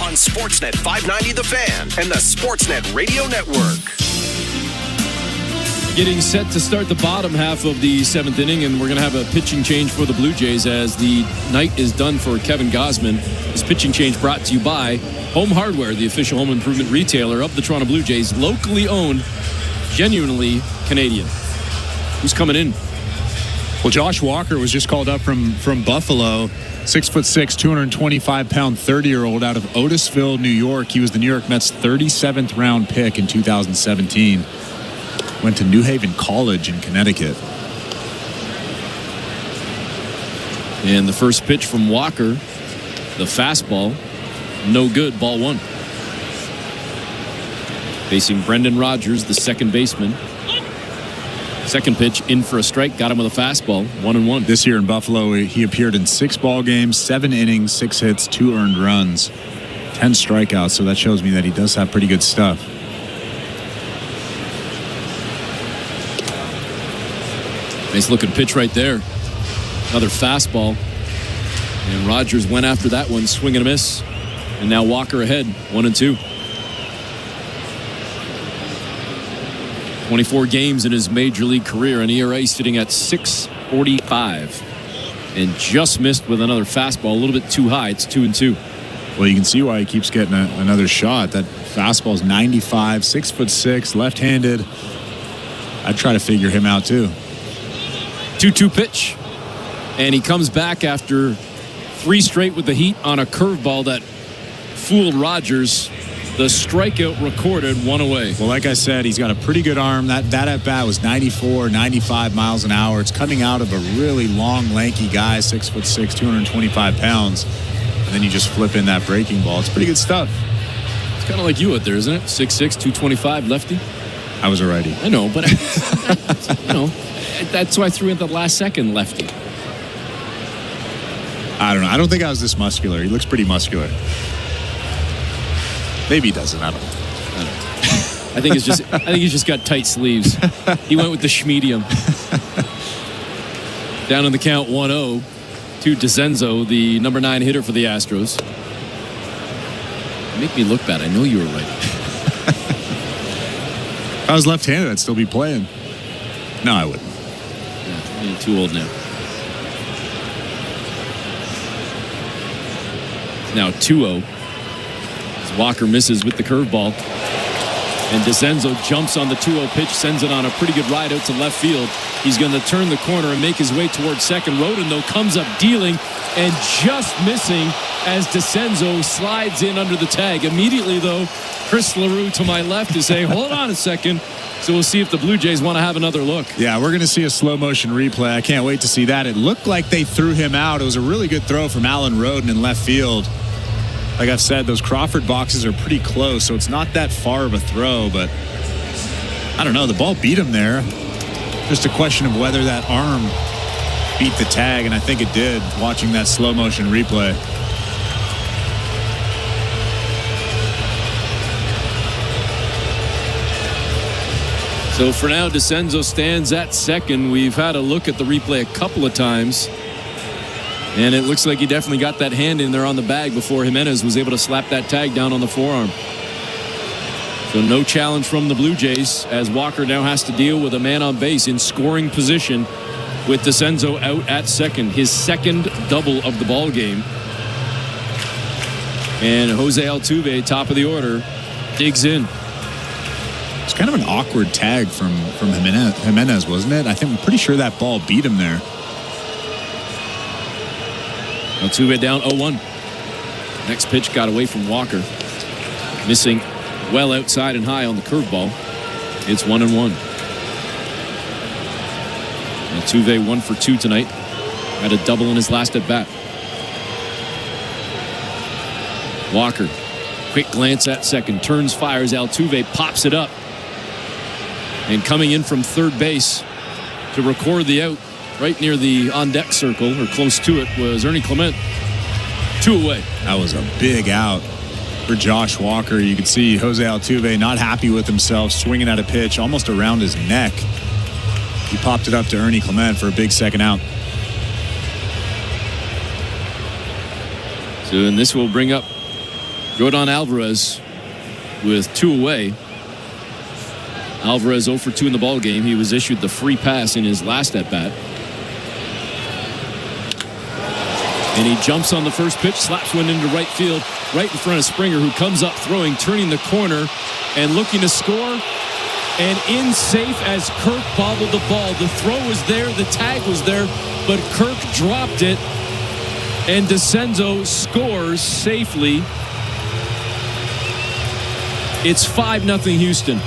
On Sportsnet 590 The Fan and the Sportsnet Radio Network. Getting set to start the bottom half of the seventh inning, and we're going to have a pitching change for the Blue Jays as the night is done for Kevin Gausman. This pitching change brought to you by Home Hardware, the official home improvement retailer of the Toronto Blue Jays, locally owned, genuinely Canadian. Who's coming in? Well, Josh Walker was just called up from Buffalo, 6'6", 225-pound 30-year-old out of Otisville, New York. He was the New York Mets' 37th round pick in 2017. Went to New Haven College in Connecticut. And the first pitch from Walker, the fastball, no good, ball one. Facing Brendan Rodgers, the second baseman. Second pitch in for a strike, got him with a fastball, 1-1. This year in Buffalo, he appeared in 6 ball games, 7 innings, 6 hits, 2 earned runs, 10 strikeouts. So that shows me that he does have pretty good stuff. Nice looking pitch right there. Another fastball. And Rodgers went after that one, swing and a miss. And now Walker ahead, 1-2. 24 games in his major league career, and ERA sitting at 6.45. And just missed with another fastball, a little bit too high. It's 2-2. Well, you can see why he keeps getting another shot. That fastball is 95, 6'6", left-handed. I'd try to figure him out too. 2-2 pitch, and he comes back after 3 straight with the heat on a curveball that fooled Rodgers. The strikeout recorded, 1 away. Well, like I said, he's got a pretty good arm. That at-bat was 94, 95 miles an hour. It's coming out of a really long, lanky guy, 6'6", 225 pounds. And then you just flip in that breaking ball. It's pretty good stuff. It's kind of like you out there, isn't it? 6'6", 225, lefty. I was a righty. I know, but you know, that's why I threw in the last second lefty. I don't know. I don't think I was this muscular. He looks pretty muscular. Maybe he doesn't. I don't know. I think he's just got tight sleeves. He went with the schmedium. Down in the count, 1-0 to DeCenzo, the number 9 hitter for the Astros. Make me look bad. I know you were right. If I was left-handed, I'd still be playing. No, I wouldn't. Yeah, you're too old now. Now 2-0. As Walker misses with the curveball. And DeCenzo jumps on the 2-0 pitch, sends it on a pretty good ride out to left field. He's going to turn the corner and make his way towards second. Rodin, though, comes up dealing and just missing as DeCenzo slides in under the tag. Immediately, though, Chris LaRue to my left is saying, hold on a second. So we'll see if the Blue Jays want to have another look. Yeah, we're going to see a slow motion replay. I can't wait to see that. It looked like they threw him out. It was a really good throw from Alan Rodin in left field. Like I've said, those Crawford boxes are pretty close, so it's not that far of a throw, but I don't know. The ball beat him there. Just a question of whether that arm beat the tag, and I think it did, watching that slow motion replay. So for now, DeCenzo stands at second. We've had a look at the replay a couple of times, and it looks like he definitely got that hand in there on the bag before Jimenez was able to slap that tag down on the forearm. So no challenge from the Blue Jays, as Walker now has to deal with a man on base in scoring position with DeCenzo out at second, his second double of the ball game. And Jose Altuve, top of the order, digs in. It's kind of an awkward tag from Jimenez, wasn't it? I'm pretty sure that ball beat him there. Altuve down 0-1. Next pitch got away from Walker. Missing well outside and high on the curveball. It's 1-1. Altuve 1 for 2 tonight. Had a double in his last at bat. Walker, quick glance at second, turns, fires. Altuve pops it up. And coming in from third base to record the out right near the on-deck circle, or close to it, was Ernie Clement. 2 away. That was a big out for Josh Walker. You could see Jose Altuve not happy with himself, swinging at a pitch almost around his neck. He popped it up to Ernie Clement for a big second out. So, and this will bring up Rodon Alvarez with 2 away. Alvarez 0 for 2 in the ball game. He was issued the free pass in his last at bat. And he jumps on the first pitch, slaps one into right field, right in front of Springer, who comes up throwing, turning the corner, and looking to score. And in safe as Kirk bobbled the ball. The throw was there, the tag was there, but Kirk dropped it. And DeCenzo scores safely. It's 5-0 Houston.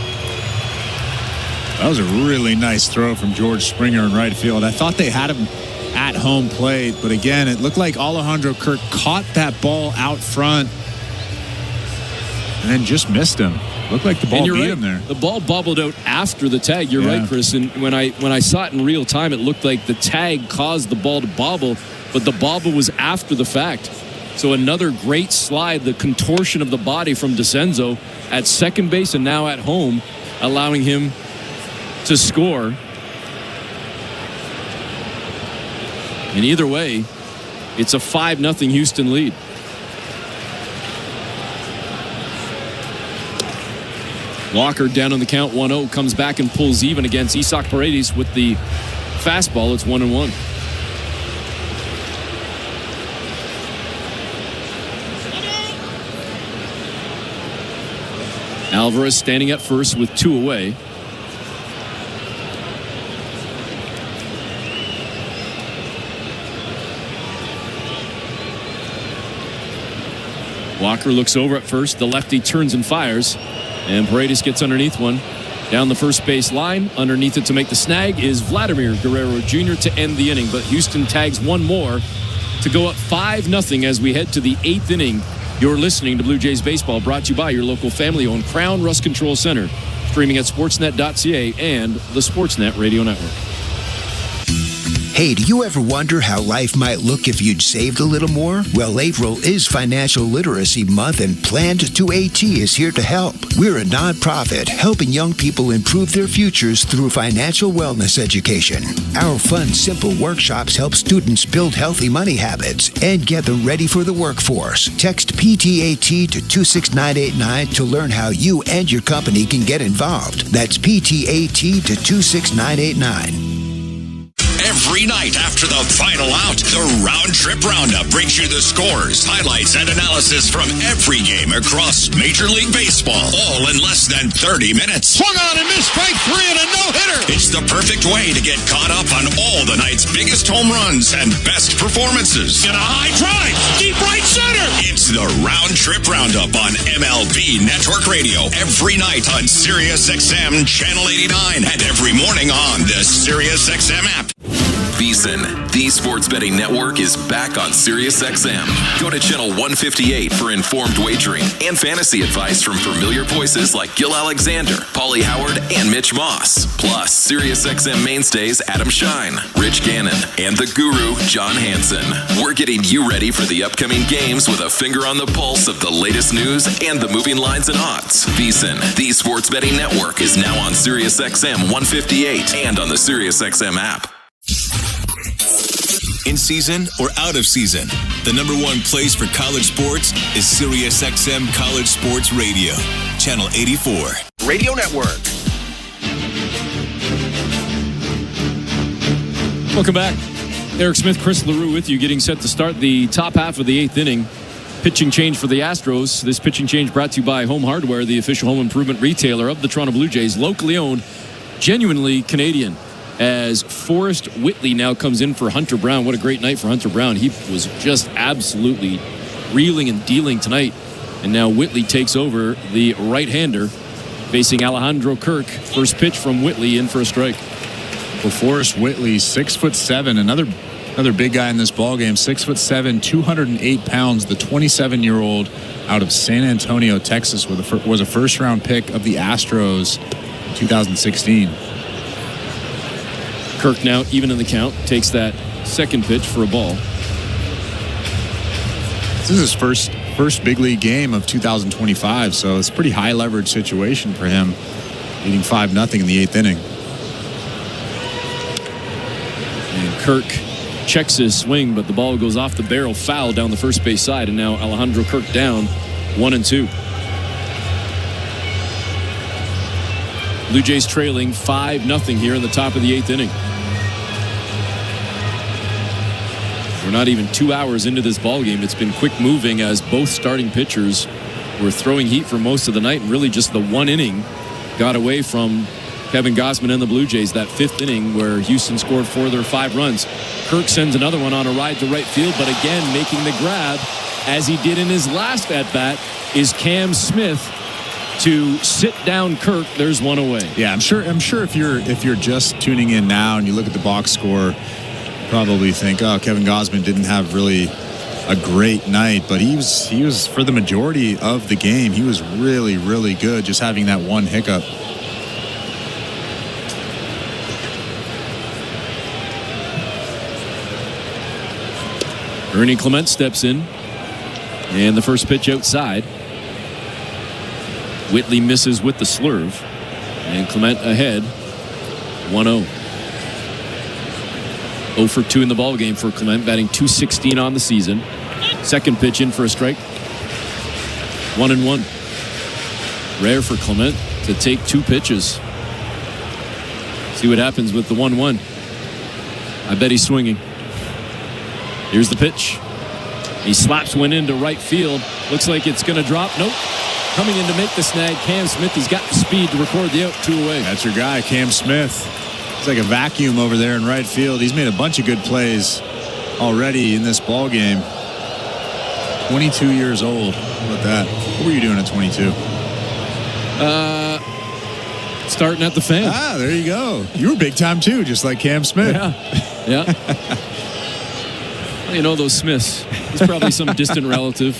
That was a really nice throw from George Springer in right field. I thought they had him at home plate, but again, it looked like Alejandro Kirk caught that ball out front and then just missed him. Looked like the ball beat him there. The ball bobbled out after the tag. You're right, Chris. And when I saw it in real time, it looked like the tag caused the ball to bobble, but the bobble was after the fact. So another great slide, the contortion of the body from DeCenzo at second base and now at home, allowing him to score. And either way, it's a 5-0 Houston lead. Walker down on the count, 1-0, comes back and pulls even against Isaac Paredes with the fastball. It's 1-1. Alvarez standing at first with 2 away. Walker looks over at first. The lefty turns and fires. And Paredes gets underneath one. Down the first base line. Underneath it to make the snag is Vladimir Guerrero Jr. to end the inning. But Houston tags one more to go up 5-0 as we head to the 8th inning. You're listening to Blue Jays Baseball, brought to you by your local family-owned Crown Rust Control Center. Streaming at sportsnet.ca and the Sportsnet Radio Network. Hey, do you ever wonder how life might look if you'd saved a little more? Well, April is Financial Literacy Month, and Planned to AT is here to help. We're a nonprofit helping young people improve their futures through financial wellness education. Our fun, simple workshops help students build healthy money habits and get them ready for the workforce. Text PTAT to 26989 to learn how you and your company can get involved. That's PTAT to 26989. Every night after the final out, the Round Trip Roundup brings you the scores, highlights, and analysis from every game across Major League Baseball, all in less than 30 minutes. Swung on and missed, strike 3 and a no-hitter. It's the perfect way to get caught up on all the night's biggest home runs and best performances. And a high drive, deep right center. It's the Round Trip Roundup on MLB Network Radio every night on Sirius XM Channel 89 and every morning on the Sirius XM app. VEASAN, the sports betting network, is back on SiriusXM. Go to channel 158 for informed wagering and fantasy advice from familiar voices like Gil Alexander, Paulie Howard, and Mitch Moss. Plus, SiriusXM mainstays Adam Shine, Rich Gannon, and the guru, John Hansen. We're getting you ready for the upcoming games with a finger on the pulse of the latest news and the moving lines and odds. VEASAN, the sports betting network, is now on SiriusXM 158 and on the SiriusXM app. In season or out of season, the number one place for college sports is SiriusXM College Sports Radio, Channel 84. Radio Network. Welcome back. Eric Smith, Chris LaRue with you, getting set to start the top half of the 8th inning. Pitching change for the Astros. This pitching change brought to you by Home Hardware, the official home improvement retailer of the Toronto Blue Jays. Locally owned, genuinely Canadian. As Forrest Whitley now comes in for Hunter Brown. What a great night for Hunter Brown. He was just absolutely reeling and dealing tonight. And now Whitley takes over, the right-hander, facing Alejandro Kirk. First pitch from Whitley, in for a strike. Well, Forrest Whitley, 6'7", another big guy in this ballgame. 6'7", 208 pounds. The 27-year-old out of San Antonio, Texas, was a first-round pick of the Astros in 2016. Kirk now even in the count, takes that second pitch for a ball. This is his first big league game of 2025, so it's a pretty high leverage situation for him, leading 5-0 in the 8th inning. And Kirk checks his swing, but the ball goes off the barrel, foul down the first base side, and now Alejandro Kirk down 1-2. Blue Jays trailing 5-0 here in the top of the 8th inning. We're not even 2 hours into this ballgame. It's been quick moving as both starting pitchers were throwing heat for most of the night, and really just the one inning got away from Kevin Gausman and the Blue Jays. That 5th inning where Houston scored 4 of their 5 runs. Kirk sends another one on a ride to right field, but again making the grab, as he did in his last at-bat, is Cam Smith to sit down Kirk. There's one away. Yeah, I'm sure if you're just tuning in now and you look at the box score, you probably think, oh, Kevin Gausman didn't have really a great night, but he was for the majority of the game, he was really, really good, just having that one hiccup. Ernie Clement steps in, and the first pitch outside. Whitley misses with the slurve, and Clement ahead 1-0. 0 for 2 in the ballgame for Clement, batting .216 on the season. Second pitch in for a strike. 1-1. Rare for Clement to take 2 pitches. See what happens with the 1-1. I bet he's swinging. Here's the pitch. He slaps one into right field. Looks like it's going to drop. Nope. Coming in to make the snag, Cam Smith. He's got the speed to record the out, 2 away. That's your guy, Cam Smith. It's like a vacuum over there in right field. He's made a bunch of good plays already in this ball game. 22 years old. How about that? What were you doing at 22? Starting at the fan. Ah, there you go. You were big time too, just like Cam Smith. Yeah. Well, you know those Smiths. He's probably some distant relative.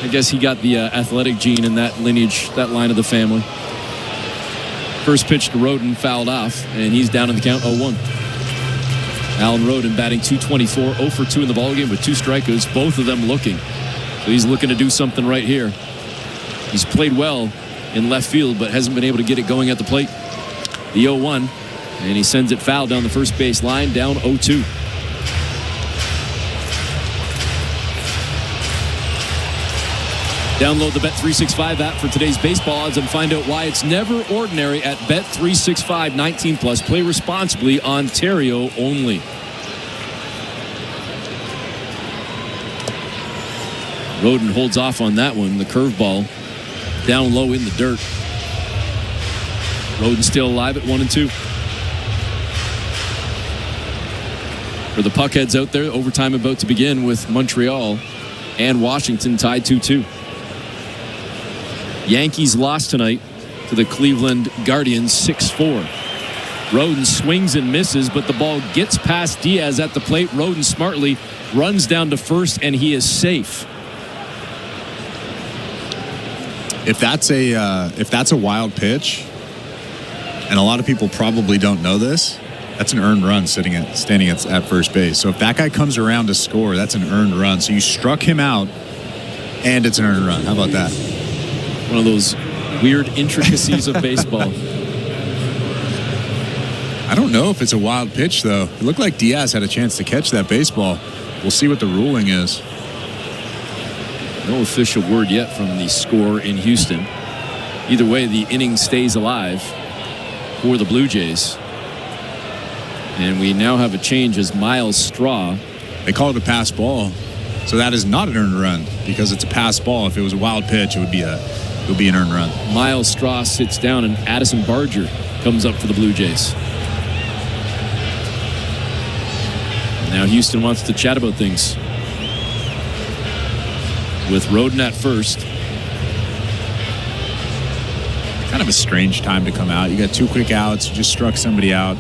I guess he got the athletic gene in that lineage, that line of the family. First pitch to Roden, fouled off, and he's down in the count 0-1. Alan Roden batting .224, 0 for 2 in the ballgame with 2 strikeouts, both of them looking. So he's looking to do something right here. He's played well in left field, but hasn't been able to get it going at the plate. The 0-1, and he sends it foul down the first base line, down 0-2. Download the Bet365 app for today's baseball odds and find out why it's never ordinary at Bet365 19+. Play responsibly, Ontario only. Roden holds off on that one. The curveball down low in the dirt. Roden still alive at 1-2. For the puckheads out there, overtime about to begin with Montreal and Washington tied 2-2. Yankees lost tonight to the Cleveland Guardians 6-4. Roden swings and misses, but the ball gets past Diaz at the plate. Roden smartly runs down to first, and he is safe. If that's a wild pitch, and a lot of people probably don't know this, that's an earned run standing at first base. So if that guy comes around to score, that's an earned run. So you struck him out, and it's an earned run. How about that? One of those weird intricacies of baseball. I don't know if it's a wild pitch, though. It looked like Diaz had a chance to catch that baseball. We'll see what the ruling is. No official word yet from the score in Houston. Either way, the inning stays alive for the Blue Jays. And we now have a change as Miles Straw. They call it a pass ball. So that is not an earned run because it's a pass ball. If it was a wild pitch, it would be an earned run. Miles Straw sits down, and Addison Barger comes up for the Blue Jays. Now Houston wants to chat about things with Roden at first. Kind of a strange time to come out. You got 2 quick outs. You just struck somebody out.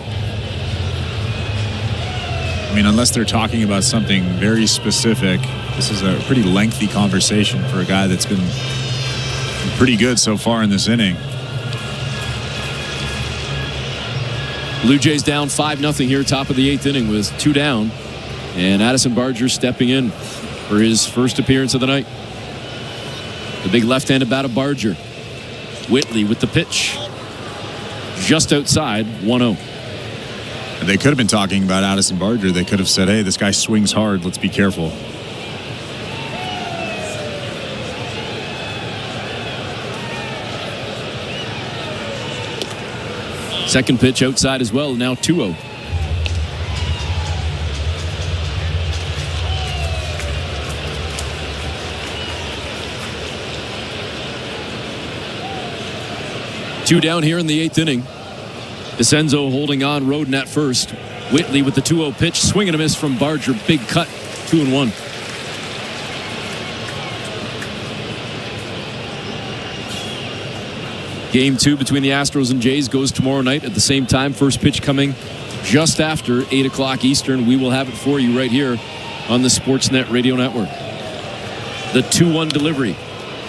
I mean, unless they're talking about something very specific, this is a pretty lengthy conversation for a guy that's been pretty good so far in this inning. Blue Jays down 5-0 here, top of the 8th inning with 2 down. And Addison Barger stepping in for his first appearance of the night. The big left-handed bat of Barger. Whitley with the pitch. Just outside, 1-0. They could have been talking about Addison Barger. They could have said, hey, this guy swings hard. Let's be careful. Second pitch outside as well, now 2-0. Two down here in the 8th inning. DeCenzo holding on, Roden at first. Whitley with the 2-0 pitch, swing and a miss from Barger. Big cut, 2-1. Game 2 between the Astros and Jays goes tomorrow night at the same time. First pitch coming just after 8 o'clock Eastern. We will have it for you right here on the Sportsnet Radio Network. The 2-1 delivery.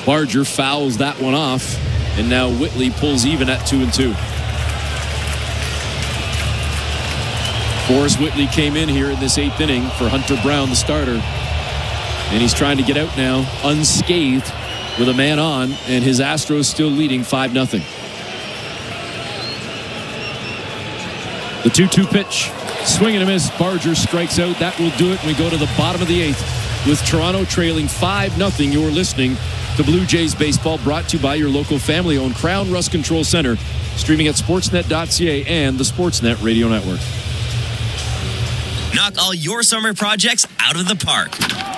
Barger fouls that one off, and now Whitley pulls even at 2-2. Forrest Whitley came in here in this 8th inning for Hunter Brown, the starter. And he's trying to get out now unscathed with a man on, and his Astros still leading 5-0. The 2-2 pitch. Swing and a miss. Barger strikes out. That will do it. We go to the bottom of the 8th with Toronto trailing 5-0. You're listening to Blue Jays Baseball, brought to you by your local family-owned Crown Rust Control Center, streaming at sportsnet.ca and the Sportsnet Radio Network. Knock all your summer projects out of the park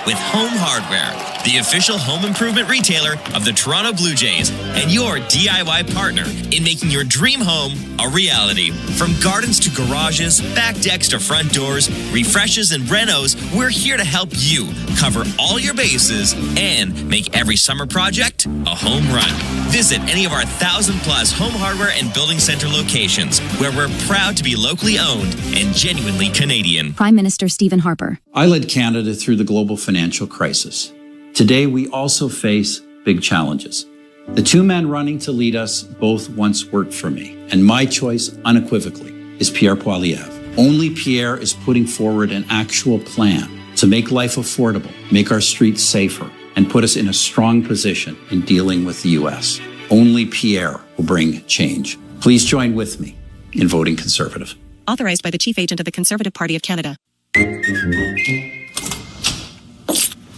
with Home Hardware, the official home improvement retailer of the Toronto Blue Jays and your DIY partner in making your dream home a reality. From gardens to garages, back decks to front doors, refreshes and renos, we're here to help you cover all your bases and make every summer project a home run. Visit any of our 1,000+ home hardware and building center locations where we're proud to be locally owned and genuinely Canadian. Prime Minister Stephen Harper. I led Canada through the global financial crisis. Today, we also face big challenges. The 2 men running to lead us both once worked for me, and my choice unequivocally is Pierre Poilievre. Only Pierre is putting forward an actual plan to make life affordable, make our streets safer, and put us in a strong position in dealing with the U.S. Only Pierre will bring change. Please join with me in voting Conservative. Authorized by the Chief Agent of the Conservative Party of Canada.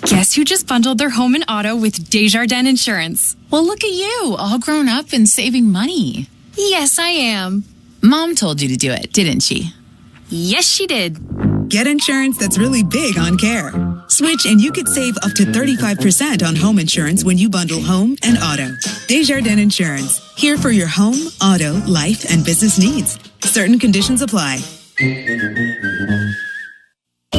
Guess who just bundled their home and auto with Desjardins Insurance? Well, look at you, all grown up and saving money. Yes, I am. Mom told you to do it, didn't she? Yes, she did. Get insurance that's really big on care. Switch and you could save up to 35% on home insurance when you bundle home and auto. Desjardins Insurance. Here for your home, auto, life, and business needs. Certain conditions apply.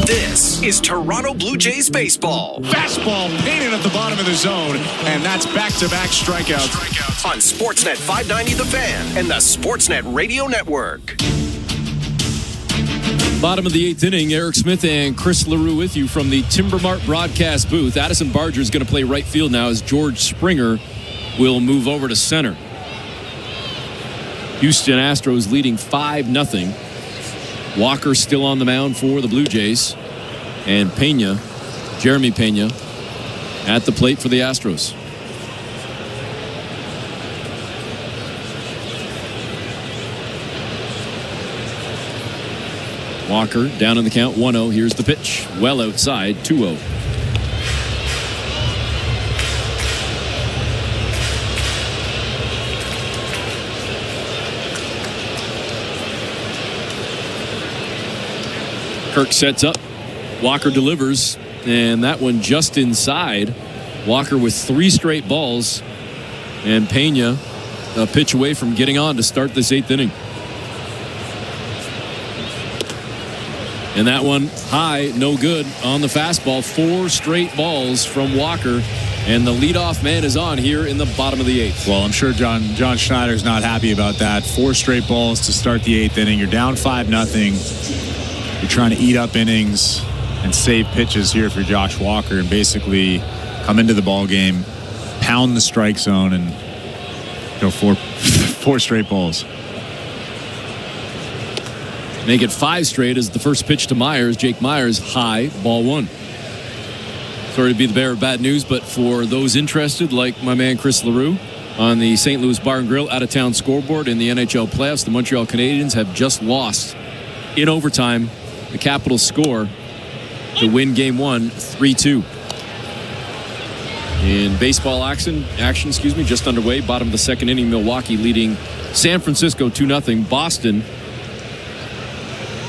This is Toronto Blue Jays baseball. Fastball painted at the bottom of the zone, and that's back-to-back strikeouts. On Sportsnet 590 The Fan and the Sportsnet Radio Network. Bottom of the 8th inning, Eric Smith and Chris LaRue with you from the Timbermart broadcast booth. Addison Barger is going to play right field now as George Springer will move over to center. Houston Astros leading 5-0. Walker still on the mound for the Blue Jays. And Jeremy Pena, at the plate for the Astros. Walker down in the count, 1-0. Here's the pitch. Well outside, 2-0. Kirk sets up. Walker delivers, and that one just inside. Walker with 3 straight balls, and Pena a pitch away from getting on to start this 8th inning. And that one high, no good on the fastball. 4 straight balls from Walker, and the leadoff man is on here in the bottom of the 8th. Well, I'm sure John Schneider's not happy about that. 4 straight balls to start the 8th inning. You're down 5-0. You're trying to eat up innings and save pitches here for Josh Walker, and basically come into the ball game, pound the strike zone, and go 4 straight balls. Make it 5 straight as the first pitch to Myers. Jake Myers, high, ball 1. Sorry to be the bearer of bad news, but for those interested, like my man Chris LaRue, on the St. Louis Bar and Grill out-of-town scoreboard in the NHL playoffs, the Montreal Canadiens have just lost in overtime the Capitals score to win Game 1, 3-2. In baseball action, just underway. Bottom of the 2nd inning, Milwaukee leading San Francisco 2-0. Boston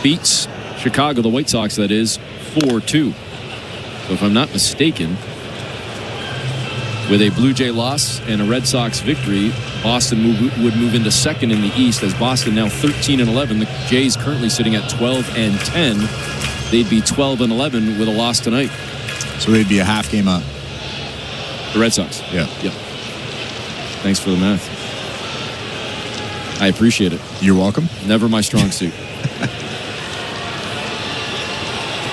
beats Chicago, the White Sox, that is, 4-2. So if I'm not mistaken, with a Blue Jay loss and a Red Sox victory, Boston would move into 2nd in the East, as Boston now 13-11. The Jays currently sitting at 12-10. They'd be 12-11 with a loss tonight. So they'd be a half game up. The Red Sox? Yeah. Yep. Thanks for the math. I appreciate it. You're welcome. Never my strong suit.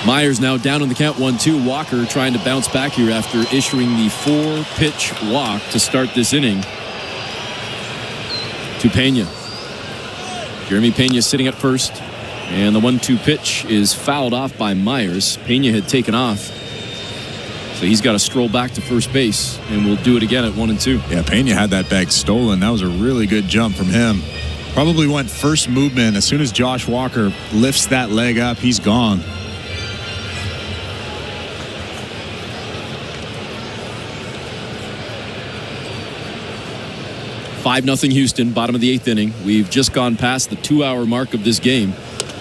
Myers now down in the count, 1-2. Walker trying to bounce back here after issuing the 4-pitch walk to start this inning to Pena. Jeremy Pena sitting at first, and the 1-2 pitch is fouled off by Myers. Pena had taken off, so he's got to stroll back to first base, and we'll do it again at 1-2. Yeah, Pena had that bag stolen. That was a really good jump from him. Probably went first movement. As soon as Josh Walker lifts that leg up, he's gone. 5-0 Houston, bottom of the 8th inning. We've just gone past the 2-hour mark of this game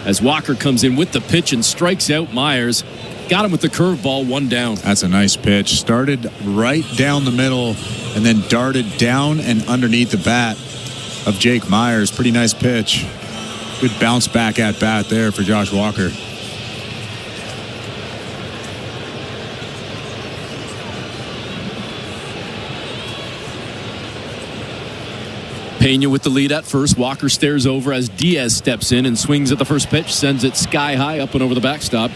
as Walker comes in with the pitch and strikes out Myers. Got him with the curveball, 1 down. That's a nice pitch. Started right down the middle and then darted down and underneath the bat of Jake Myers. Pretty nice pitch. Good bounce back at bat there for Josh Walker. Pena with the lead at first. Walker stares over as Diaz steps in and swings at the first pitch, sends it sky high up and over the backstop.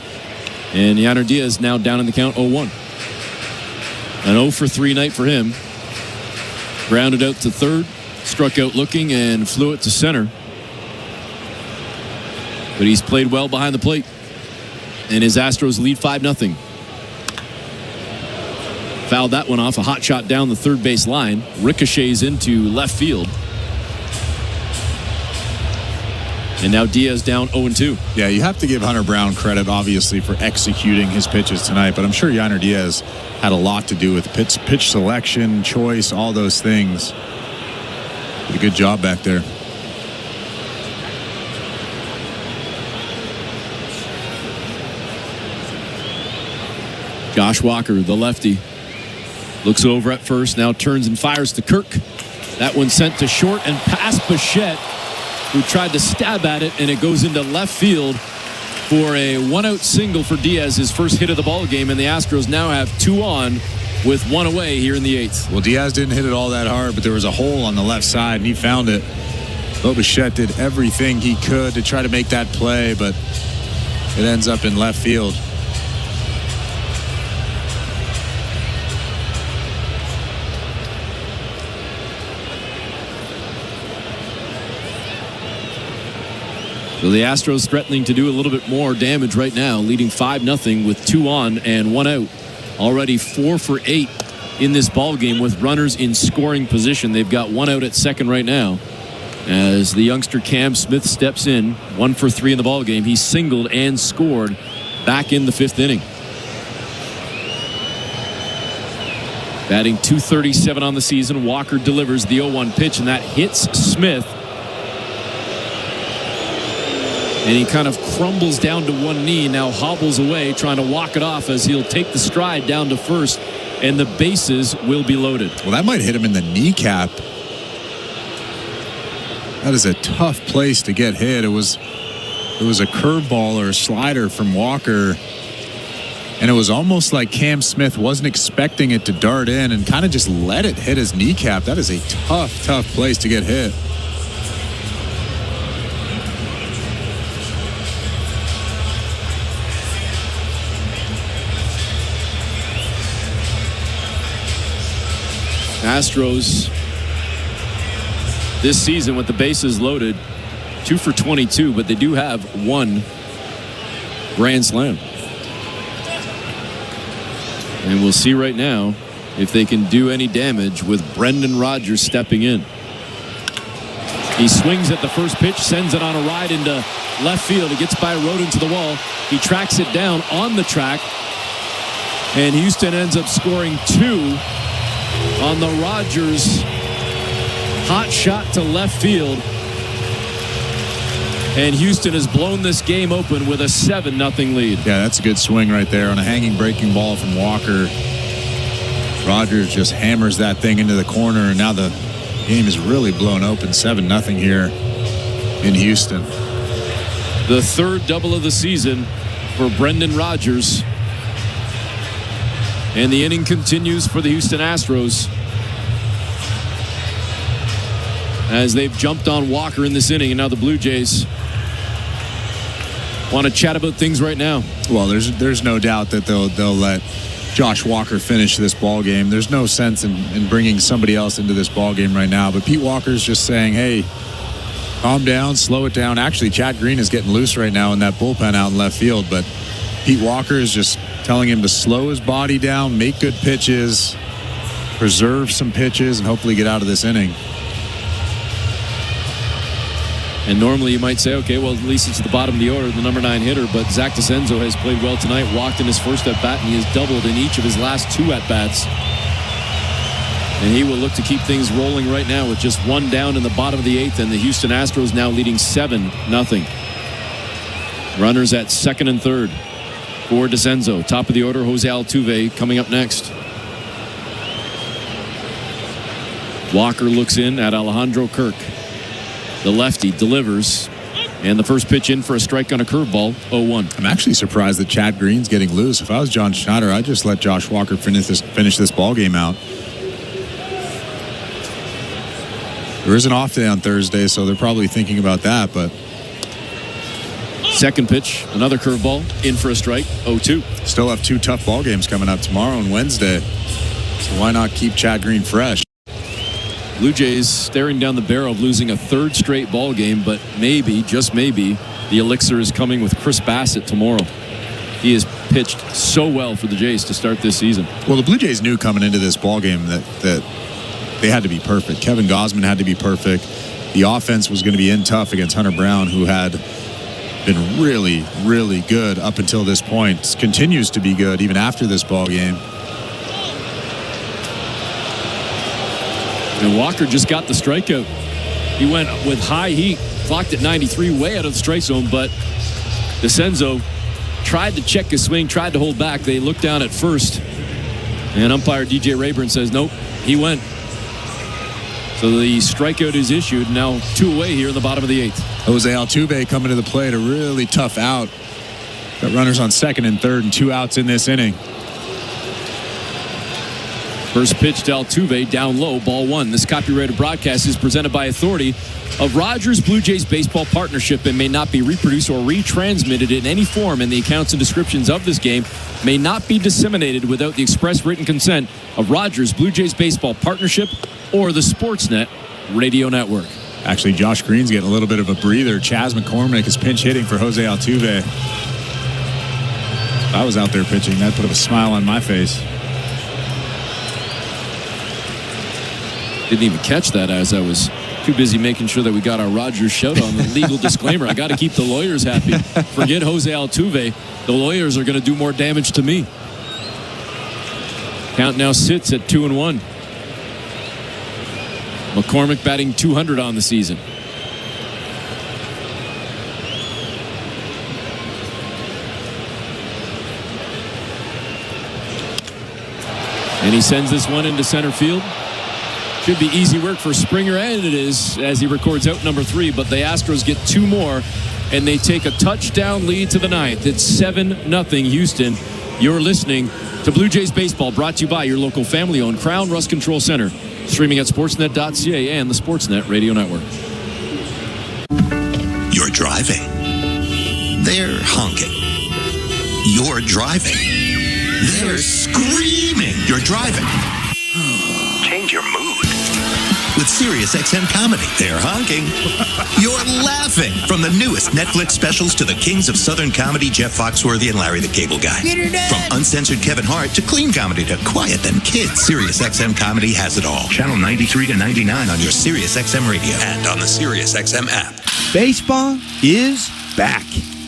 And Yainer Diaz now down in the count, 0-1. An 0-for-3 night for him. Grounded out to third, struck out looking, and flew it to center. But he's played well behind the plate. And his Astros lead 5-0. Fouled that one off, a hot shot down the third base line. Ricochets into left field. And now Diaz down 0-2. Yeah, you have to give Hunter Brown credit, obviously, for executing his pitches tonight. But I'm sure Yainer Diaz had a lot to do with pitch selection, choice, all those things. Did a good job back there. Josh Walker, the lefty, looks over at first, now turns and fires to Kirk. That one sent to short and past Bichette, who tried to stab at it, and it goes into left field for a 1-out single for Diaz, his first hit of the ball game, and the Astros now have 2 on with 1 away here in the 8th. Well, Diaz didn't hit it all that hard, but there was a hole on the left side, and he found it. Bichette did everything he could to try to make that play, but It ends up in left field. So the Astros threatening to do a little bit more damage right now, leading 5-0 with 2 on and 1 out. Already 4 for 8 in this ball game with runners in scoring position. They've got 1 out at second right now as the youngster Cam Smith steps in. 1 for 3 in the ball game. He singled and scored back in the 5th inning. Batting .237 on the season. Walker delivers the 0-1 pitch, and that hits Smith. And he kind of crumbles down to one knee, now hobbles away, trying to walk it off as he'll take the stride down to first, and the bases will be loaded. Well, that might hit him in the kneecap. That is a tough place to get hit. It was a curveball or a slider from Walker, and it was almost like Cam Smith wasn't expecting it to dart in and kind of just let it hit his kneecap. That is a tough place to get hit. Astros this season with the bases loaded 2 for 22, but they do have 1 grand slam. And we'll see right now if they can do any damage with Brendan Rodgers stepping in. He swings at the first pitch, sends it on a ride into left field. It gets by a road into the wall. He tracks it down on the track, and Houston ends up scoring 2 on the Rodgers hot shot to left field. And Houston has blown this game open with a 7-0 lead. Yeah, that's a good swing right there on a hanging breaking ball from Walker. Rodgers just hammers that thing into the corner, and now the game is really blown open. 7-0 here in Houston. The 3rd double of the season for Brendan Rodgers. And the inning continues for the Houston Astros as they've jumped on Walker in this inning, and now the Blue Jays want to chat about things right now. Well, there's no doubt that they'll let Josh Walker finish this ball game. There's no sense in bringing somebody else into this ball game right now. But Pete Walker's just saying, hey, calm down, slow it down. Actually, Chad Green is getting loose right now in that bullpen out in left field. But Pete Walker is just telling him to slow his body down, make good pitches, preserve some pitches, and hopefully get out of this inning. And normally you might say, okay, well, at least it's at the bottom of the order, the number 9 hitter. But Zach DeCenzo has played well tonight, walked in his first at-bat, and he has doubled in each of his last 2 at-bats. And he will look to keep things rolling right now with just 1 down in the bottom of the 8th, and the Houston Astros now leading 7-0. Runners at second and third for DeCenzo. Top of the order, Jose Altuve coming up next. Walker looks in at Alejandro Kirk. The lefty delivers, and the first pitch in for a strike on a curveball, 0-1. I'm actually surprised that Chad Green's getting loose. If I was John Schneider, I'd just let Josh Walker finish this ball game out. There is an off day on Thursday, so they're probably thinking about that, but... Second pitch, another curveball, in for a strike, 0-2. Still have 2 tough ball games coming up tomorrow and Wednesday, so why not keep Chad Green fresh? Blue Jays staring down the barrel of losing a 3rd straight ball game, but maybe, just maybe, the elixir is coming with Chris Bassett tomorrow. He has pitched so well for the Jays to start this season. Well, the Blue Jays knew coming into this ball game that they had to be perfect. Kevin Gausman had to be perfect. The offense was going to be in tough against Hunter Brown, who had been really, really good up until this point. Continues to be good even after this ball game. And Walker just got the strikeout. He went with high heat, clocked at 93, way out of the strike zone, but DeCenzo tried to check his swing, tried to hold back. They looked down at first, and umpire DJ Rayburn says, nope, he went. So the strikeout is issued. Now 2 away here in the bottom of the 8th. Jose Altuve coming to the plate, a really tough out. Got runners on second and third and 2 outs in this inning. First pitch to Altuve, down low, ball one. This copyrighted broadcast is presented by authority of Rogers Blue Jays Baseball Partnership and may not be reproduced or retransmitted in any form, and the accounts and descriptions of this game may not be disseminated without the express written consent of Rogers Blue Jays Baseball Partnership or the Sportsnet Radio Network. Actually, Josh Green's getting a little bit of a breather. Chas McCormick is pinch hitting for Jose Altuve. If I was out there pitching, that put a smile on my face. Didn't even catch that as I was too busy making sure that we got our Rogers shout on the legal disclaimer. I got to keep the lawyers happy. Forget Jose Altuve. The lawyers are going to do more damage to me. Count now sits at 2-1. McCormick batting .200 on the season. And he sends this one into center field. Should be easy work for Springer, and it is, as he records out number 3. But the Astros get 2 more, and they take a touchdown lead to the 9th. It's 7-0 Houston. You're listening to Blue Jays Baseball, brought to you by your local family-owned Crown Rust Control Center. Streaming at sportsnet.ca and the Sportsnet Radio Network. You're driving. They're honking. You're driving. They're screaming. You're driving. Change your mood. With SiriusXM Comedy, they're honking. You're laughing. From the newest Netflix specials to the kings of Southern comedy, Jeff Foxworthy and Larry the Cable Guy. From uncensored Kevin Hart to clean comedy to quiet them kids, SiriusXM Comedy has it all. Channel 93 to 99 on your SiriusXM radio and on the SiriusXM app. Baseball is back.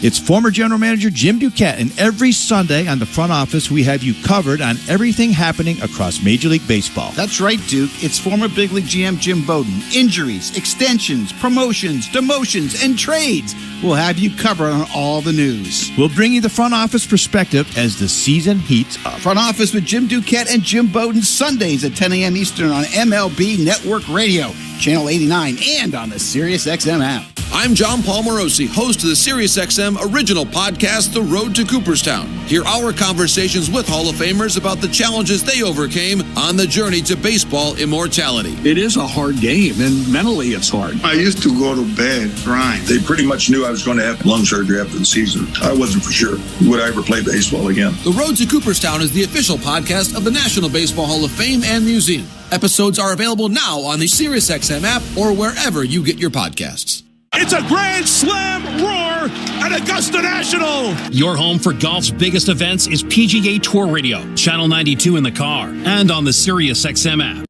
It's former general manager Jim Duquette, and every Sunday on the front office, we have you covered on everything happening across Major League Baseball. That's right, Duke. It's former big league GM Jim Bowden. Injuries, extensions, promotions, demotions, and trades. We'll have you covered on all the news. We'll bring you the front office perspective as the season heats up. Front office with Jim Duquette and Jim Bowden, Sundays at 10 a.m. Eastern on MLB Network Radio, Channel 89, and on the SiriusXM app. I'm John Paul Morosi, host of the SiriusXM original podcast, The Road to Cooperstown. Hear our conversations with Hall of Famers about the challenges they overcame on the journey to baseball immortality. It is a hard game, and mentally it's hard. I used to go to bed crying. They pretty much knew I was going to have lung surgery after the season. I wasn't for sure. Would I ever play baseball again? The Road to Cooperstown is the official podcast of the National Baseball Hall of Fame and Museum. Episodes are available now on the SiriusXM app or wherever you get your podcasts. It's a grand slam roar at Augusta National. Your home for golf's biggest events is PGA Tour Radio, Channel 92 in the car, and on the SiriusXM app.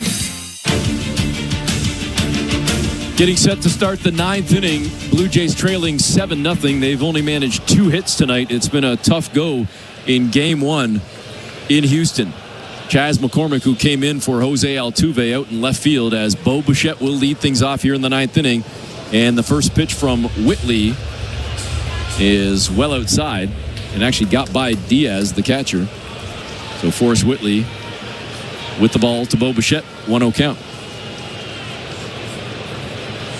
Getting set to start the 9th inning. Blue Jays trailing 7-0. They've only managed 2 hits tonight. It's been a tough go in Game 1 in Houston. Chas McCormick, who came in for Jose Altuve, out in left field, as Bo Bichette will lead things off here in the 9th inning. And the first pitch from Whitley is well outside and actually got by Diaz, the catcher. So Forrest Whitley with the ball to Bo Bichette. 1-0 count.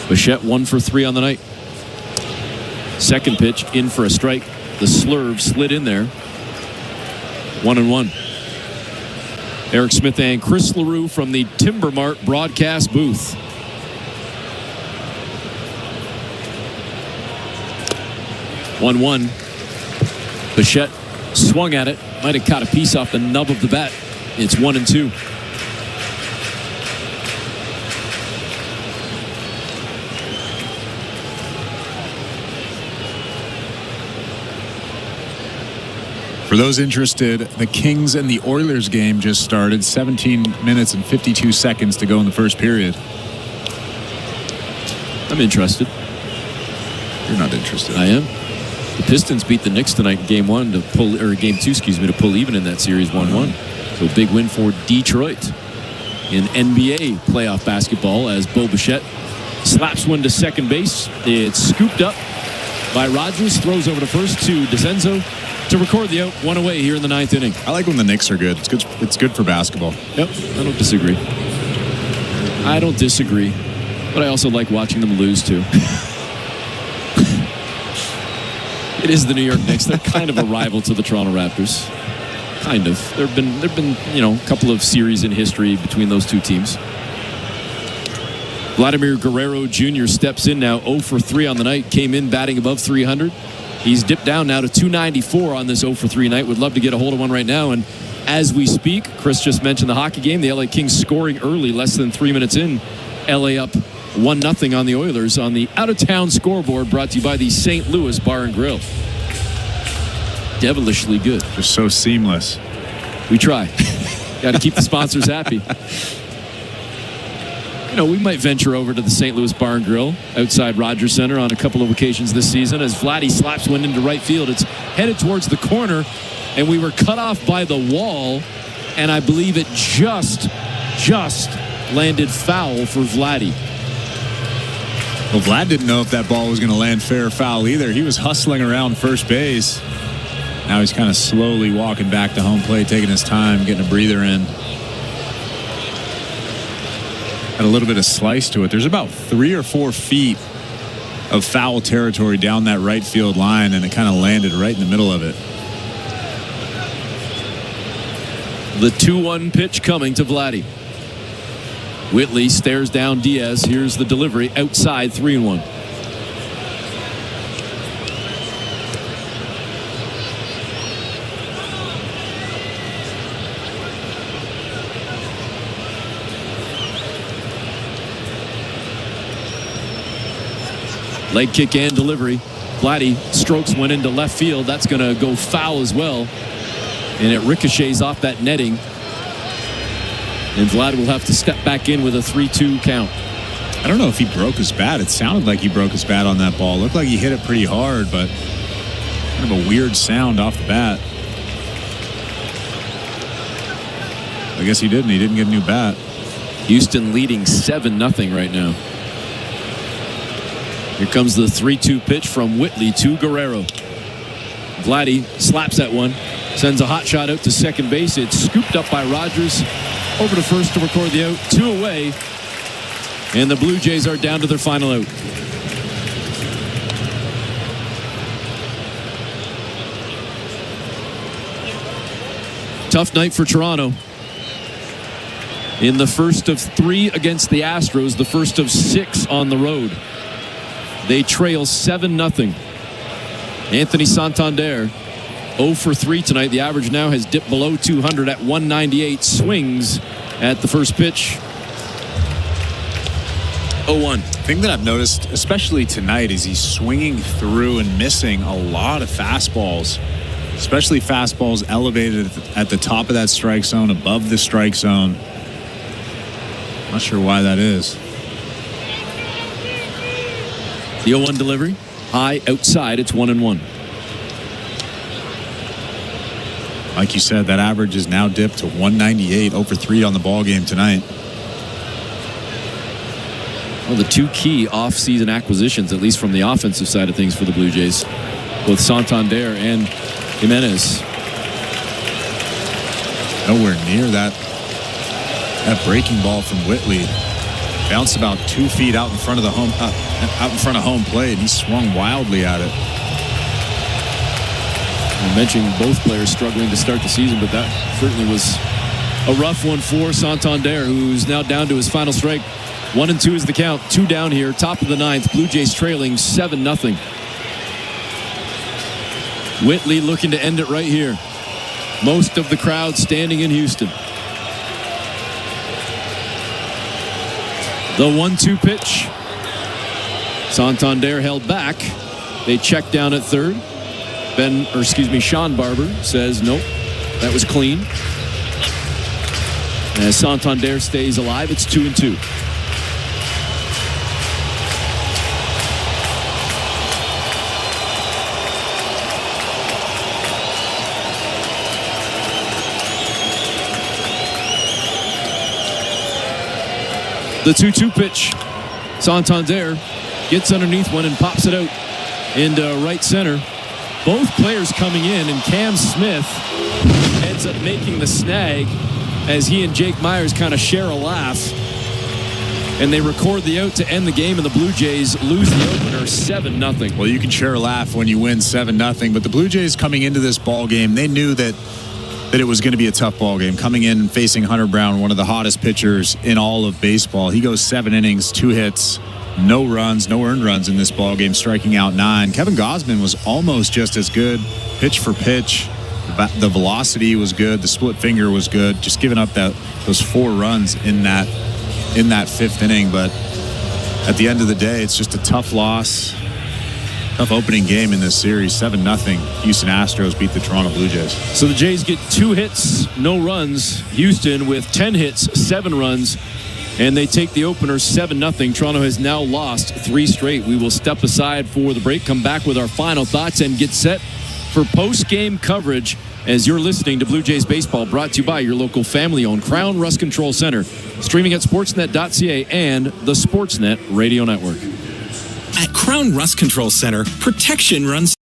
Bichette 1 for 3 on the night. Second pitch in for a strike. The slurve slid in there. 1-1. Eric Smith and Chris LaRue from the Timber Mart broadcast booth. 1-1. Bichette swung at it. Might have caught a piece off the nub of the bat. It's 1-2. For those interested, the Kings and the Oilers game just started. 17 minutes and 52 seconds to go in the first period. I'm interested. You're not interested. I am. The Pistons beat the Knicks tonight in Game 1 to pull, or Game 2, to pull even in that series 1-1. So big win for Detroit in NBA playoff basketball as Bo Bichette slaps one to second base. It's scooped up by Rogers, throws over to first to DeCenzo to record the out. 1 away here in the 9th inning. I like when the Knicks are good. It's good for basketball. Yep, I don't disagree. But I also like watching them lose too. It is the New York Knicks. They're kind of a rival to the Toronto Raptors. kind of. There've been a couple of series in history between those two teams. Vladimir Guerrero Jr. steps in now, 0 for 3 on the night. Came in batting above 300. He's dipped down now to 294 on this 0 for 3 night. Would love to get a hold of one right now. And as we speak, Chris just mentioned the hockey game. The LA Kings scoring early, less than 3 minutes in. LA up 1-0 on the Oilers on the out-of-town scoreboard, brought to you by the St. Louis Bar and Grill. Devilishly good. Just so seamless. We try. Got to keep the sponsors happy. We might venture over to the St. Louis Bar and Grill outside Rogers Center on a couple of occasions this season as Vladdy slaps one into right field. It's headed towards the corner, and we were cut off by the wall, and I believe it just landed foul for Vladdy. Well, Vlad didn't know if that ball was going to land fair or foul either. He was hustling around first base. Now he's kind of slowly walking back to home plate, taking his time, getting a breather in. Had a little bit of slice to it. There's about 3 or 4 feet of foul territory down that right field line, and it kind of landed right in the middle of it. The 2-1 pitch coming to Vladdy. Whitley stares down Diaz. Here's the delivery outside, 3-1. Leg kick and delivery. Vladdy strokes one into left field. That's going to go foul as well. And it ricochets off that netting. And Vlad will have to step back in with a 3-2 count. I don't know if he broke his bat. It sounded like he broke his bat on that ball. Looked like he hit it pretty hard, but kind of a weird sound off the bat. I guess he didn't. He didn't get a new bat. Houston leading 7-0 right now. Here comes the 3-2 pitch from Whitley to Guerrero. Vladdy slaps that one. Sends a hot shot out to second base. It's scooped up by Rogers. Over to first to record the out. 2 away. And the Blue Jays are down to their final out. Tough night for Toronto. In the first of 3 against the Astros, the first of 6 on the road. They trail 7-0. Anthony Santander, 0 for 3 tonight. The average now has dipped below 200 at 198. Swings at the first pitch. 0-1. The thing that I've noticed, especially tonight, is he's swinging through and missing a lot of fastballs, especially fastballs elevated at the top of that strike zone, above the strike zone. Not sure why that is. The 0-1 delivery, high outside. It's 1-1. Like you said, that average is now dipped to 198, 0 for 3 on the ball game tonight. Well, the 2 key off-season acquisitions, at least from the offensive side of things for the Blue Jays, both Santander and Jimenez. Nowhere near that breaking ball from Whitley. Bounced about 2 feet out in front of home plate, and he swung wildly at it. I mentioned both players struggling to start the season, but that certainly was a rough one for Santander, who's now down to his final strike. 1-2 is the count. 2 down here. Top of the 9th. Blue Jays trailing 7-0. Whitley looking to end it right here. Most of the crowd standing in Houston. The 1-2 pitch. Santander held back. They check down at third. Sean Barber says nope, that was clean. As Santander stays alive, it's 2-2. The 2-2 pitch. Santander gets underneath one and pops it out into right center. Both players coming in, and Cam Smith ends up making the snag as he and Jake Myers kind of share a laugh. And they record the out to end the game, and the Blue Jays lose the opener 7-0. Well, you can share a laugh when you win 7-0, but the Blue Jays coming into this ball game, they knew that that it was going to be a tough ball game. Coming in and facing Hunter Brown, one of the hottest pitchers in all of baseball. He goes 7 innings, 2 hits, no runs, no earned runs in this ball game, striking out 9. Kevin Gausman was almost just as good, pitch for pitch. The velocity was good. The split finger was good. Just giving up those 4 runs in that 5th inning. But at the end of the day, it's just a tough loss. Tough opening game in this series. 7-0. Houston Astros beat the Toronto Blue Jays. So the Jays get 2 hits, no runs. Houston with 10 hits, 7 runs. And they take the opener 7-0. Toronto has now lost 3 straight. We will step aside for the break, come back with our final thoughts, and get set for post-game coverage as you're listening to Blue Jays Baseball, brought to you by your local family-owned Crown Rust Control Center. Streaming at sportsnet.ca and the Sportsnet Radio Network. At Crown Rust Control Center, protection runs.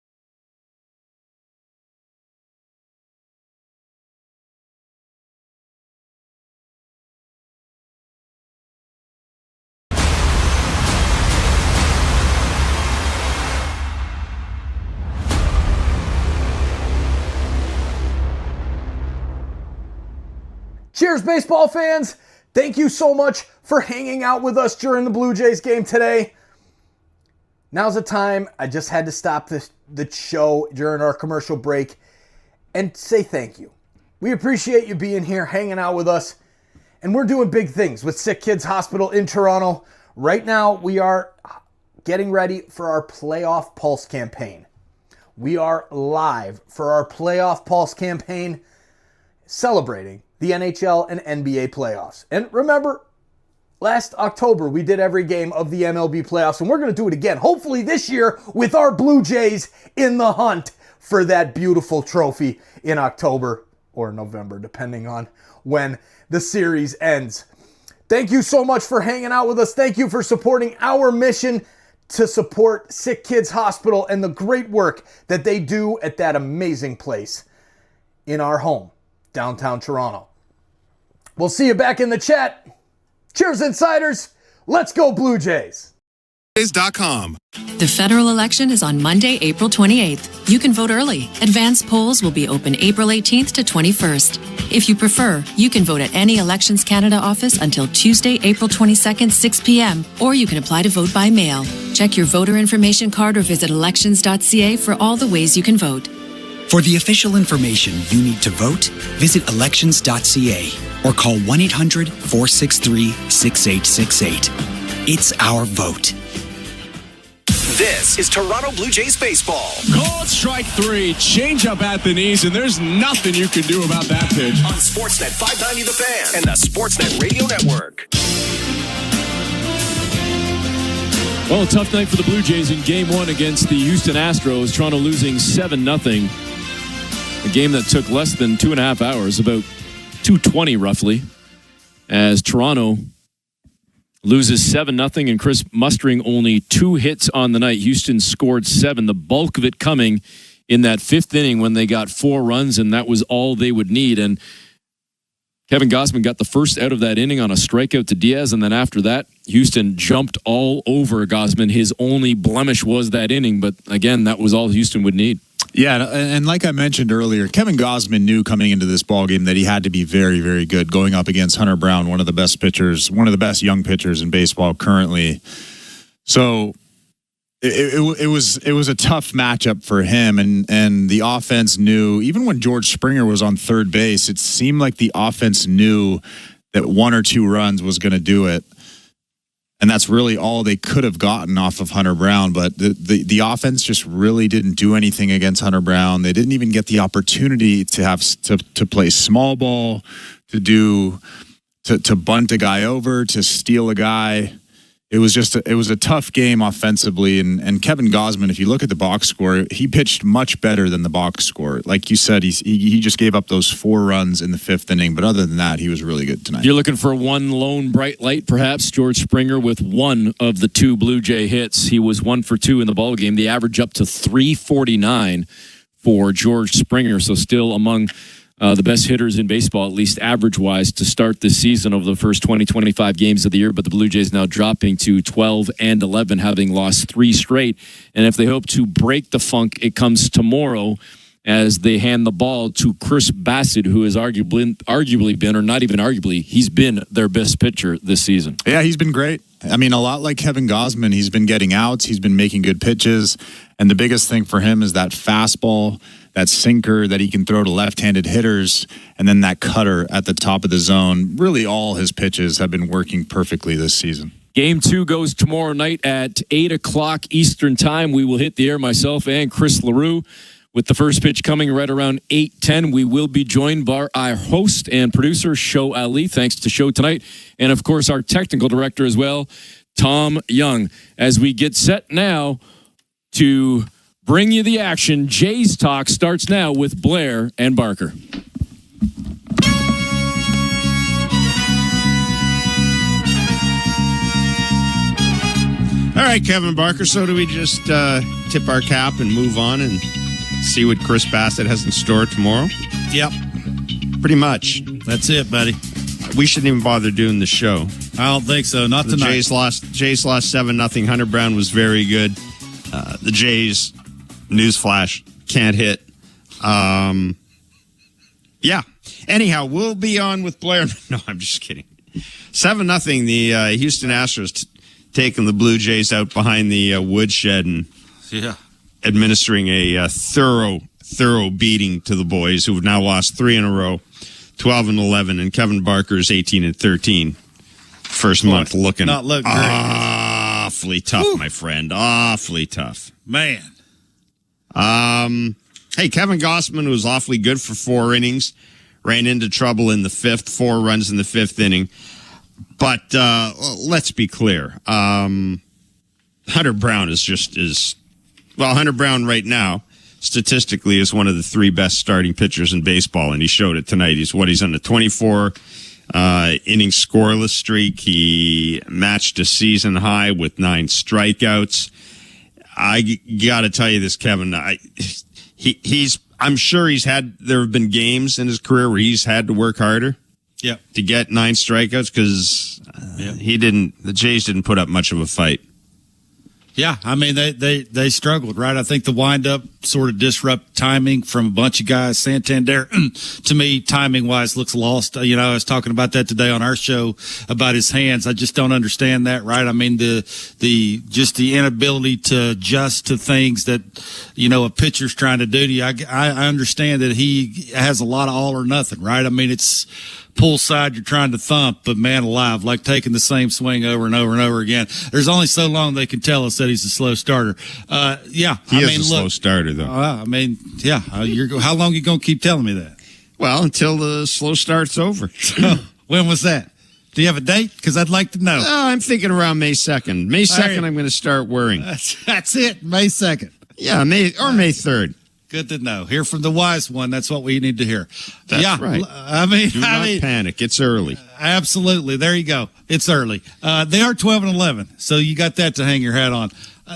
Cheers, baseball fans. Thank you so much for hanging out with us during the Blue Jays game today. Now's the time. I just had to stop the show during our commercial break and say thank you. We appreciate you being here, hanging out with us. And we're doing big things with SickKids Hospital in Toronto. Right now, we are getting ready for our Playoff Pulse campaign. We are live for our Playoff Pulse campaign, celebrating the NHL and NBA playoffs. And remember, last October, we did every game of the MLB playoffs, and we're going to do it again, hopefully this year, with our Blue Jays in the hunt for that beautiful trophy in October or November, depending on when the series ends. Thank you so much for hanging out with us. Thank you for supporting our mission to support SickKids Hospital and the great work that they do at that amazing place in our home, downtown Toronto. We'll see you back in the chat. Cheers, Insiders. Let's go, Blue Jays. Jays.com. The federal election is on Monday, April 28th. You can vote early. Advanced polls will be open April 18th to 21st. If you prefer, you can vote at any Elections Canada office until Tuesday, April 22nd, 6 p.m., or you can apply to vote by mail. Check your voter information card or visit elections.ca for all the ways you can vote. For the official information you need to vote, visit elections.ca or call 1-800-463-6868. It's our vote. This is Toronto Blue Jays baseball. Called strike 3, change up at the knees, and there's nothing you can do about that pitch. On Sportsnet 590 The Fan and the Sportsnet Radio Network. Well, a tough night for the Blue Jays in Game 1 against the Houston Astros. Toronto losing 7-0. A game that took less than 2.5 hours, about 2:20 roughly, as Toronto loses 7-0 and Chris mustering only 2 hits on the night. Houston scored 7, the bulk of it coming in that 5th inning when they got 4 runs, and that was all they would need. And Kevin Gausman got the first out of that inning on a strikeout to Diaz, and then after that, Houston jumped all over Gausman. His only blemish was that inning, but again, that was all Houston would need. Yeah, and like I mentioned earlier, Kevin Gausman knew coming into this ballgame that he had to be very, very good going up against Hunter Brown, one of the best pitchers, one of the best young pitchers in baseball currently. So it was a tough matchup for him, and the offense knew, even when George Springer was on third base, it seemed like the offense knew that 1 or 2 runs was going to do it. And that's really all they could have gotten off of Hunter Brown. But the offense just really didn't do anything against Hunter Brown. They didn't even get the opportunity to have to play small ball, to bunt a guy over, to steal a guy. It was a tough game offensively. And Kevin Gausman, if you look at the box score, he pitched much better than the box score. Like you said, he just gave up those 4 runs in the 5th inning. But other than that, he was really good tonight. You're looking for one lone bright light, perhaps. George Springer with 1 of the 2 Blue Jay hits. He was 1 for 2 in the ballgame. The average up to .349 for George Springer. So still among the best hitters in baseball, at least average-wise, to start this season over the first 20-25 games of the year. But the Blue Jays now dropping to 12-11, having lost 3 straight. And if they hope to break the funk, it comes tomorrow as they hand the ball to Chris Bassett, who has arguably been, or not even arguably, he's been their best pitcher this season. Yeah, he's been great. I mean, a lot like Kevin Gausman, he's been getting outs, he's been making good pitches, and the biggest thing for him is that fastball, that sinker that he can throw to left-handed hitters, and then that cutter at the top of the zone. Really, all his pitches have been working perfectly this season. Game 2 goes tomorrow night at 8 o'clock Eastern Time. We will hit the air, myself and Chris LaRue, with the first pitch coming right around 8:10. We will be joined by our host and producer, Sho Ali. Thanks to Sho tonight. And, of course, our technical director as well, Tom Young. As we get set now to bring you the action, Jays Talk starts now with Blair and Barker. All right, Kevin Barker, so do we just tip our cap and move on and see what Chris Bassett has in store tomorrow? Yep. Pretty much. That's it, buddy. We shouldn't even bother doing the show. I don't think so. Not tonight. Jays lost 7-0. Hunter Brown was very good. The Jays, newsflash, can't hit. Yeah. Anyhow, we'll be on with Blair. No, I'm just kidding. 7-0. The Houston Astros taking the Blue Jays out behind the woodshed and administering a thorough beating to the boys, who have now lost 3 in a row, 12-11, and Kevin Barker's 18-13. First month looking not look great. Awfully tough, my friend. Awfully tough. Man. Hey, Kevin Gausman was awfully good for 4 innings, ran into trouble in the 5th, 4 runs in the 5th inning. But let's be clear. Hunter Brown Hunter Brown right now, statistically, is one of the 3 best starting pitchers in baseball, and he showed it tonight. He's on a 24 inning scoreless streak. He matched a season high with 9 strikeouts. I got to tell you this, Kevin. I'm sure there have been games in his career where he's had to work harder. Yeah. To get 9 strikeouts, because the Jays didn't put up much of a fight. Yeah, I mean, they struggled, right? I think the windup sort of disrupt timing from a bunch of guys. Santander, to me, timing-wise, looks lost. I was talking about that today on our show about his hands. I just don't understand that, right? I mean, the inability to adjust to things that, a pitcher's trying to do to you. I understand that he has a lot of all or nothing, right? I mean, it's pull side you're trying to thump, but man alive, like taking the same swing over and over and over again. There's only so long they can tell us that he's a slow starter. He is a slow starter, though. How long are you going to keep telling me that? Well, until the slow start's over. When was that? Do you have a date? Because I'd like to know. I'm thinking around May 2nd. May 2nd, I'm going to start worrying. That's it, May 2nd. Yeah, May 3rd. Good to know. Hear from the wise one. That's what we need to hear. That's right. Do not panic. It's early. Absolutely. There you go. It's early. They are 12-11, so you got that to hang your hat on.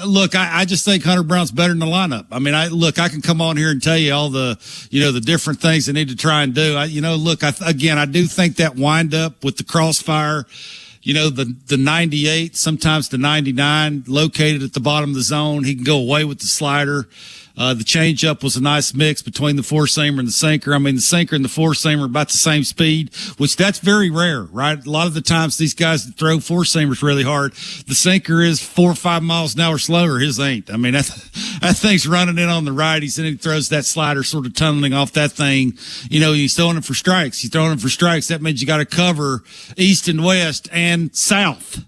Look, I just think Hunter Brown's better in the lineup. I mean, I can come on here and tell you all the, the different things they need to try and do. I do think that wind up with the crossfire, the 98, sometimes the 99 located at the bottom of the zone. He can go away with the slider. The changeup was a nice mix between the four-seamer and the sinker. I mean, the sinker and the four-seamer are about the same speed, which that's very rare, right? A lot of the times these guys that throw four-seamers really hard, the sinker is 4 or 5 miles an hour slower. His ain't. I mean, that thing's running in on the righties, and he throws that slider sort of tunneling off that thing. He's throwing it for strikes. He's throwing it for strikes. That means you got to cover east and west and south.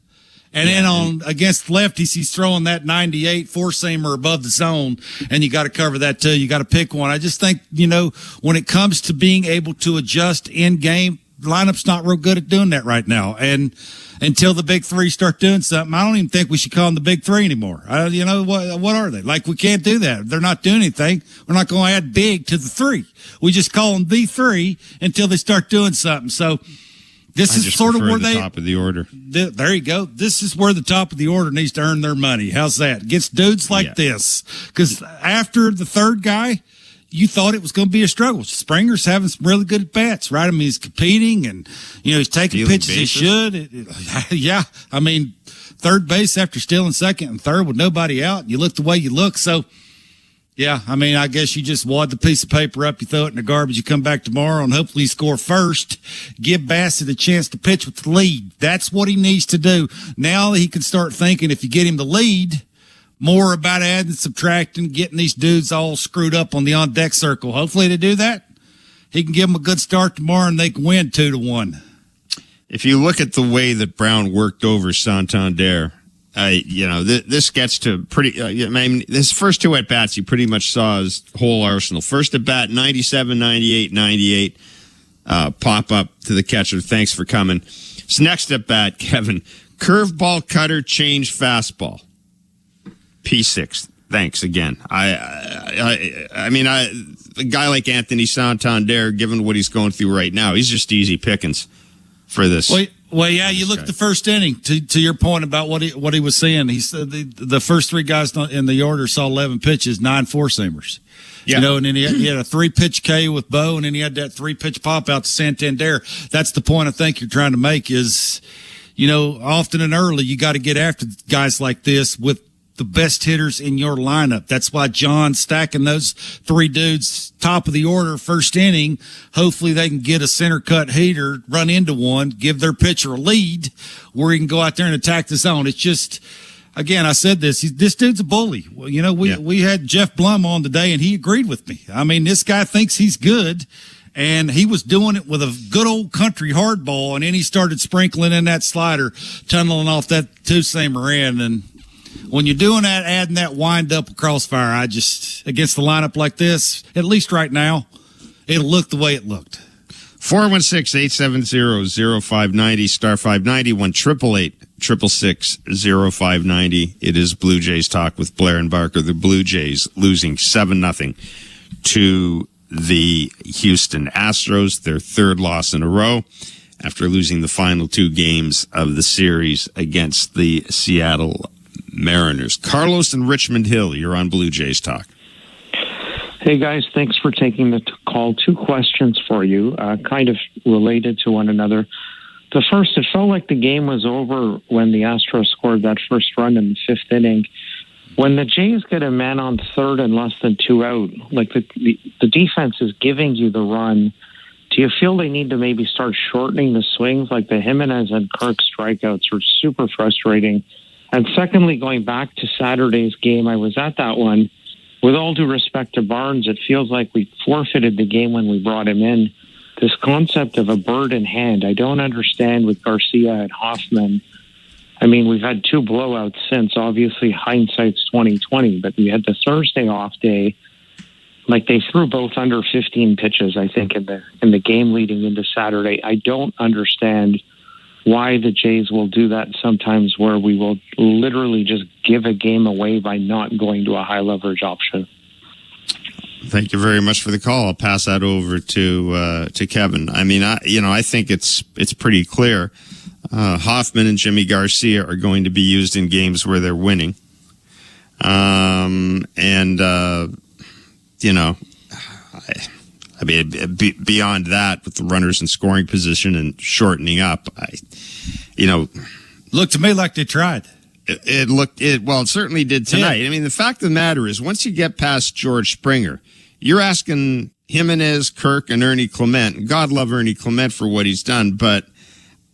And then against lefties, he's throwing that 98 four-seamer above the zone, and you got to cover that too. You got to pick one. I just think, when it comes to being able to adjust in game, lineup's not real good at doing that right now. And until the big 3 start doing something, I don't even think we should call them the big 3 anymore. What are they? Like, we can't do that. They're not doing anything. We're not going to add big to the 3. We just call them the 3 until they start doing something. So, this is sort of where the top of the order. There you go. This is where the top of the order needs to earn their money. How's that? Gets dudes like this. Because after the 3rd guy, you thought it was going to be a struggle. Springer's having some really good at-bats, right? I mean, he's competing and, he's taking pitches he should. I mean, third base after stealing second and third with nobody out. You look the way you look. So, Yeah, I mean, I guess you just wad the piece of paper up, you throw it in the garbage, you come back tomorrow, and hopefully you score first. Give Bassett a chance to pitch with the lead. That's what he needs to do. Now he can start thinking, if you get him the lead, more about adding, subtracting, getting these dudes all screwed up on the on-deck circle. Hopefully they do that. He can give them a good start tomorrow, and they can win 2-1. If you look at the way that Brown worked over Santander, this gets to pretty. I mean, his first two at bats, he pretty much saw his whole arsenal. First at bat, 97, 98, 98. Pop up to the catcher. Thanks for coming. His next at bat, Kevin, curveball, cutter, change, fastball. P6. Thanks again. I mean, a guy like Anthony Santander, given what he's going through right now, he's just easy pickings for this. Well, yeah, you look at the first inning, to your point about what he was seeing. He said the first three guys in the order saw 11 pitches, 9 four-seamers. Yeah. And then he had a 3-pitch K with Bo, and then he had that 3-pitch pop out to Santander. That's the point I think you're trying to make is, often and early you got to get after guys like this with the best hitters in your lineup. That's why John's stacking those 3 dudes top of the order first inning. Hopefully they can get a center cut heater, run into one, give their pitcher a lead where he can go out there and attack the zone. It's just, again, I said this dude's a bully. Well, we had Jeff Blum on today and he agreed with me. I mean, this guy thinks he's good. And he was doing it with a good old country hardball, and then he started sprinkling in that slider, tunneling off that two-seamer in, and when you're doing that, adding that wind up across fire, against the lineup like this, at least right now, it'll look the way it looked. 416-870-0590, star 590, 1-888-666-0590. It is Blue Jays Talk with Blair and Barker. The Blue Jays losing 7-0 to the Houston Astros, their third loss in a row, after losing the final 2 games of the series against the Seattle Mariners. Carlos in Richmond Hill, you're on Blue Jays Talk. Hey guys, thanks for taking the call. 2 questions for you, kind of related to one another. The first, it felt like the game was over when the Astros scored that first run in the 5th inning. When the Jays get a man on third and less than 2 out, like the defense is giving you the run, do you feel they need to maybe start shortening the swings? Like the Jimenez and Kirk strikeouts are super frustrating. And secondly, going back to Saturday's game, I was at that one. With all due respect to Barnes, it feels like we forfeited the game when we brought him in. This concept of a bird in hand, I don't understand with Garcia and Hoffman. I mean, we've had 2 blowouts since. Obviously, hindsight's 20/20, but we had the Thursday off day. Like they threw both under 15 pitches, I think, in the game leading into Saturday. I don't understand why the Jays will do that sometimes, where we will literally just give a game away by not going to a high leverage option. Thank you very much for the call. I'll pass that over to Kevin. I mean, I think it's pretty clear. Hoffman and Jimmy Garcia are going to be used in games where they're winning. Beyond that, with the runners in scoring position and shortening up, looked to me like they tried. It certainly did tonight. Yeah. I mean, the fact of the matter is, once you get past George Springer, you're asking Jimenez, Kirk, and Ernie Clement. God love Ernie Clement for what he's done, but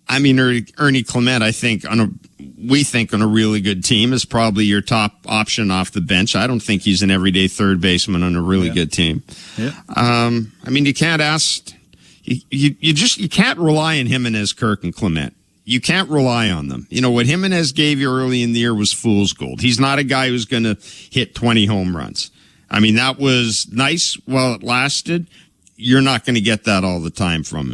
I mean, Ernie Clement, we think on a really good team is probably your top option off the bench. I don't think he's an everyday third baseman on a really good team. Yeah. I mean, you can't you can't rely on Jimenez, Kirk, and Clement. You can't rely on them. What Jimenez gave you early in the year was fool's gold. He's not a guy who's going to hit 20 home runs. I mean, that was nice while it lasted. You're not going to get that all the time from him.